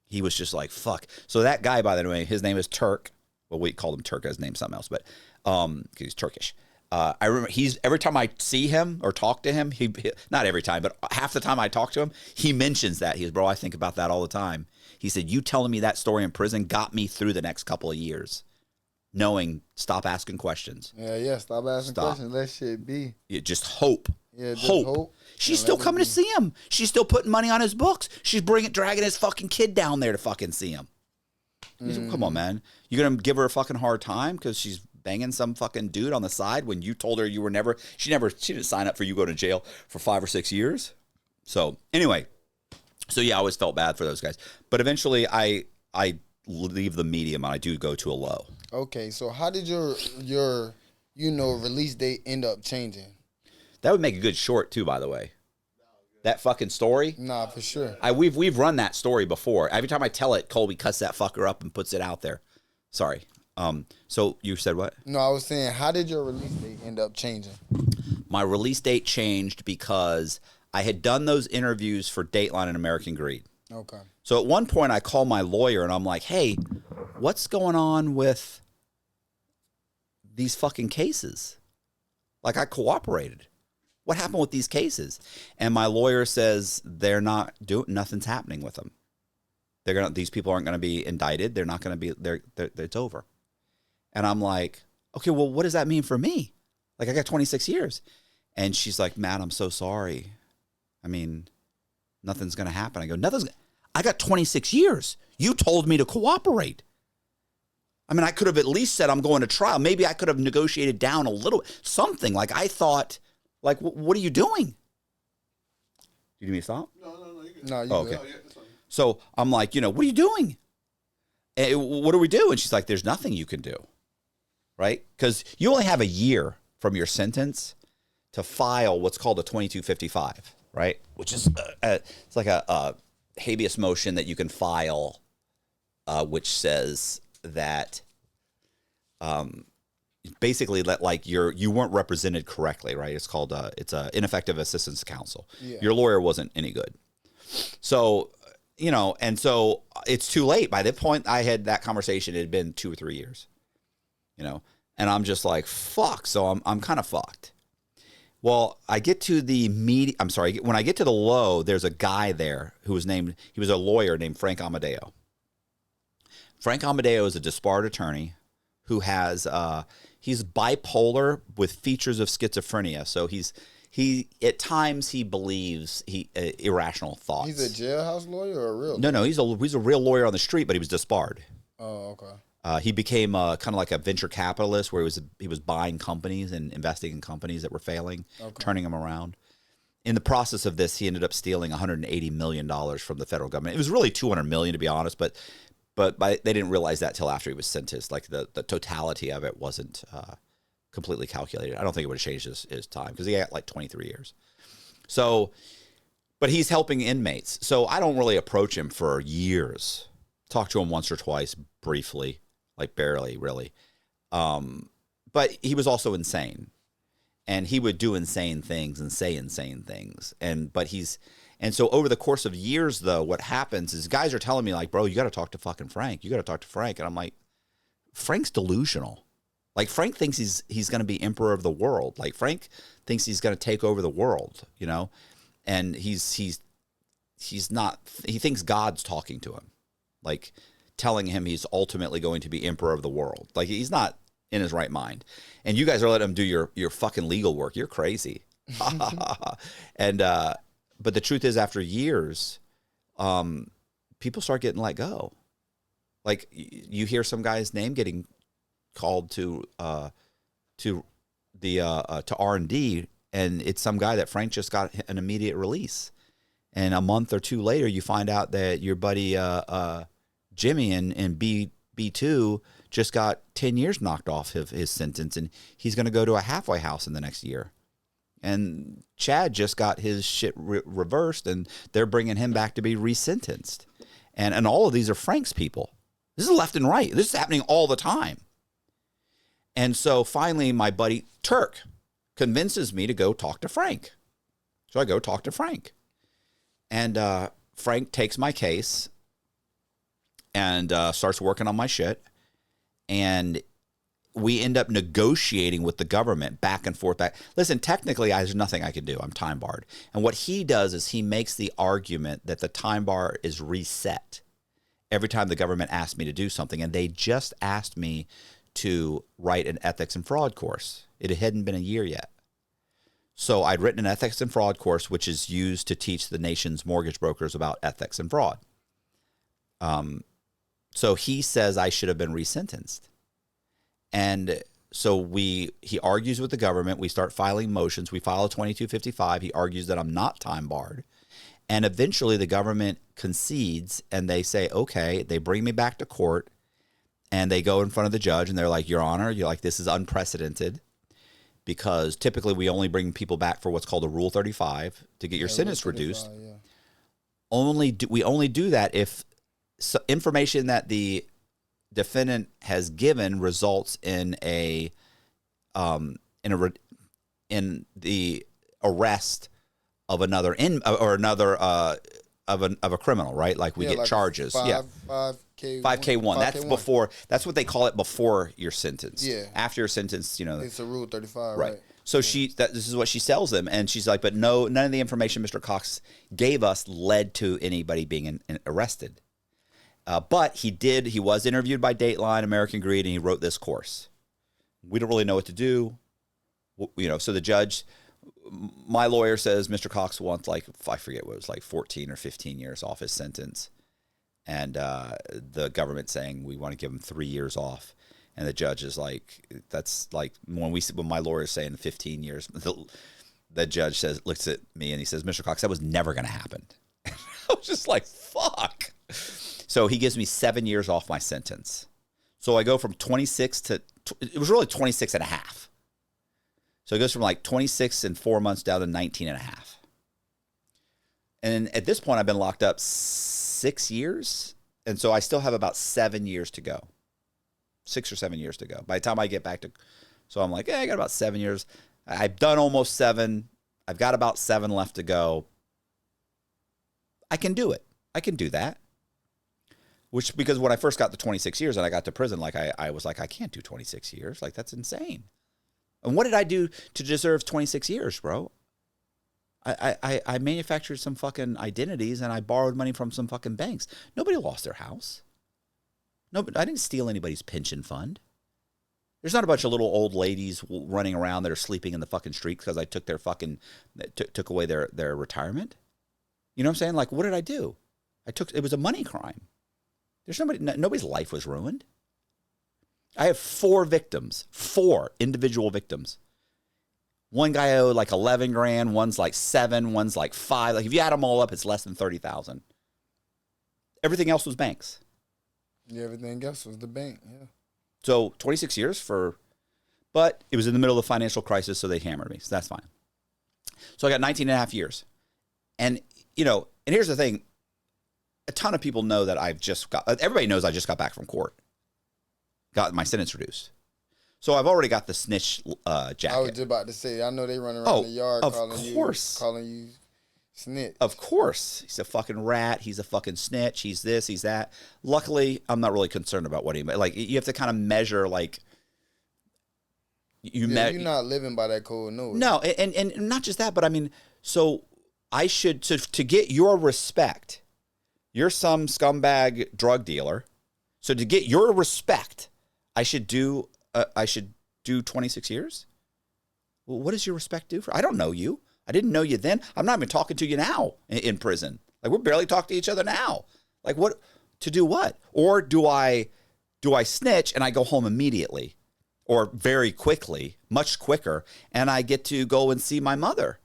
He was just like, fuck. So that guy, by the way, his name is Turk. Well, we called him Turk. His name's something else, but because he's Turkish. I remember every time I see him or talk to him, he not every time, but half the time I talk to him, he mentions that. He goes, bro, I think about that all the time. He said, you telling me that story in prison got me through the next couple of years, knowing stop asking questions. Yeah, stop asking questions. Let shit be. Just hope. Yeah, just hope. She's still coming to see him. She's still putting money on his books. She's dragging his fucking kid down there to fucking see him. Said, come on, man. You're going to give her a fucking hard time because she's banging some fucking dude on the side when you told her you were never, she didn't sign up for you going to jail for 5 or 6 years. So anyway, yeah, I always felt bad for those guys, but eventually I leave the medium and I do go to a low. Okay. So how did your release date end up changing? That would make a good short too, by the way. That fucking story? Nah, for sure. We've run that story before. Every time I tell it, Colby cuts that fucker up and puts it out there. Sorry. So you said what? No, I was saying, how did your release date end up changing? My release date changed because I had done those interviews for Dateline and American Greed. Okay. So at one point I called my lawyer and I'm like, hey, what's going on with these fucking cases? Like, I cooperated. What happened with these cases? And my lawyer says they're not doing, nothing's happening with them. These people aren't going to be indicted. They're not going to be, it's over. And I'm like, okay, well, what does that mean for me? Like, I got 26 years. And she's like, Matt, I'm so sorry. I mean, nothing's going to happen. I go, I got 26 years. You told me to cooperate. I mean, I could have at least said I'm going to trial. Maybe I could have negotiated down a little, something. Like, I thought, like, what are you doing? You need me to stop? No, you can. No, okay. Oh, yeah, that's fine. So I'm like, what are you doing? What do we do? And she's like, there's nothing you can do. Right? Because you only have a year from your sentence to file what's called a 2255, right? Which is it's like a habeas motion that you can file, which says that basically that like you weren't represented correctly, right? It's called it's a ineffective assistance of counsel. Yeah. Your lawyer wasn't any good, so and so it's too late. By the point I had that conversation, it had been 2 or 3 years. And I'm just like, fuck. So I'm kind of fucked. Well, I get to the when I get to the low, there's a guy there he was a lawyer named Frank Amadeo. Frank Amadeo is a disbarred attorney who has, he's bipolar with features of schizophrenia. So he at times he believes irrational thoughts. He's a jailhouse lawyer or a real? No, he's a real lawyer on the street, but he was disbarred. Oh, okay. He became kind of like a venture capitalist where he was buying companies and investing in companies that were failing, turning them around. In the process of this, he ended up stealing $180 million from the federal government. It was really $200 million, to be honest, but they didn't realize that till after he was sentenced. Like the totality of it wasn't completely calculated. I don't think it would have changed his time because he had like 23 years. So, but he's helping inmates. So I don't really approach him for years. Talked to him once or twice briefly. Like barely, really. But he was also insane. And he would do insane things and say insane things. And so over the course of years, though, what happens is guys are telling me, like, bro, you got to talk to fucking Frank. You got to talk to Frank. And I'm like, Frank's delusional. Like, Frank thinks he's going to be emperor of the world. Like, Frank thinks he's going to take over the world, you know? And he's not, he thinks God's talking to him, like telling him he's ultimately going to be emperor of the world. Like, he's not in his right mind. And you guys are letting him do your fucking legal work. You're crazy. And, but the truth is, after years, people start getting let go. Like, you hear some guy's name getting called to R&D, and it's some guy that Frank just got an immediate release. And a month or two later, you find out that your buddy Jimmy in B2 just got 10 years knocked off of his sentence, and he's going to go to a halfway house in the next year. And Chad just got his shit reversed, and they're bringing him back to be resentenced. And all of these are Frank's people. This is left and right. This is happening all the time. And so finally, my buddy Turk convinces me to go talk to Frank. So I go talk to Frank. And Frank takes my case and starts working on my shit. And we end up negotiating with the government back and forth. Listen, technically, there's nothing I can do. I'm time barred. And what he does is he makes the argument that the time bar is reset every time the government asks me to do something. And they just asked me to write an ethics and fraud course. It hadn't been a year yet. So I'd written an ethics and fraud course, which is used to teach the nation's mortgage brokers about ethics and fraud. So he says I should have been resentenced. And so he argues with the government. We start filing motions. We file a 2255. He argues that I'm not time barred. And eventually the government concedes and they say, okay, they bring me back to court and they go in front of the judge and they're like, Your Honor, you're like, this is unprecedented because typically we only bring people back for what's called a Rule 35 to get your sentence reduced. Yeah. We only do that if information that the defendant has given results in the arrest of another of a criminal, right? Like we get like charges. 5K1. That's before. That's what they call it before your sentence. Yeah. After your sentence, it's a Rule 35, right? So this is what she tells them, and she's like, but no, none of the information Mr. Cox gave us led to anybody being arrested. But he was interviewed by Dateline, American Greed, and he wrote this course. We don't really know what to do. So the judge, my lawyer says Mr. Cox wants I forget what it was, like 14 or 15 years off his sentence. And the government saying we want to give him 3 years off. And the judge is like, that's like when my lawyer is saying 15 years, the judge looks at me and he says, Mr. Cox, that was never going to happen. I was just like, fuck. So he gives me 7 years off my sentence. So I go from 26 to, it was really 26 and a half. So it goes from like 26 and 4 months down to 19 and a half. And at this point, I've been locked up 6 years. And so I still have about 7 years to go. 6 or 7 years to go. By the time I get back to, so I'm like, I got about 7 years. I've done almost 7. I've got about 7 left to go. I can do it. I can do that. Because when I first got to 26 years and I got to prison, like I was like, I can't do 26 years. Like, that's insane. And what did I do to deserve 26 years, bro? I manufactured some fucking identities and I borrowed money from some fucking banks. Nobody lost their house. No, I didn't steal anybody's pension fund. There's not a bunch of little old ladies running around that are sleeping in the fucking street because I took their took away their retirement. You know what I'm saying? Like, what did I do? It was a money crime. Nobody's life was ruined. I have 4 victims, 4 individual victims. One guy owed like 11 grand, one's like 7, one's like 5. Like, if you add them all up, it's less than 30,000. Everything else was banks. Yeah, everything else was the bank, yeah. So 26 years but it was in the middle of the financial crisis, so they hammered me. So that's fine. So I got 19 and a half years. And, and here's the thing. A ton of people know that everybody knows I just got back from court. Got my sentence reduced. So I've already got the snitch jacket. I was just about to say, I know they run around the yard calling you snitch. Of course. He's a fucking rat. He's a fucking snitch. He's this, he's that. Luckily, I'm not really concerned about what he, like, you have to kind of measure, like, you're not living by that code, no. No, and not just that, but I mean, so I should, to get your respect, you're some scumbag drug dealer. So to get your respect, I should do 26 years? Well, what does your respect do for? I don't know you. I didn't know you then. I'm not even talking to you now in prison. Like, we're barely talking to each other now. Like, what, to do what? Or do I snitch and I go home immediately or very quickly, much quicker, and I get to go and see my mother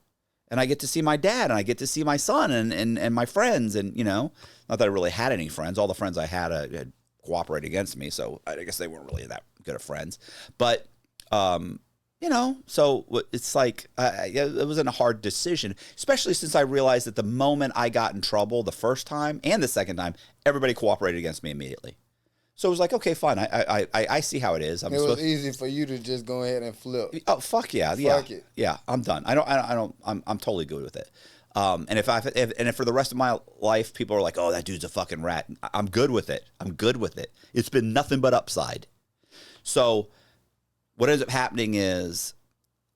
and I get to see my dad and I get to see my son and my friends, and, you know, not that I really had any friends. All the friends I had cooperated against me, so I guess they weren't really that good of friends. But, you know, so it's like, it wasn't a hard decision, especially since I realized that the moment I got in trouble the first time and the second time, everybody cooperated against me immediately. So it was like, okay, fine. I see how it is. It was easy for you to just go ahead and flip. Oh, fuck yeah. Fuck it. Yeah, I'm done. I'm totally good with it. And if for the rest of my life, people are like, oh, that dude's a fucking rat, I'm good with it. I'm good with it. It's been nothing but upside. So what ends up happening is,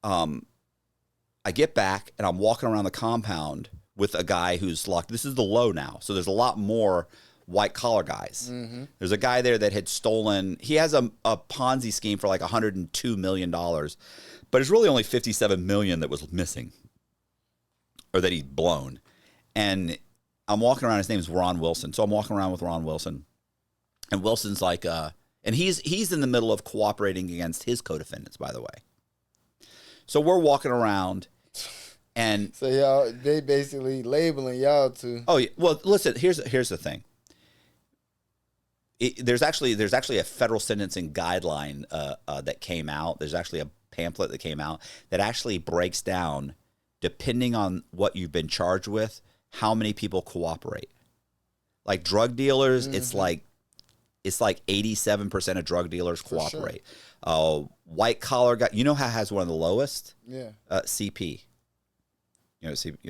I get back and I'm walking around the compound with a guy who's locked. This is the low now. So there's a lot more white collar guys. Mm-hmm. There's a guy there that had stolen. He has a Ponzi scheme for like $102 million, but it's really only $57 million that was missing, or that he'd blown. And I'm walking around. His name is Ron Wilson. So I'm walking around with Ron Wilson, and Wilson's like, and he's in the middle of cooperating against his co-defendants, by the way. So we're walking around, and so y'all, they basically labeling y'all too. Oh yeah. Well, listen. Here's the thing. There's actually a federal sentencing guideline that came out. There's actually a pamphlet that came out that actually breaks down, depending on what you've been charged with, how many people cooperate. Like drug dealers, mm-hmm. It's like 87% of drug dealers cooperate. Sure. White collar guy, you know how it has one of the lowest? Yeah. CP.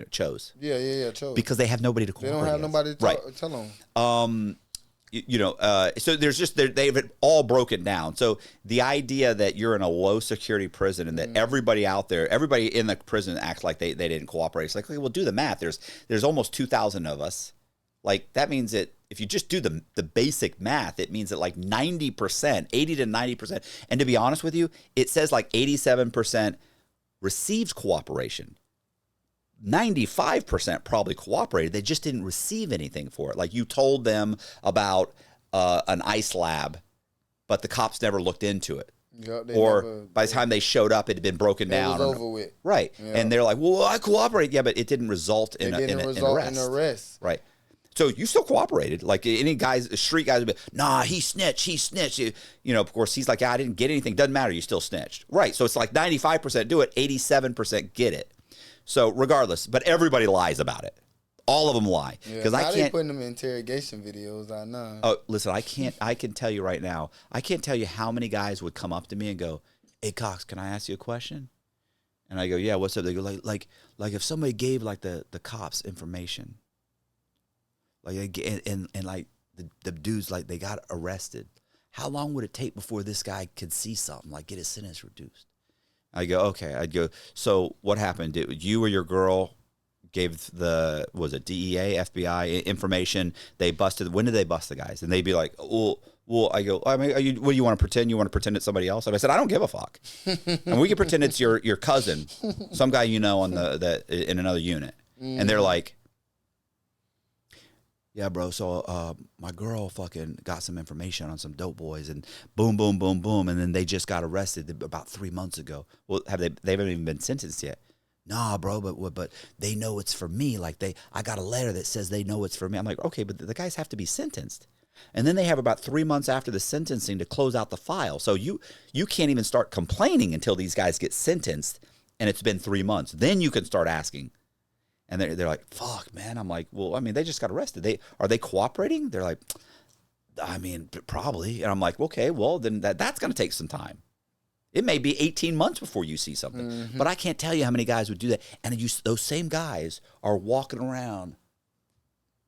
Chose. Yeah, Chose. Because they have nobody to cooperate. They don't have nobody to tell them. So there's just, they've all broken down. So the idea that you're in a low security prison and that everybody out there, everybody in the prison acts like they didn't cooperate. It's like, okay, well, do the math. There's almost 2,000 of us. Like, that means that if you just do the basic math, it means that like 90%, 80 to 90%. And to be honest with you, it says like 87% received cooperation. 95% probably cooperated. They just didn't receive anything for it. Like, you told them about an ice lab, but the cops never looked into it. Yep, by the time they showed up, it had been broken down. It was over with. Right. Yep. And they're like, well, I cooperated. Yeah, but it didn't result in an arrest. Right. So you still cooperated. Like, any guys, street guys would be, nah, he snitched. Of course, he's like, yeah, I didn't get anything. Doesn't matter. You still snitched. Right. So it's like 95% do it, 87% get it. So regardless, but everybody lies about it. All of them lie. Because I can't. They putting them in interrogation videos. I know. Oh, listen, I can tell you right now. I can't tell you how many guys would come up to me and go, "Hey, Cox, can I ask you a question?" And I go, "Yeah, what's up?" They go, like if somebody gave like the cops information, like and like the dudes, like, they got arrested, how long would it take before this guy could see something, like get his sentence reduced? I go, okay. I'd go, so what happened? Did you or your girl gave was it DEA, FBI information? They busted. When did they bust the guys? And they'd be like, well, I go, I mean, what do you want to pretend? You want to pretend it's somebody else? And I said, I don't give a fuck. And we can pretend it's your cousin, some guy you know on in another unit. And they're like, yeah, bro, so my girl fucking got some information on some dope boys, and boom, boom, boom, boom, and then they just got arrested about 3 months ago. Well, they haven't even been sentenced yet. Nah, bro, but they know it's for me. Like, I got a letter that says they know it's for me. I'm like, okay, but the guys have to be sentenced. And then they have about 3 months after the sentencing to close out the file. So you can't even start complaining until these guys get sentenced, and it's been 3 months. Then you can start asking. And they're like, fuck, man. I'm like, well, I mean, they just got arrested. Are they cooperating? They're like, I mean, probably. And I'm like, okay, well, then that's going to take some time. It may be 18 months before you see something. But I can't tell you how many guys would do that. And those same guys are walking around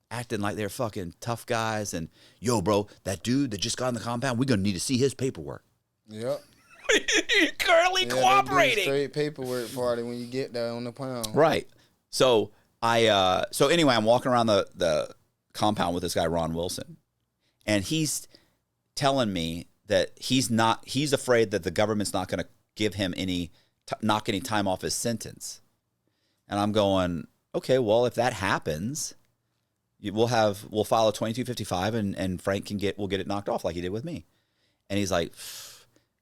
acting like they're fucking tough guys. And, yo, bro, that dude that just got in the compound, we're going to need to see his paperwork. Yep. Currently cooperating. Straight paperwork party when you get there on the pound. Right. So anyway, I'm walking around the compound with this guy, Ron Wilson. And he's telling me that he's afraid that the government's not going to give him knock any time off his sentence. And I'm going, okay, well, if that happens, we'll file a 2255 and Frank will get it knocked off like he did with me. And he's like,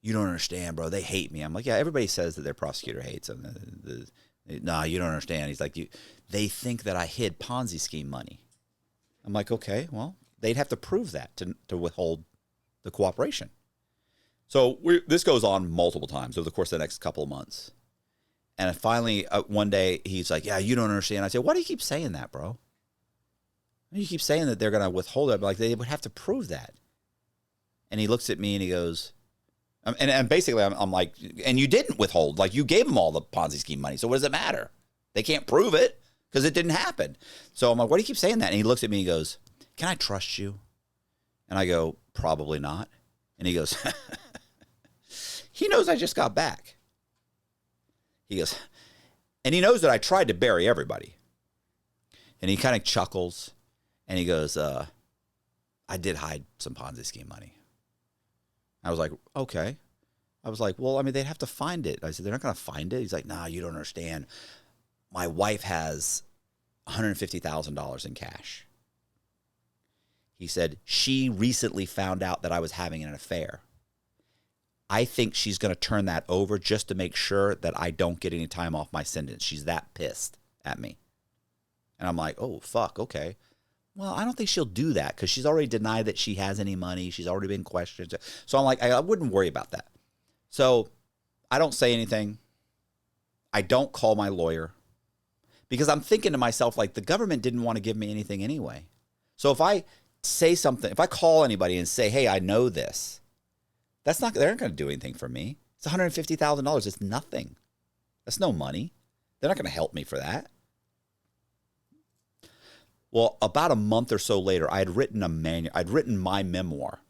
you don't understand, bro. They hate me. I'm like, yeah, everybody says that their prosecutor hates them. No, you don't understand. He's like, they think that I hid Ponzi scheme money. I'm like, okay, well, they'd have to prove that to withhold the cooperation. So this goes on multiple times over the course of the next couple of months. And finally, one day, he's like, yeah, you don't understand. I said, why do you keep saying that, bro? You keep saying that they're going to withhold it. Like, they would have to prove that. And he looks at me and he goes, and basically I'm like, and you didn't withhold. Like, you gave them all the Ponzi scheme money. So what does it matter? They can't prove it because it didn't happen. So I'm like, why do you keep saying that? And he looks at me and he goes, can I trust you? And I go, probably not. And he goes, he knows I just got back. He goes, and he knows that I tried to bury everybody. And he kind of chuckles and he goes, I did hide some Ponzi scheme money. I was like, okay. I was like, well, I mean, they'd have to find it. I said, they're not going to find it. He's like, nah, you don't understand. My wife has $150,000 in cash. He said, she recently found out that I was having an affair. I think she's going to turn that over just to make sure that I don't get any time off my sentence. She's that pissed at me. And I'm like, oh, fuck, okay. Well, I don't think she'll do that because she's already denied that she has any money. She's already been questioned. So I'm like, I wouldn't worry about that. So I don't say anything. I don't call my lawyer because I'm thinking to myself, like, the government didn't want to give me anything anyway. So if I say something, if I call anybody and say, hey, I know this, they're not going to do anything for me. It's $150,000. It's nothing. That's no money. They're not going to help me for that. Well, about a month or so later, I had written I'd written my memoir,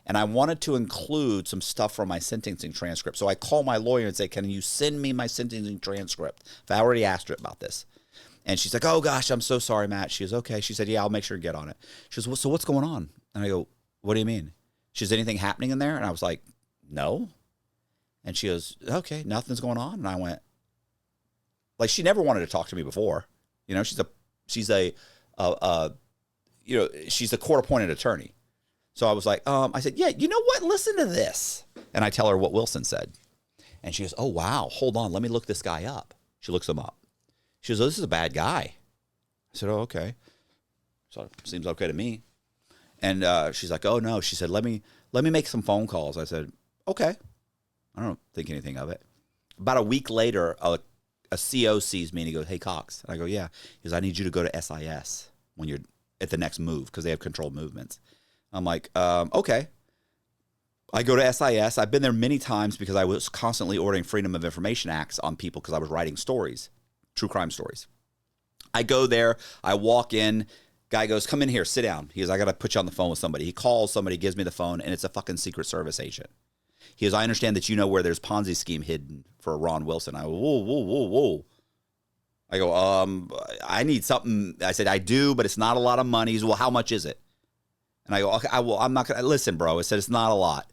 and I wanted to include some stuff from my sentencing transcript. So I call my lawyer and say, can you send me my sentencing transcript? I already asked her about this. And she's like, oh, gosh, I'm so sorry, Matt. She goes, okay. She said, yeah, I'll make sure to get on it. She goes, well, so what's going on? And I go, what do you mean? She goes, anything happening in there? And I was like, no. And she goes, okay, nothing's going on. And I went, like, she never wanted to talk to me before. You know, she's a court-appointed attorney. So I was like, I said, yeah, you know what? Listen to this. And I tell her what Wilson said. And she goes, oh, wow, hold on. Let me look this guy up. She looks him up. She goes, oh, this is a bad guy. I said, oh, okay. So seems okay to me. And she's like, oh, no. She said, let me make some phone calls. I said, okay. I don't think anything of it. About a week later, a CO sees me and he goes, hey, Cox. And I go, yeah. He goes, I need you to go to SIS when you're at the next move because they have controlled movements. I'm like, okay. I go to SIS. I've been there many times because I was constantly ordering Freedom of Information Acts on people because I was writing stories, true crime stories. I go there. I walk in. Guy goes, come in here, sit down. He goes, I got to put you on the phone with somebody. He calls somebody, gives me the phone, and it's a fucking Secret Service agent. He goes, I understand that you know where there's Ponzi scheme hidden for Ron Wilson. I go, whoa. I go, I need something. I said, I do, but it's not a lot of money. He goes, well, how much is it? And I go, okay, I'm not going to, listen, bro. I said, it's not a lot,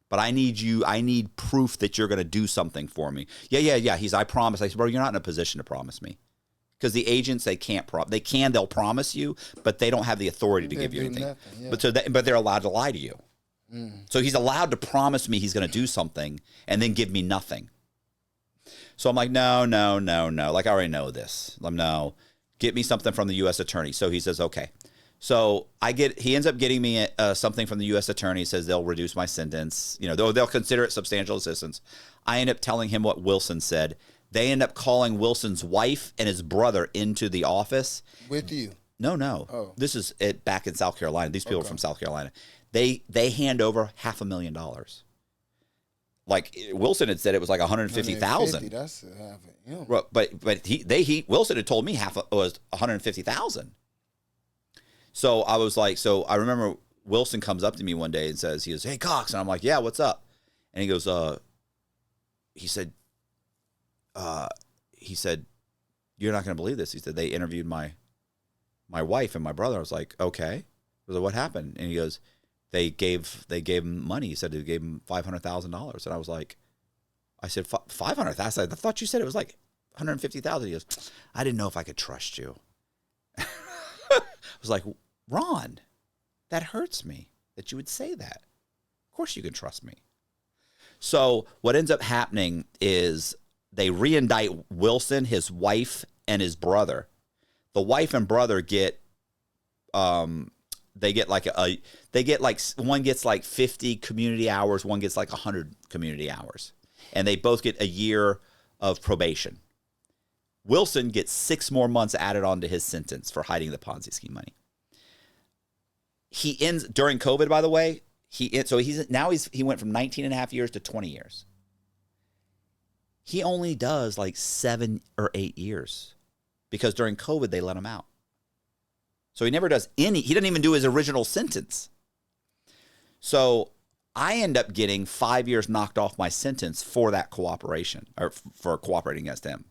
but I need proof that you're going to do something for me. Yeah. He's, I promise. I said, bro, you're not in a position to promise me. Because the agents, they'll promise you, but they don't have the authority to give you anything. Nothing, yeah. But they're allowed to lie to you. So he's allowed to promise me he's going to do something and then give me nothing. So I'm like, no. Like, I already know this. No, get me something from the U.S. attorney. So he says, okay. So he ends up getting me something from the U.S. attorney. He says they'll reduce my sentence. You know, they'll consider it substantial assistance. I end up telling him what Wilson said. They end up calling Wilson's wife and his brother into the office. With you? No. Oh. This is back in South Carolina. These people are from South Carolina. They hand over $500,000. like Wilson had said it was like 150,000. That's half of him. But Wilson had told me half was 150,000. So I was like, so I remember Wilson comes up to me one day and says, he goes, "Hey Cox," and I'm like, "Yeah, what's up?" And he goes, he said, "You're not going to believe this." He said, "They interviewed my wife and my brother." I was like, "Okay." I was like, "What happened?" And he goes, They gave him money. He said they gave him $500,000, and I was like, I said, $500,000. I thought you said it was like 150,000. He goes, "I didn't know if I could trust you." I was like, "Ron, that hurts me that you would say that. Of course you can trust me." So what ends up happening is they re-indict Wilson, his wife, and his brother. The wife and brother get they get like one gets like 50 community hours, one gets like 100 community hours, and they both get a year of probation. Wilson gets 6 more months added on to his sentence for hiding the Ponzi scheme money. He ends during COVID, by the way. He went from 19 and a half years to 20 years. He only does like 7 or 8 years because during COVID they let him out. So he never does he didn't even do his original sentence. So I end up getting 5 years knocked off my sentence for that cooperation, or for cooperating against him.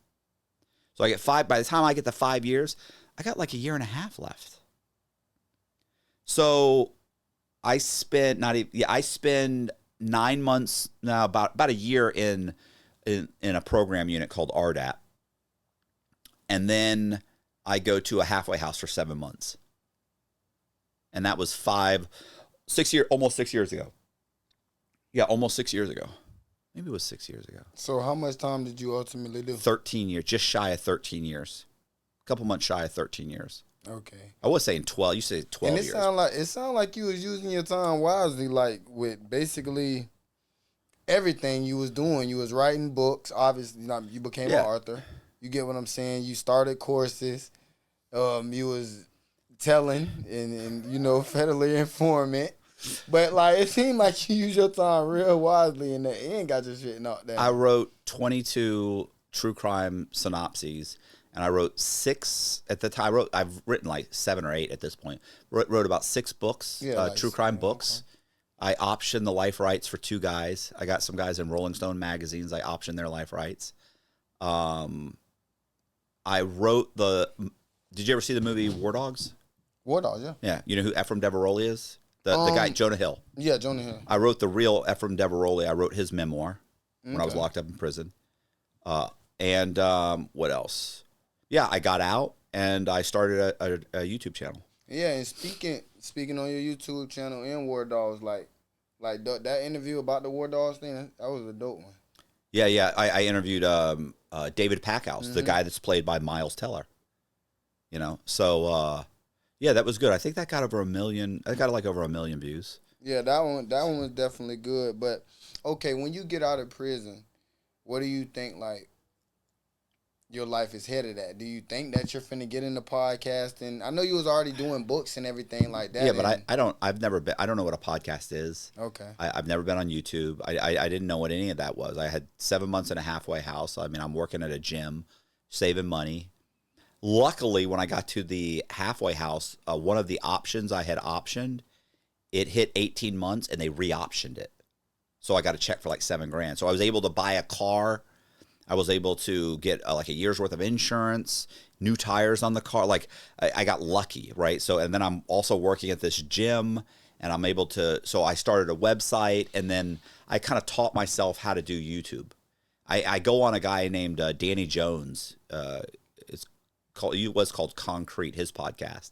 So I get 5, by the time I get the 5 years, I got like a year and a half left. So I spend 9 months now, about a year in a program unit called RDAP. And then I go to a halfway house for 7 months. And that was almost 6 years ago. Yeah, almost 6 years ago. Maybe it was 6 years ago. So how much time did you ultimately do? 13 years, just shy of 13 years. A couple months shy of 13 years. Okay. I was saying 12. You said 12 years. It sounded like you was using your time wisely, like with basically everything you was doing. You was writing books. Obviously, you became an author. You get what I'm saying? You started courses. You was telling and federally informant. But like it seemed like you used your time real wisely and the end got your shit knocked down. I wrote 22 true crime synopses, and I wrote 6 at the time. I've written like 7 or 8 at this point. Wrote about 6 books, true crime books. I optioned the life rights for 2 guys. I got some guys in Rolling Stone magazines. I optioned their life rights. I wrote did you ever see the movie War Dogs? War Dogs, yeah. Yeah. You know who Ephraim Deveroli is? The guy, Jonah Hill. Yeah, Jonah Hill. I wrote the real Ephraim Deveroli. I wrote his memoir when I was locked up in prison. And what else? Yeah, I got out and I started a YouTube channel. Yeah, and speaking on your YouTube channel and War Dogs, like that interview about the War Dogs thing, that was a dope one. Yeah. I interviewed David Packhouse, the guy that's played by Miles Teller. So yeah, that was good. I think that got over 1 million. I got like over 1 million views. Yeah, that one was definitely good. But okay, when you get out of prison, what do you think like your life is headed at? Do you think that you're finna get into podcasting? I know you was already doing books and everything like that. Yeah, but I don't know what a podcast is. Okay. I've never been on YouTube. I didn't know what any of that was. I had 7 months in a halfway house. I mean, I'm working at a gym, saving money. Luckily, when I got to the halfway house, one of the options I had optioned, it hit 18 months and they re-optioned it. So I got a check for like $7,000. So I was able to buy a car. I was able to get like a year's worth of insurance, new tires on the car. Like I got lucky, right? So, and then I'm also working at this gym and I'm able to, so I started a website and then I kind of taught myself how to do YouTube. I go on a guy named Danny Jones. It was called Concrete, his podcast.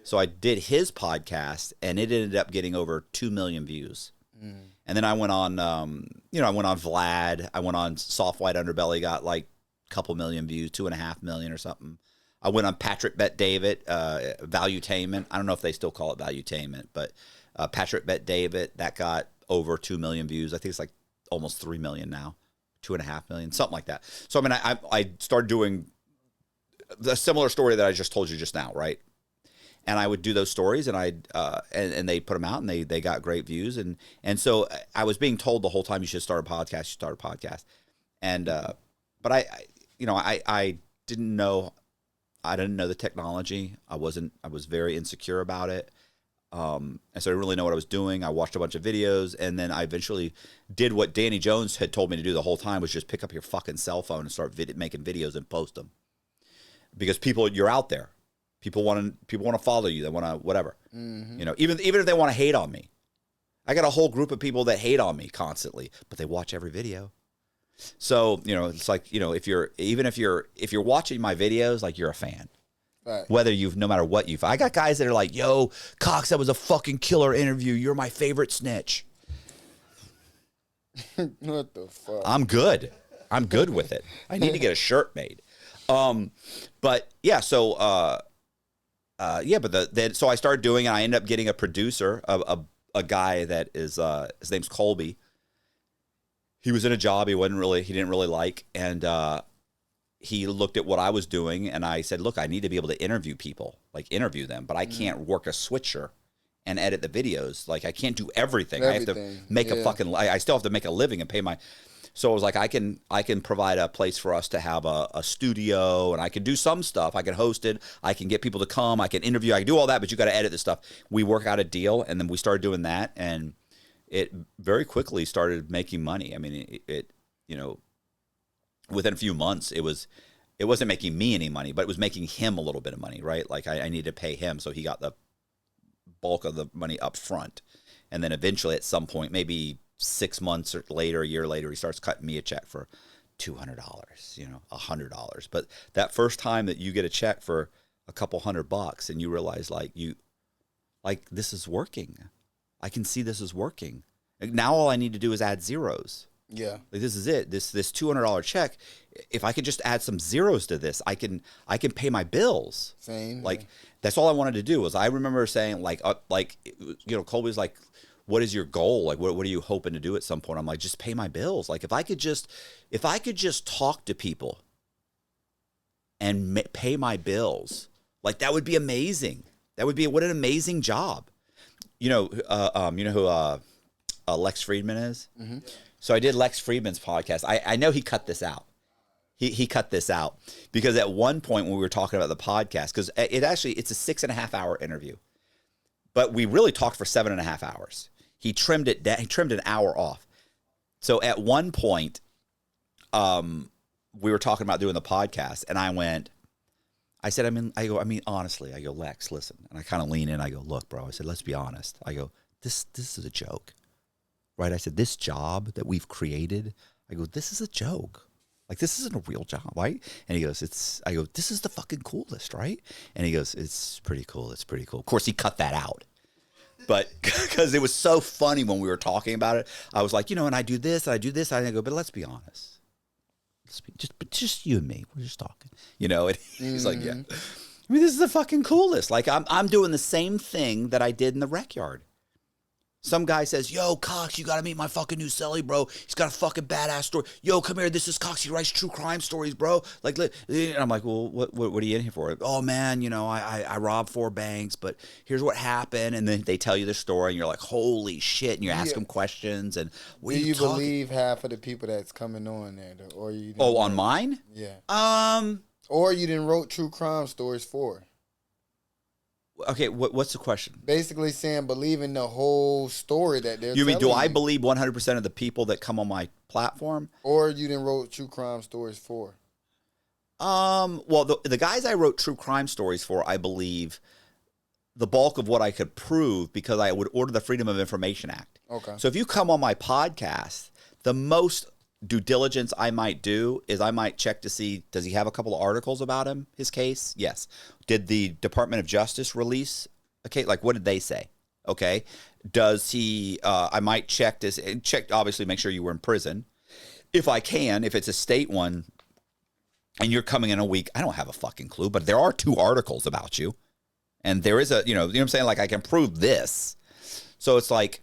So I did his podcast, and it ended up getting over 2 million views. And then I went on, I went on Vlad. I went on Soft White Underbelly, got like a couple million views, 2.5 million or something. I went on Patrick Bet David, Valuetainment. I don't know if they still call it Valuetainment, but Patrick Bet David, that got over 2 million views. I think it's like almost 3 million now, 2.5 million, something like that. So, I mean, I started doing the similar story that I just told you just now, right? and I would do those stories, and and they put them out, and they got great views, and so I was being told the whole time, you should start a podcast, and but I didn't know the technology. I was very insecure about it. And so I didn't really know what I was doing. I watched a bunch of videos, and then I eventually did what Danny Jones had told me to do the whole time, was just pick up your fucking cell phone and start making videos and post them. Because you're out there. People want to follow you. They want to whatever. Mm-hmm. Even if they want to hate on me. I got a whole group of people that hate on me constantly, but they watch every video. So, it's like, if you're watching my videos, like, you're a fan. Right. No matter what I got guys that are like, yo, Cox, that was a fucking killer interview. You're my favorite snitch. What the fuck? I'm good with it. I need to get a shirt made. But yeah, so, so I started doing it. I ended up getting a producer, a guy that is, his name's Colby. He was in a job he didn't really like. And, he looked at what I was doing, and I said, look, I need to be able to interview people, like interview them, but I can't work a switcher and edit the videos. Like, I can't do everything. I have to make I still have to make a living and pay my, so I was like, I can provide a place for us to have a studio, and I can do some stuff. I can host it. I can get people to come. I can interview. I can do all that, but you got to edit this stuff. We work out a deal, and then we started doing that, and it very quickly started making money. I mean, it within a few months, it wasn't making me any money, but it was making him a little bit of money, right? Like, I needed to pay him, so he got the bulk of the money up front. And then eventually, at some point, maybe 6 months or later, a year later, he starts cutting me a check for $200, $100. But that first time that you get a check for a couple $100 and you realize, this is working. I can see this is working. Now all I need to do is add zeros. Yeah, like, this is it. This $200 check. If I could just add some zeros to this, I can pay my bills. Same. Like, that's all I wanted to do. Was I remember saying, Colby's like, what is your goal? Like, what are you hoping to do at some point? I'm like, just pay my bills. Like, if I could just talk to people and pay my bills, like, that would be amazing. What an amazing job. You know who Lex Friedman is? Mm-hmm. So I did Lex Friedman's podcast. I know he cut this out. He cut this out because at one point when we were talking about the podcast, because it's a 6.5 hour interview, but we really talked for 7.5 hours. He trimmed it down. He trimmed an hour off. So at one point, we were talking about doing the podcast, and I said, honestly, Lex, listen. And I kind of lean in. I go, look, bro. I said, let's be honest. I go, this is a joke. Right? I said, this job that we've created, I go, this is a joke. Like, this isn't a real job, right? And he goes, I go, this is the fucking coolest, right? And he goes, it's pretty cool. It's pretty cool. Of course, he cut that out. But because it was so funny when we were talking about it, I was like, and I do this, and I do this. And I go, but let's be honest. Just you and me. We're just talking. And he's like, yeah. I mean, this is the fucking coolest. Like, I'm doing the same thing that I did in the rec yard. Some guy says, yo, Cox, you got to meet my fucking new celly, bro. He's got a fucking badass story. Yo, come here. This is Cox. He writes true crime stories, bro. Like, and I'm like, well, what are you in here for? Oh, man, I robbed 4 banks, but here's what happened. And then they tell you the story, and you're like, holy shit. And you ask them questions. And do you believe half of the people that's coming on there? Or you on mine? Yeah. Or you didn't wrote true crime stories for? Okay, what's the question? Basically saying believe in the whole story that they're telling you. You mean, do I believe 100% of the people that come on my platform? Or you didn't wrote true crime stories for? Well, the guys I wrote true crime stories for, I believe the bulk of what I could prove because I would order the Freedom of Information Act. Okay. So if you come on my podcast, the most due diligence I might do is I might check to see, does he have a couple of articles about his case? Yes. Did the Department of Justice release a case? Like, what did they say? Okay. Does he, I might check this, obviously make sure you were in prison. If I can, if it's a state one and you're coming in a week, I don't have a fucking clue, but there are 2 articles about you. And there is you know what I'm saying? Like, I can prove this. So it's like,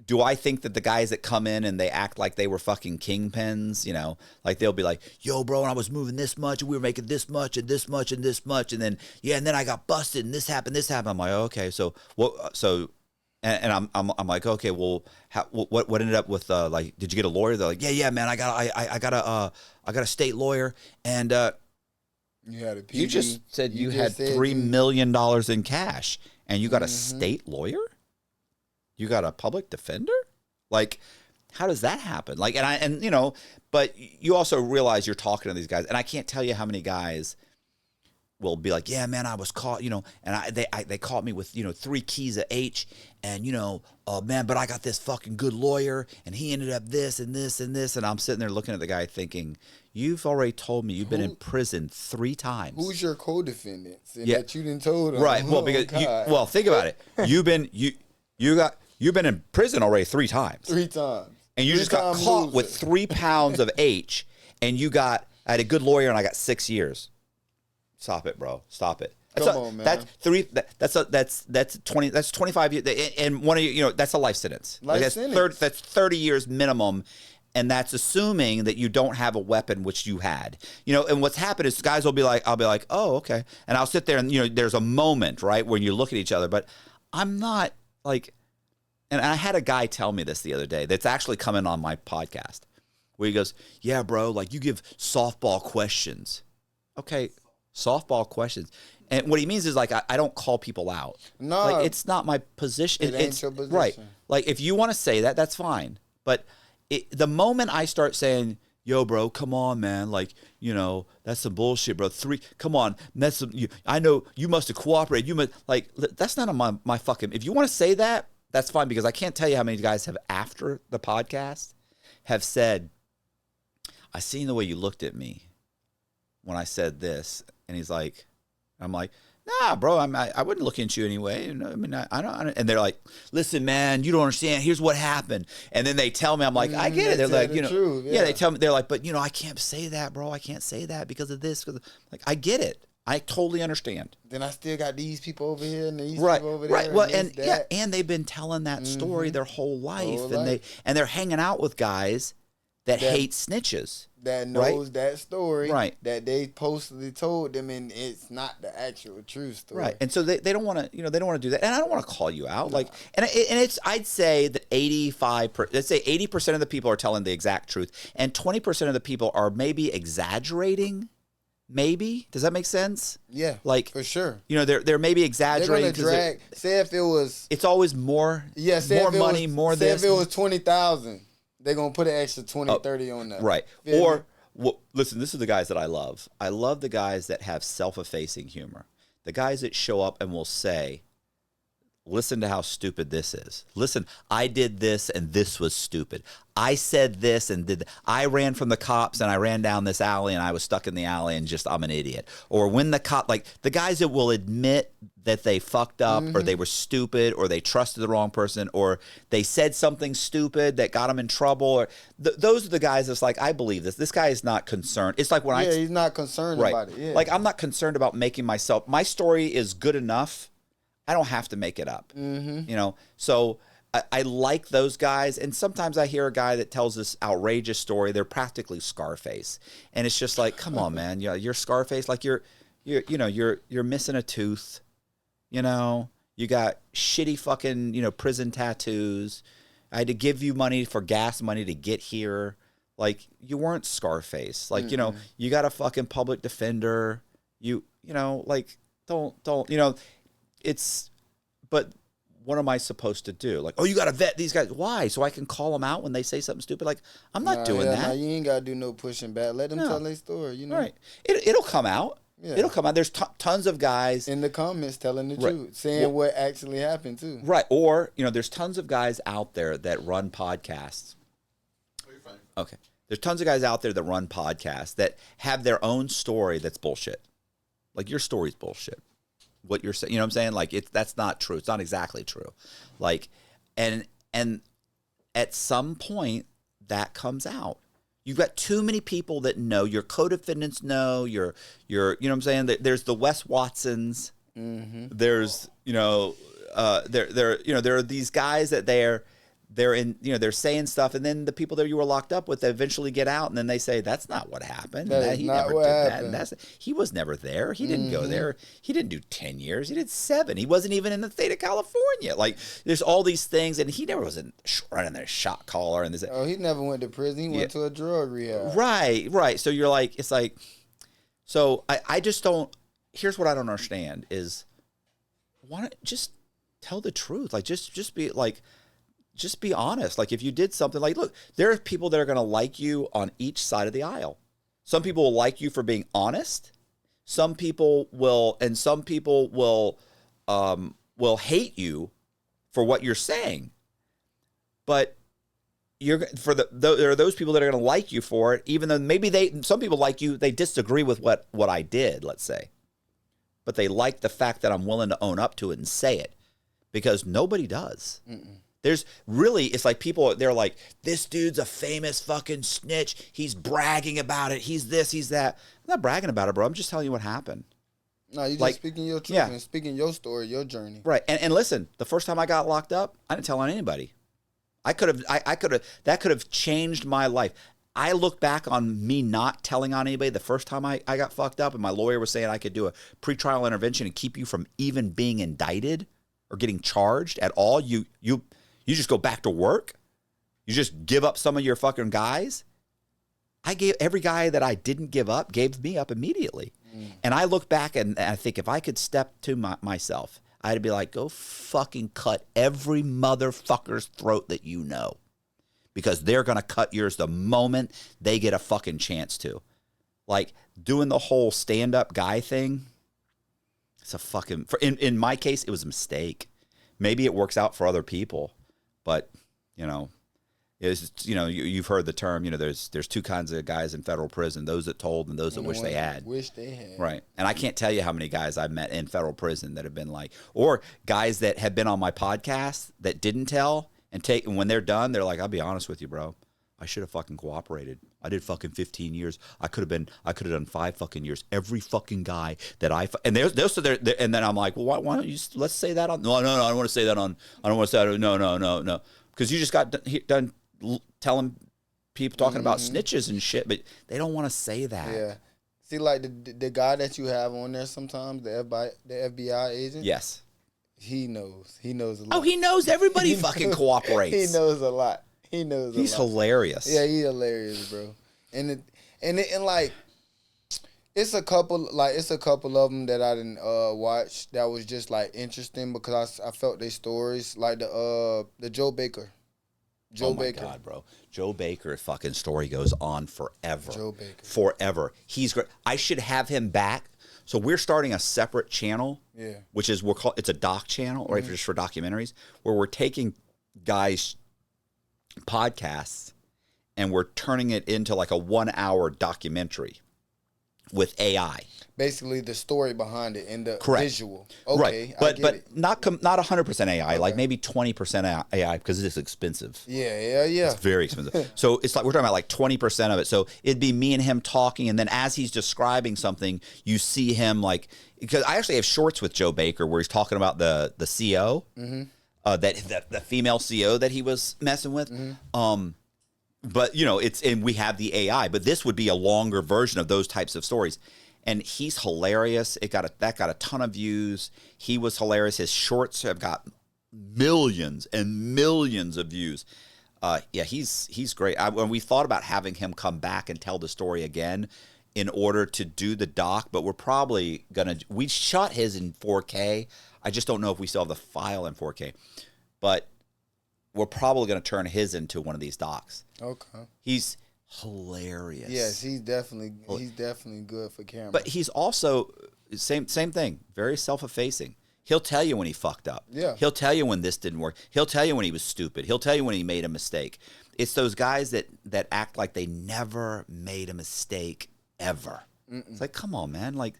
do I think that the guys that come in and they act like they were fucking kingpins, you know, like they'll be like, yo, bro, and I was moving this much and we were making this much and this much and this much. And then, yeah, and then I got busted and this happened. I'm like, okay, so what, and I'm like, okay, well, what ended up with, like, did you get a lawyer? They're like, yeah, man, I got a state lawyer. And, you just said you had $3 million in cash and you got a state lawyer? You got a public defender? Like, how does that happen? Like, and you know, but you also realize you're talking to these guys, and I can't tell you how many guys will be like, yeah, man, I was caught, you know, and they caught me with, you know, 3 keys of H, and, you know, man, but I got this fucking good lawyer, and he ended up this and this and this, and I'm sitting there looking at the guy thinking, you've already told me you've been in prison 3 times. Who's your co-defendants? And that you didn't told them. Right. Well, because well, think about it. You've been in prison already 3 times. 3 times. And you just got caught with 3 pounds of H, and I had a good lawyer, and I got 6 years. Stop it, bro. Stop it. Come on, man. That's 20. That's 25 years, and one of you know that's a life sentence. Life sentence. That's 30 years minimum, and that's assuming that you don't have a weapon, which you had. You know, and what's happened is guys will be like, I'll be like, oh, okay, and I'll sit there, and you know, there's a moment right when you look at each other, but I'm not like. And I had a guy tell me this the other day that's actually coming on my podcast where he goes, yeah, bro, like you give softball questions. Okay, softball questions. And what he means is like I don't call people out. No. Like it's not my position. It ain't your position. Right. Like if you want to say that, that's fine. But the moment I start saying, yo, bro, come on, man. Like, you know, that's some bullshit, bro. Come on. That's some, I know you must have cooperated. You must, like, that's not on my fucking, if you want to say that, that's fine, because I can't tell you how many guys have, after the podcast, have said, I seen the way you looked at me when I said this. And he's like, I'm like, nah, bro, I wouldn't look into you anyway. I mean, I don't. And they're like, listen, man, you don't understand. Here's what happened. And then they tell me, I'm like, I get it. They're like, you know, truth, yeah, they tell me, they're like, but, you know, I can't say that, bro. I can't say that because of this. Like, I get it. I totally understand. Then I still got these people over here and these right, people over there. Right. Well, and yeah, and they've been telling that story their whole life, and they're hanging out with guys that hate snitches. That knows that story. Right. That they supposedly told them, and it's not the actual true story. Right. And so they don't want to, you know, they don't want to do that. And I don't want to call you out. Like, and it's, I'd say that 80% of the people are telling the exact truth, and 20% of the people are maybe exaggerating. Maybe. Does that make sense? Yeah. Like, for sure. You know, they're maybe exaggerating. They're gonna drag. Say if it was. It's always more. Yeah. More money. More this. Say if it was 20,000, they're gonna put an extra 20, 30 on that. Right. Or listen, this is the guys that I love. I love the guys that have self-effacing humor. The guys that show up and will say, listen to how stupid this is. Listen, I did this and this was stupid. I said this and I ran from the cops and I ran down this alley and I was stuck in the alley and just, I'm an idiot. Or when the cop, like the guys that will admit that they fucked up or they were stupid or they trusted the wrong person or they said something stupid that got them in trouble. Or those are the guys that's like, I believe this. This guy is not concerned. It's like when he's not concerned about it. Yeah. Like I'm not concerned about making myself, my story is good enough. I don't have to make it up, you know? So I like those guys. And sometimes I hear a guy that tells this outrageous story. They're practically Scarface. And it's just like, come on, man. You know, you're Scarface. Like you're missing a tooth, you know, you got shitty fucking, you know, prison tattoos. I had to give you money for gas money to get here. Like you weren't Scarface. Like, you know, you got a fucking public defender. You know, like don't, you know, but what am I supposed to do? Like, oh, you got to vet these guys. Why? So I can call them out when they say something stupid? Like, I'm not doing that. Nah, you ain't got to do no pushing back. Let them tell their story, you know? Right. It'll come out. Yeah. It'll come out. There's tons of guys. In the comments telling the truth, saying what actually happened, too. Right. Or, you know, there's tons of guys out there that run podcasts. Oh, you're fine. Okay. There's tons of guys out there that run podcasts that have their own story that's bullshit. Like, your story's bullshit. What you're saying, you know what I'm saying? Like that's not true. It's not exactly true. Like, and at some point that comes out. You've got too many people that know. Your co-defendants know. You know what I'm saying? There's the Wes Watsons. There's there are these guys that they're in, they're saying stuff, and then the people that you were locked up with, they eventually get out, and then they say that's not what happened. He never did that, and he was never there. He didn't go there. He didn't do 10 years. He did 7. He wasn't even in the state of California. Like, there's all these things, and he never was running their shot caller and this. Oh, he never went to prison. He went to a drug rehab. Right. So you're like, it's like, so I just don't. Here's what I don't understand is, why don't just tell the truth? Like, just be like. Just be honest. Like, if you did something, like, look, there are people that are going to like you on each side of the aisle. Some people will like you for being honest. Some people will, and some people will hate you for what you're saying. But there are those people that are going to like you for it, even though maybe some people like you, they disagree with what I did, let's say. But they like the fact that I'm willing to own up to it and say it, because nobody does. There's really, it's like people, they're like, this dude's a famous fucking snitch. He's bragging about it. He's this, he's that. I'm not bragging about it, bro. I'm just telling you what happened. No, you're just speaking your truth and speaking your story, your journey. Right. And listen, the first time I got locked up, I didn't tell on anybody. That could have changed my life. I look back on me not telling on anybody the first time I got fucked up, and my lawyer was saying I could do a pretrial intervention and keep you from even being indicted or getting charged at all. You just go back to work? You just give up some of your fucking guys? I gave every guy that I didn't give up, gave me up immediately. And I look back and I think if I could step to myself, I'd be like, go fucking cut every motherfucker's throat that you know. Because they're going to cut yours the moment they get a fucking chance to. Like, doing the whole stand-up guy thing, it's a fucking... In my case, it was a mistake. Maybe it works out for other people. But, you've heard the term, there's 2 kinds of guys in federal prison, those that told and those that wish they had. Right. And I can't tell you how many guys I've met in federal prison that have been like, or guys that have been on my podcast that didn't tell and when they're done, they're like, I'll be honest with you, bro. I should have fucking cooperated. I did fucking 15 years. I could have done 5 fucking years. Every fucking guy that and and then I'm like, well, why don't you, let's say that on, no, I don't want to say that on, I don't want to say that, no. Because you just got done telling people, talking about snitches and shit, but they don't want to say that. Yeah. See, like the guy that you have on there sometimes, the FBI agent. Yes. He knows a lot. Oh, he knows everybody fucking cooperates. He knows a lot. He's hilarious. Yeah, he's hilarious, bro. And like, it's a couple of them that I didn't watch that was just like interesting because I felt their stories, like the Joe Baker. Oh my God, bro. Joe Baker's fucking story goes on forever. Joe Baker. Forever. He's great. I should have him back. So we're starting a separate channel, which is it's a doc channel, right, just for documentaries, where we're taking guys' podcasts and we're turning it into like a 1-hour documentary with AI. Basically, the story behind it and the visual. Okay, right. But not 100% AI, like maybe 20% AI because it's expensive. Yeah. It's very expensive. So it's like we're talking about like 20% of it. So it'd be me and him talking, and then as he's describing something, you see him like, because I actually have shorts with Joe Baker where he's talking about the CO, that the female CO that he was messing with. But and we have the AI, but this would be a longer version of those types of stories. And he's hilarious. That got a ton of views. He was hilarious. His shorts have got millions and millions of views. He's great. When we thought about having him come back and tell the story again in order to do the doc, but we're probably we shot his in 4K. I just don't know if we still have the file in 4K, but we're probably going to turn his into one of these docs. Okay. He's hilarious. Yes, he's definitely good for camera. But he's also same thing, very self-effacing. He'll tell you when he fucked up. Yeah. He'll tell you when this didn't work. He'll tell you when he was stupid. He'll tell you when he made a mistake. It's those guys that act like they never made a mistake ever. It's like, come on, man. Like,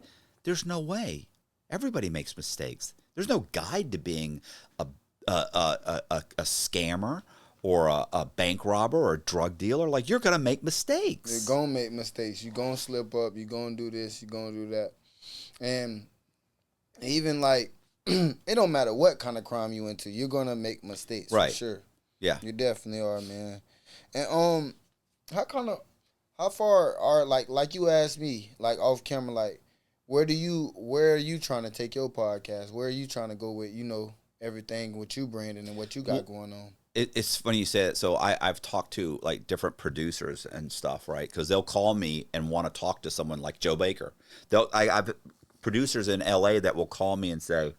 there's no way. Everybody makes mistakes. There's no guide to being a scammer or a bank robber or a drug dealer. Like, you're going to make mistakes. You're going to make mistakes. You're going to slip up. You're going to do this. You're going to do that. And even like, it don't matter what kind of crime you into. You're going to make mistakes, right. for sure. Yeah. You definitely are, man. And how far are like you asked me, like off camera, like where are you trying to take your podcast? Where are you trying to go with, everything with you, Brandon, and what you got going on? It's funny you say it. So I've talked to like different producers and stuff, right? Because they'll call me and want to talk to someone like Joe Baker. I've producers in LA that will call me and say,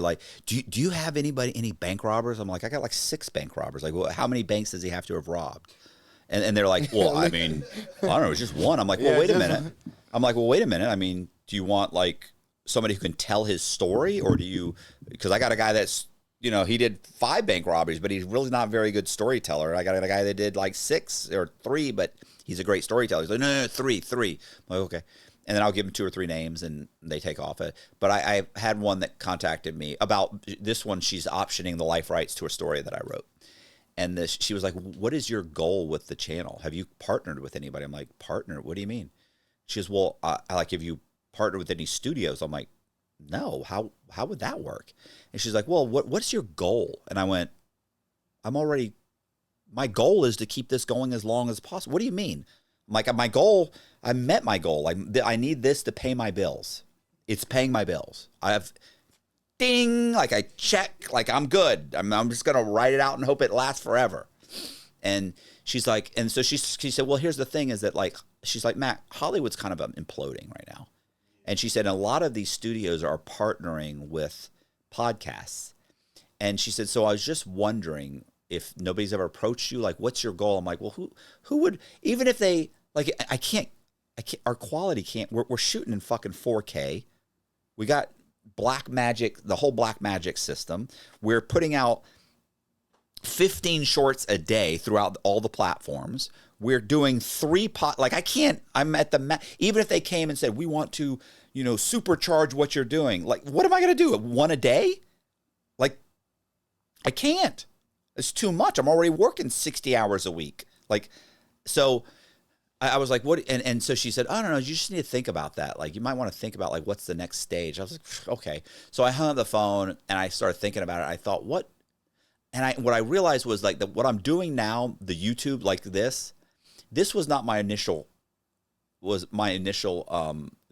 like, do you have any bank robbers? I'm like, I got like 6 bank robbers. Like, well, how many banks does he have to have robbed? And they're like, well, I mean, I don't know, it's just one. I'm like, well, wait a minute. I mean, do you want like somebody who can tell his story, or do you? Because I got a guy that's, he did 5 bank robberies, but he's really not a very good storyteller. I got a guy that did like 6 or 3, but he's a great storyteller. He's like, no, 3. I'm like, okay. And then I'll give them 2 or 3 names and they take off it. But I had one that contacted me about this one. She's optioning the life rights to a story that I wrote. And she was like, what is your goal with the channel? Have you partnered with anybody? I'm like, partner? What do you mean? She goes, well, I like, have you partnered with any studios? I'm like, no, how would that work? And she's like, well, what's your goal? And I went, my goal is to keep this going as long as possible. What do you mean? I'm like, my goal, I met my goal. I need this to pay my bills. It's paying my bills. I have ding, like I check, like I'm good. I'm just going to write it out and hope it lasts forever. And she's like, and so she said, well, here's the thing is that like, she's like, Matt, Hollywood's kind of imploding right now. And she said, a lot of these studios are partnering with podcasts. And she said, so I was just wondering if nobody's ever approached you, like, what's your goal? I'm like, well, who would, even if they, like, I can't, our quality can't, we're shooting in fucking 4K. We got Blackmagic, the whole Blackmagic system. We're putting out 15 shorts a day throughout all the platforms. We're doing 3 like I can't, I'm at the, even if they came and said, we want to, supercharge what you're doing. Like, what am I going to do? 1 a day? Like, I can't. It's too much. I'm already working 60 hours a week. Like, so I was like, what? And so she said, oh, no, you just need to think about that. Like, you might want to think about like, what's the next stage? I was like, okay. So I hung up the phone and I started thinking about it. I thought, what? And what I realized was like what I'm doing now, the YouTube, like this was not my initial,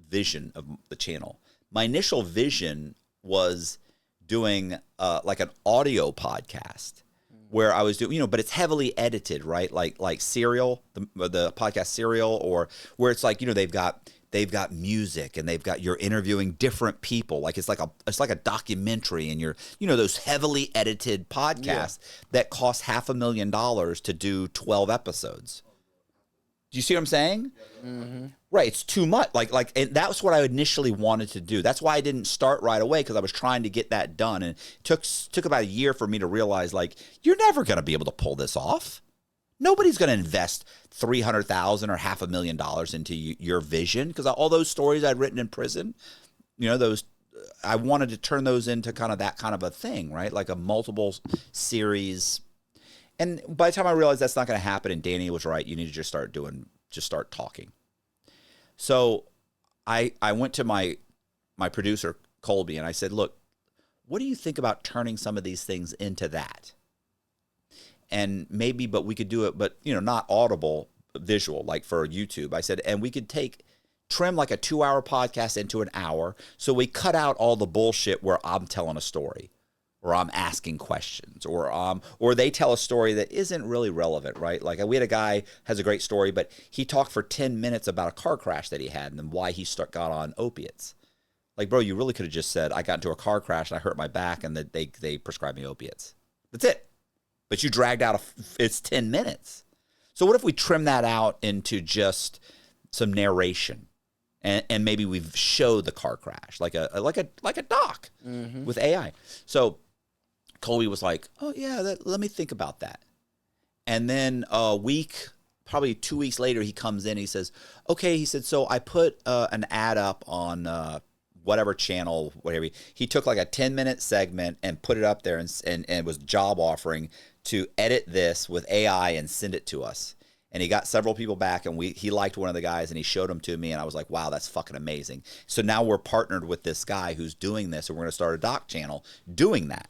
vision of the channel. My initial vision was doing like an audio podcast where I was doing, but it's heavily edited, right? Like Serial, the podcast Serial, or where it's like, they've got music and you're interviewing different people. Like it's like a documentary, and you're, those heavily edited podcasts that cost $500,000 to do 12 episodes. Do you see what I'm saying? Mm-hmm. Right. It's too much. Like, and that's what I initially wanted to do. That's why I didn't start right away, because I was trying to get that done. And it took about a year for me to realize, like, you're never going to be able to pull this off. Nobody's going to invest $300,000 or $500,000 into your vision, because all those stories I'd written in prison, those, I wanted to turn those into kind of that kind of a thing, right? Like a multiple series. And by the time I realized that's not going to happen, and Danny was right, you need to just start talking. So I went to my producer, Colby, and I said, look, what do you think about turning some of these things into that? And maybe, but we could do it, but, not audible, visual, like for YouTube. I said, and we could trim like a 2-hour podcast into an hour. So we cut out all the bullshit where I'm telling a story, or I'm asking questions, or they tell a story that isn't really relevant, right? Like we had a guy has a great story, but he talked for 10 minutes about a car crash that he had and then why he got on opiates. Like, bro, you really could have just said, I got into a car crash and I hurt my back and that they prescribed me opiates. That's it. But you dragged out it's 10 minutes. So what if we trim that out into just some narration, and maybe we show the car crash like a doc with AI. So Colby was like, oh yeah, let me think about that. And then probably 2 weeks later, he comes in, he says, okay, he said, so I put an ad up on whatever channel, whatever. He took like a 10-minute segment and put it up there and was job offering to edit this with AI and send it to us. And he got several people back, and he liked one of the guys, and he showed him to me, and I was like, wow, that's fucking amazing. So now we're partnered with this guy who's doing this, and we're going to start a doc channel doing that.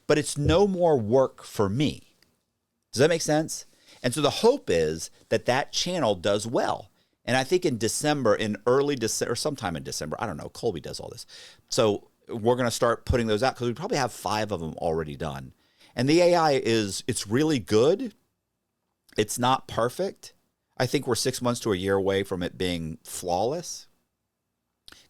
but it's no more work for me. Does that make sense? And so the hope is that that channel does well. And I think in December, in early December, or sometime in December, I don't know, Colby does all this. So we're going to start putting those out because we probably have 5 of them already done. And the AI it's really good. It's not perfect. I think we're 6 months to a year away from it being flawless.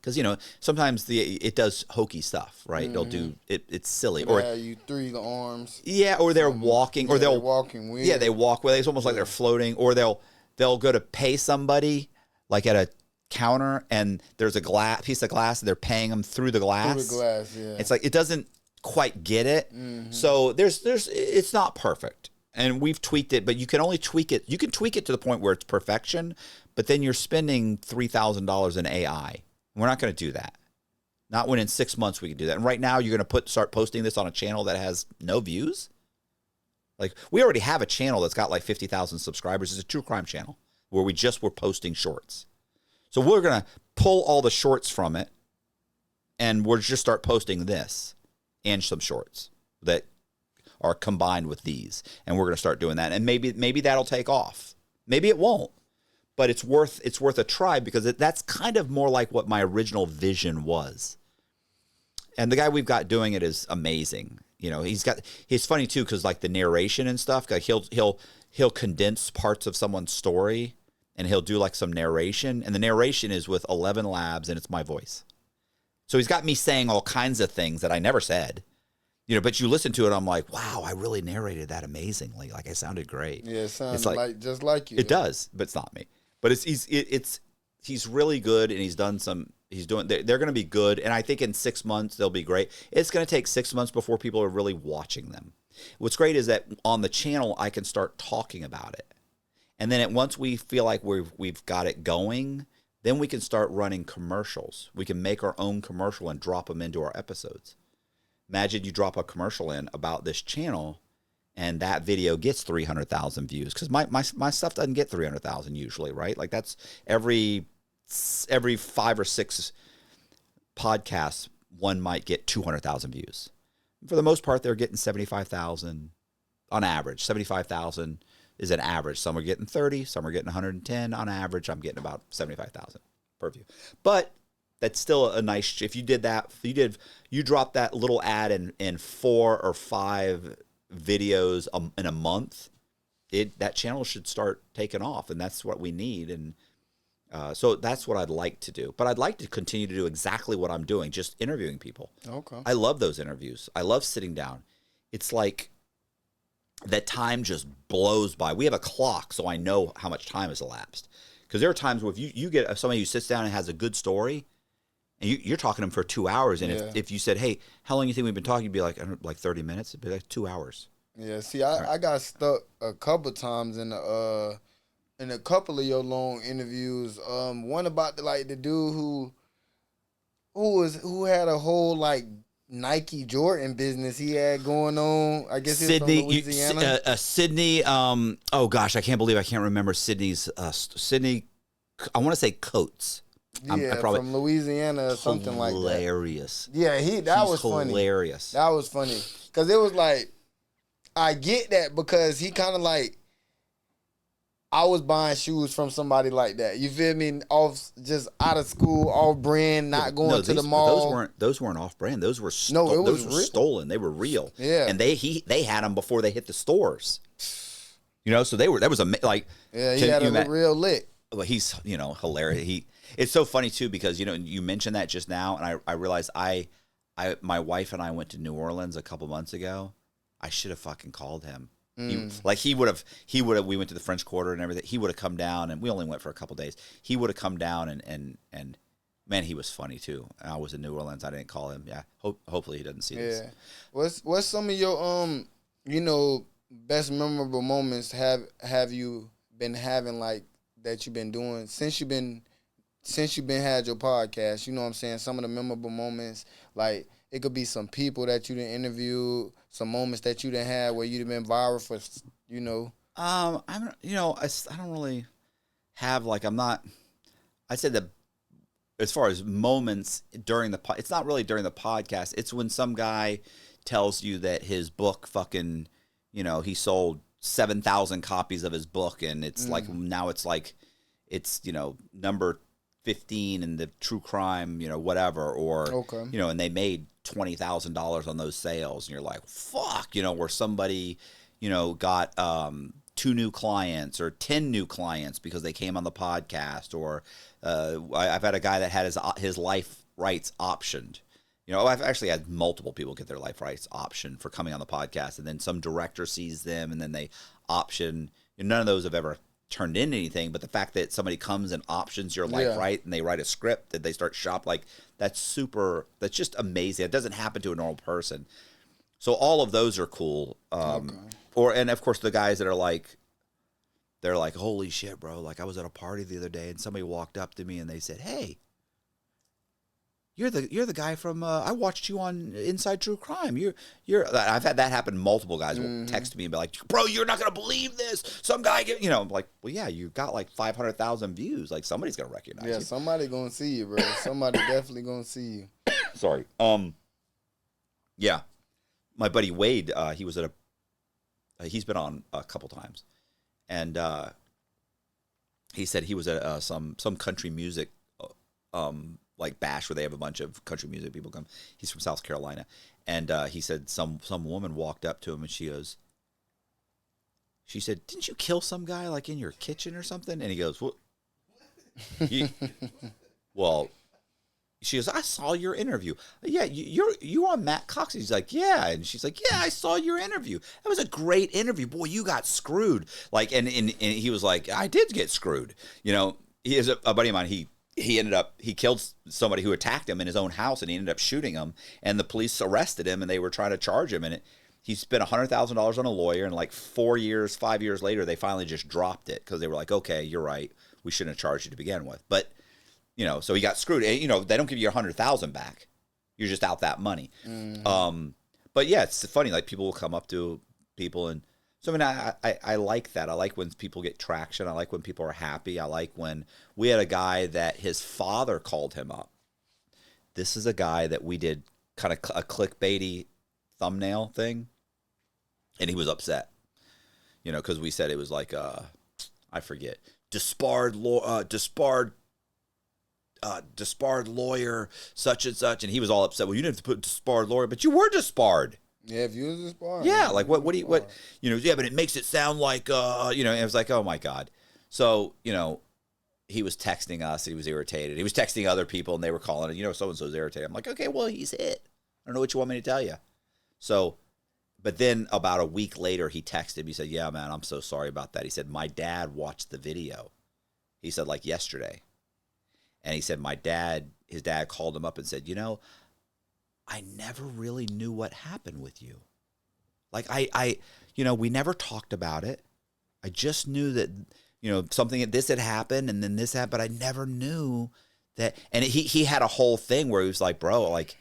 Because, you know, sometimes it does hokey stuff, right? It'll do, it's silly. Or you 3 the arms. Yeah, or they're walking. Or they're walking weird. Yeah, they walk with it. It's almost like they're floating. Or they'll go to pay somebody, like at a counter, and there's a piece of glass, and they're paying them through the glass. Through the glass, yeah. It's like, it doesn't quite get it. So it's not perfect. And we've tweaked it, but you can only tweak it. You can tweak it to the point where it's perfection, but then you're spending $3,000 in AI. We're not going to do that. Not when in 6 months we can do that. And right now you're going to start posting this on a channel that has no views. Like, we already have a channel that's got like 50,000 subscribers. It's a true crime channel where we're posting shorts. So we're going to pull all the shorts from it, and we'll just start posting this and some shorts that are combined with these. And we're going to start doing that. And maybe that'll take off. Maybe it won't. But it's worth a try, because that's kind of more like what my original vision was. And the guy we've got doing it is amazing. You know, he's funny too, because like the narration and stuff, like he'll condense parts of someone's story, and he'll do like some narration, and the narration is with 11 labs, and it's my voice. So he's got me saying all kinds of things that I never said. You know, but you listen to it, I'm like, wow, I really narrated that amazingly. Like, I sounded great. Yeah, it sounds like just like you. It does, but it's not me. But he's really good, and they're going to be good. And I think in 6 months, they'll be great. It's going to take 6 months before people are really watching them. What's great is that on the channel, I can start talking about it. And then once we feel like we've got it going, then we can start running commercials. We can make our own commercial and drop them into our episodes. Imagine you drop a commercial in about this channel, and that video gets 300,000 views, because my stuff doesn't get 300,000 usually, right? Like, that's every 5 or 6 podcasts, one might get 200,000 views. For the most part, they're getting 75,000 on average. 75,000 is an average. Some are getting 30, some are getting 110. On average, I'm getting about 75,000 per view. But that's still a nice. If you did that, you dropped that little ad in 4 or 5 videos in a month, that channel should start taking off, and that's what we need. And so that's what I'd like to do. But I'd like to continue to do exactly what I'm doing, just interviewing people. Okay. I love those interviews. I love sitting down. It's like that time just blows by. We have a clock, so I know how much time has elapsed. Because there are times where if you get somebody who sits down and has a good story, and you're talking to them for 2 hours, and if you said, hey, how long do you think we've been talking? You'd be like, I don't know, like 30 minutes? It'd be like 2 hours. Yeah, see, I got stuck a couple times in a couple of your long interviews. One about the dude who had a whole like Nike Jordan business he had going on. I guess Sydney, he was from Louisiana. Sydney. Oh gosh, I can't remember Sydney's. Sydney, I want to say Coates. Yeah, from Louisiana or something like that. Hilarious. Yeah, that was funny. Hilarious. That was funny, because it was like, I get that, because he kind of like, I was buying shoes from somebody like that. You feel me? Just out of school, off brand, not going to the mall. Those weren't off brand. Those were stolen. They were real. Yeah, and they had them before they hit the stores. You know, so that was like. Yeah, he had a real lick. Well, he's hilarious. It's so funny too, because you mentioned that just now, and I realized my wife and I went to New Orleans a couple months ago. I should have fucking called him. He would have. We went to the French Quarter and everything. He would have come down, and we only went for a couple days. He would have come down, and man, he was funny too. I was in New Orleans. I didn't call him. Yeah, hopefully he doesn't see this. What's some of your best memorable moments have you been having, like, that you've been doing since you've been had your podcast? You know what I'm saying? Some of the memorable moments, like, it could be some people that you didn't interview, some moments that you didn't have where you'd have been viral for, I don't really have, like, I said that as far as moments during it's not really during the podcast. It's when some guy tells you that his book fucking, he sold 7,000 copies of his book, and it's like now it's number 15 in the true crime, whatever, or and they made $20,000 on those sales, and you're like, fuck, where somebody, got 2 new clients or 10 new clients because they came on the podcast, or I've had a guy that had his life rights optioned. I've actually had multiple people get their life rights optioned for coming on the podcast, and then some director sees them and then they option. None of those have ever turned into anything, but the fact that somebody comes and options your life right, and they write a script that they start shop, like that's just amazing. It doesn't happen to a normal person. So all of those are cool. And of course the guys that are like, they're like, holy shit, bro. Like I was at a party the other day and somebody walked up to me and they said, hey, you're the guy from I watched you on Inside True Crime. I've had that happen. Multiple guys will text me and be like, bro, you're not gonna believe this. Some guy I'm like, well, yeah, you got like 500,000 views. Like somebody's gonna recognize you. Yeah, somebody gonna see you, bro. Somebody definitely gonna see you. Sorry. Yeah, my buddy Wade, he was at he's been on a couple times, and he said he was at some country music like bash where they have a bunch of country music people come. He's from South Carolina, and he said some woman walked up to him and she said, didn't you kill some guy like in your kitchen or something? And he goes, what? Well, she goes, I saw your interview. Yeah, you on Matt Cox. He's like, yeah. And she's like, yeah, I saw your interview. That was a great interview. Boy, you got screwed. Like, and he was like, I did get screwed. He is a buddy of mine. He killed somebody who attacked him in his own house, and he ended up shooting him. And the police arrested him, and they were trying to charge him. And he spent $100,000 on a lawyer, and like 5 years later, they finally just dropped it because they were like, okay, you're right. We shouldn't have charged you to begin with. But so he got screwed. And, they don't give you $100,000 back. You're just out that money. But yeah, it's funny. Like people will come up to people, and so I like that. I like when people get traction. I like when people are happy. I like when we had a guy that his father called him up. This is a guy that we did kind of a clickbaity thumbnail thing, and he was upset. Because we said it was like I forget, disbarred lawyer, such and such, and he was all upset. Well, you didn't have to put disbarred lawyer, but you were disbarred. Yeah, if you was disbarred. Yeah, like what yeah, but it makes it sound like and it was like, oh my God. So, he was texting us, he was irritated. He was texting other people and they were calling it, so and so's irritated. I'm like, okay, well, he's hit. I don't know what you want me to tell you. So, but then about a week later he texted me, he said, yeah, man, I'm so sorry about that. He said, my dad watched the video. He said, like yesterday. And he said, his dad called him up and said, I never really knew what happened with you. Like we never talked about it. I just knew that, something, this had happened and then this happened, but I never knew that. And he had a whole thing where he was like, bro, like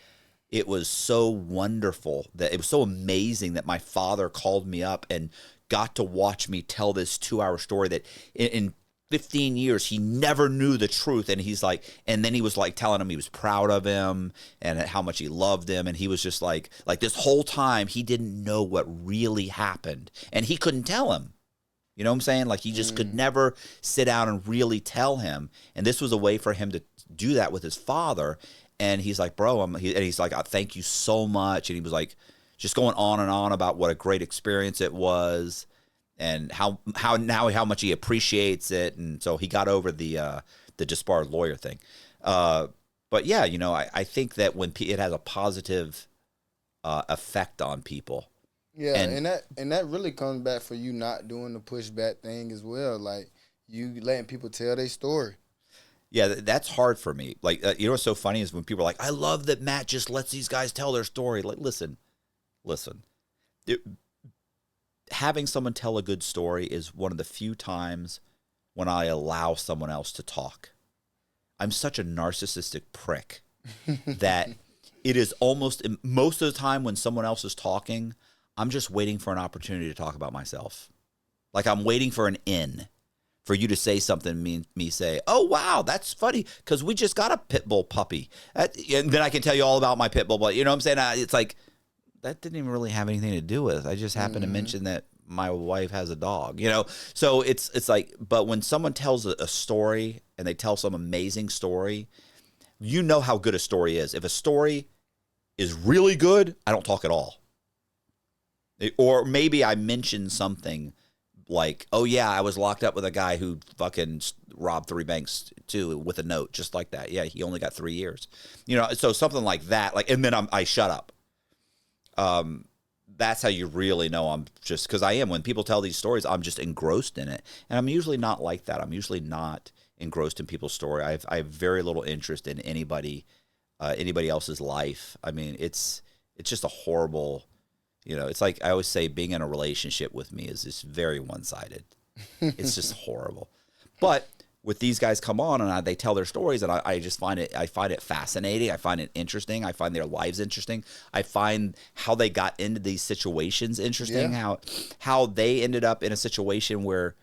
it was so wonderful that it was so amazing that my father called me up and got to watch me tell this 2-hour story that in 15 years, he never knew the truth. And he's like, and then he was like telling him he was proud of him and how much he loved him. And he was just like this whole time, he didn't know what really happened. And he couldn't tell him. You know what I'm saying? Like he just could never sit down and really tell him. And this was a way for him to do that with his father. And he's like, bro, and he's like, thank you so much. And he was like, just going on and on about what a great experience it was. And how much he appreciates it, and so he got over the disbarred lawyer thing. But yeah, I think that when it has a positive effect on people. Yeah, and that really comes back for you not doing the pushback thing as well. Like you letting people tell their story. Yeah, that's hard for me. Like what's so funny is when people are like, I love that Matt just lets these guys tell their story. Like, listen. Having someone tell a good story is one of the few times when I allow someone else to talk. I'm such a narcissistic prick that it is almost most of the time when someone else is talking, I'm just waiting for an opportunity to talk about myself. Like I'm waiting for an in for you to say something, me say, oh, wow, that's funny because we just got a pit bull puppy. And then I can tell you all about my pit bull. But you know what I'm saying? It's like, that didn't even really have anything to do with it. I just happened to mention that my wife has a dog, you know? So it's like, but when someone tells a story and they tell some amazing story, you know how good a story is. If a story is really good, I don't talk at all. Or maybe I mention something like, oh yeah, I was locked up with a guy who fucking robbed 3 banks too with a note, just like that. Yeah, he only got 3 years. You know, so something like that, like, and then I shut up. That's how you really know I'm just, because I am. When people tell these stories, I'm just engrossed in it. And I'm usually not like that. I'm usually not engrossed in people's story. I have very little interest in anybody else's life. I mean, it's just a horrible, you know, it's like I always say, being in a relationship with me is just very one-sided. It's just horrible. But with these guys come on and they tell their stories, and I just find it fascinating. I find it interesting. I find their lives interesting. I find how they got into these situations interesting. Yeah. How they ended up in a situation where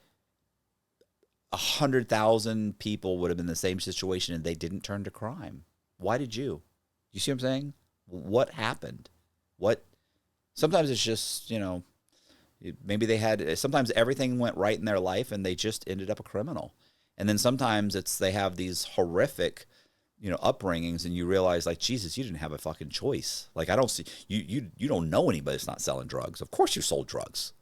100,000 people would have been in the same situation and they didn't turn to crime. Why did you? You see what I'm saying? What happened? Sometimes it's just, you know, maybe sometimes everything went right in their life and they just ended up a criminal. And then sometimes they have these horrific, you know, upbringings, and you realize, like, Jesus, you didn't have a fucking choice. Like, I don't see, you don't know anybody that's not selling drugs. Of course you sold drugs.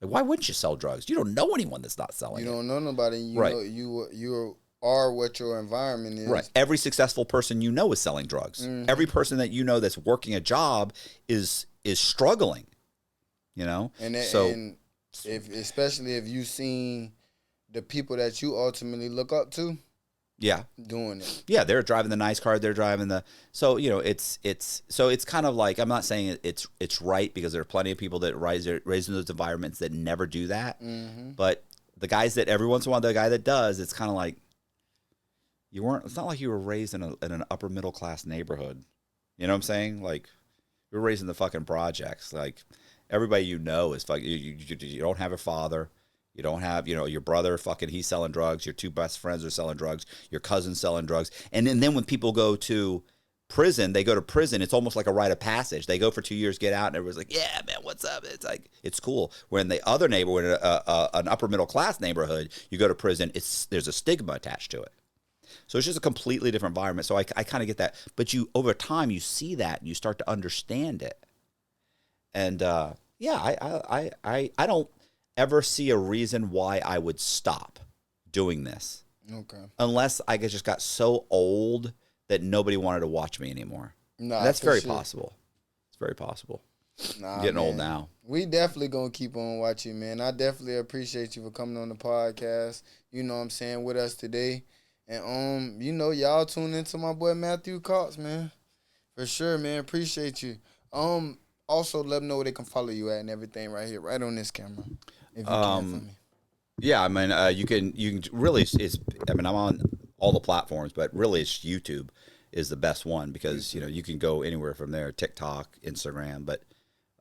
Like, why wouldn't you sell drugs? You don't know anyone that's not selling it. You don't know nobody. You right. know, you are what your environment is. Right. Every successful person you know is selling drugs. Mm-hmm. Every person that you know that's working a job is struggling, you know? And especially if you've seen the people that you ultimately look up to, yeah, doing it. Yeah, they're driving the nice car. They're driving so you know, it's kind of like, I'm not saying it's right, because there are plenty of people that raise in those environments that never do that. Mm-hmm. But the guys that every once in a while, the guy that does, it's kind of like it's not like you were raised in an upper middle class neighborhood. You know what I'm saying? Like, you're raised in the fucking projects. Like, everybody you know is fucking. You don't have a father. You don't have, you know, your brother, fucking, he's selling drugs. Your 2 best friends are selling drugs. Your cousin's selling drugs. And then when people go to prison, it's almost like a rite of passage. They go for 2 years, get out, and everyone's like, yeah, man, what's up? It's like, it's cool. Where in the other neighborhood, an upper middle class neighborhood, you go to prison, there's a stigma attached to it. So it's just a completely different environment. So I kind of get that. But over time, you see that, and you start to understand it. And, yeah, I don't ever see a reason why I would stop doing this. Okay. Unless I just got so old that nobody wanted to watch me anymore. Nah, that's very possible. It's very possible. Nah, I'm getting old now. We definitely gonna keep on watching, man. I definitely appreciate you for coming on the podcast. You know what I'm saying, with us today. And you know, y'all tune into my boy Matthew Cox, man. For sure, man. Appreciate you. Also let them know where they can follow you at and everything right here, right on this camera. If you can for me. Yeah, I mean, you can really, I'm on all the platforms, but really it's YouTube is the best one, because, you know, you can go anywhere from there, TikTok, Instagram, but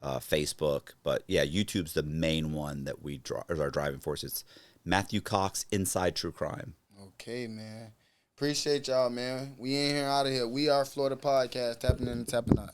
Facebook. But yeah, YouTube's the main one that is our driving force. It's Matthew Cox Inside True Crime. Okay, man. Appreciate y'all, man. We in here, out of here. We are Florida Podcast, tapping in and tapping out.